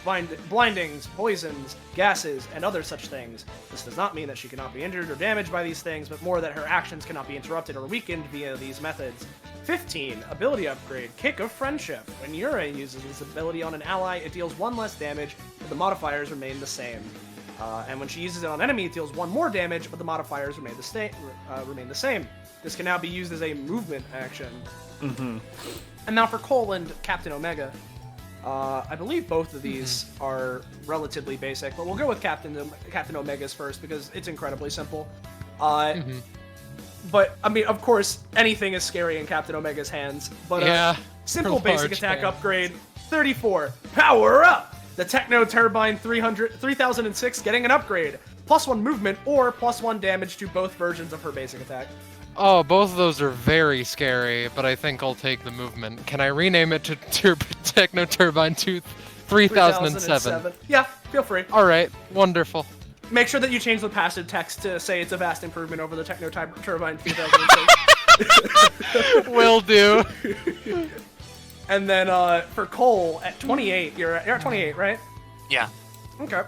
blindings, poisons, gases, and other such things. This does not mean that she cannot be injured or damaged by these things, but more that her actions cannot be interrupted or weakened via these methods. 15, ability upgrade, Kick of Friendship. When Ure uses this ability on an ally, it deals 1 less damage, but the modifiers remain the same. And when she uses it on enemy, it deals 1 more damage, but the modifiers remain the same. This can now be used as a movement action. And now for Cole and Captain Omega. I believe both of these are relatively basic, but we'll go with Captain Omega's first because it's incredibly simple. But, I mean, of course, anything is scary in Captain Omega's hands. But Yeah. simple for basic large attack hands. upgrade, 34. Power up! The Techno Turbine 3006 getting an upgrade. +1 movement or +1 damage to both versions of her basic attack. Oh, both of those are very scary, but I think I'll take the movement. Can I rename it to Techno Turbine 3007? Yeah, feel free. Alright, wonderful. Make sure that you change the passive text to say it's a vast improvement over the Techno Turbine 3006. Will do. And then for Cole, at 28, you're at 28, right? Yeah. Okay.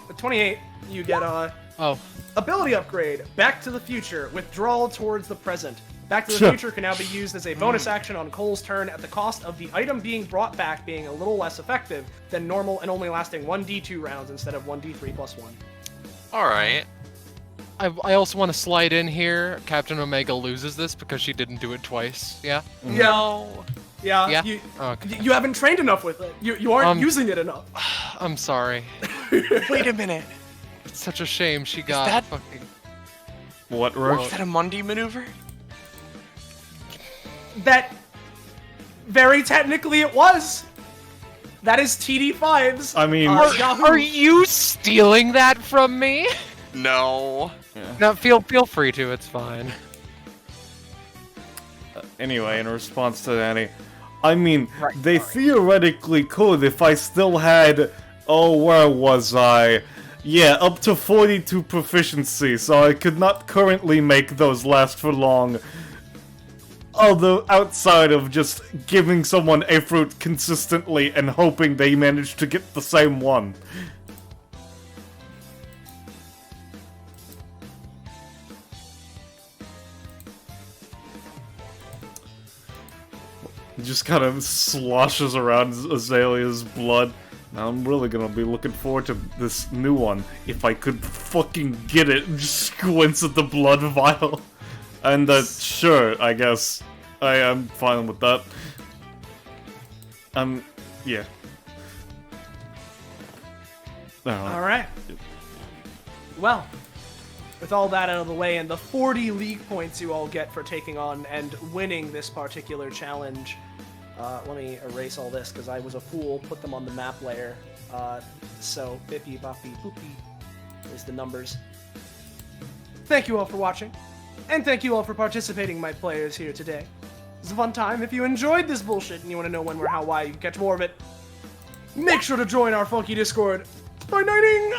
At 28, you get Oh. ability upgrade, Back to the Future, withdrawal towards the present. Back to the Future can now be used as a bonus action on Cole's turn at the cost of the item being brought back being a little less effective than normal and only lasting 1d2 rounds instead of 1d3 +1. Alright. I also want to slide in here. Captain Omega loses this because she didn't do it twice. Yeah? No. Yeah, Yeah? You, Okay. you haven't trained enough with it. You aren't using it enough. I'm sorry. Wait a minute. such a shame she got that- fucking. What, Is Roach? that a Mundi maneuver? That very technically it was. That is TD5's. I mean, Yahoo. Are you stealing that from me? No. No, feel free to. It's fine. anyway, in response to Danny, I mean, Right, they theoretically could if I still had, oh, where was I? Yeah, up to 42 proficiency, so I could not currently make those last for long. Although, outside of just giving someone a fruit consistently and hoping they manage to get the same one. It just kind of sloshes around Azalea's blood. Now I'm really gonna be looking forward to this new one. If I could fucking get it and just squints at the blood vial. And sure, I guess. I am fine with that. Yeah. Alright. Well, with all that out of the way and the 40 league points you all get for taking on and winning this particular challenge, let me erase all this because I was a fool, put them on the map layer. So, bippy, boppy, boopy is the numbers. Thank you all for watching, and thank you all for participating, my players, here today. It was a fun time. If you enjoyed this bullshit and you want to know when, where, how, why, you can catch more of it, make sure to join our funky Discord by knighting,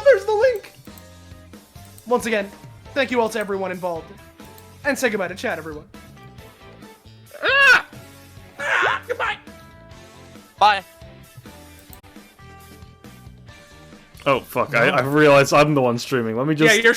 there's the link! Once again, thank you all to everyone involved, and say goodbye to chat, everyone. Goodbye! Bye. Oh, fuck, I realize I'm the one streaming. Let me just... Yeah, you're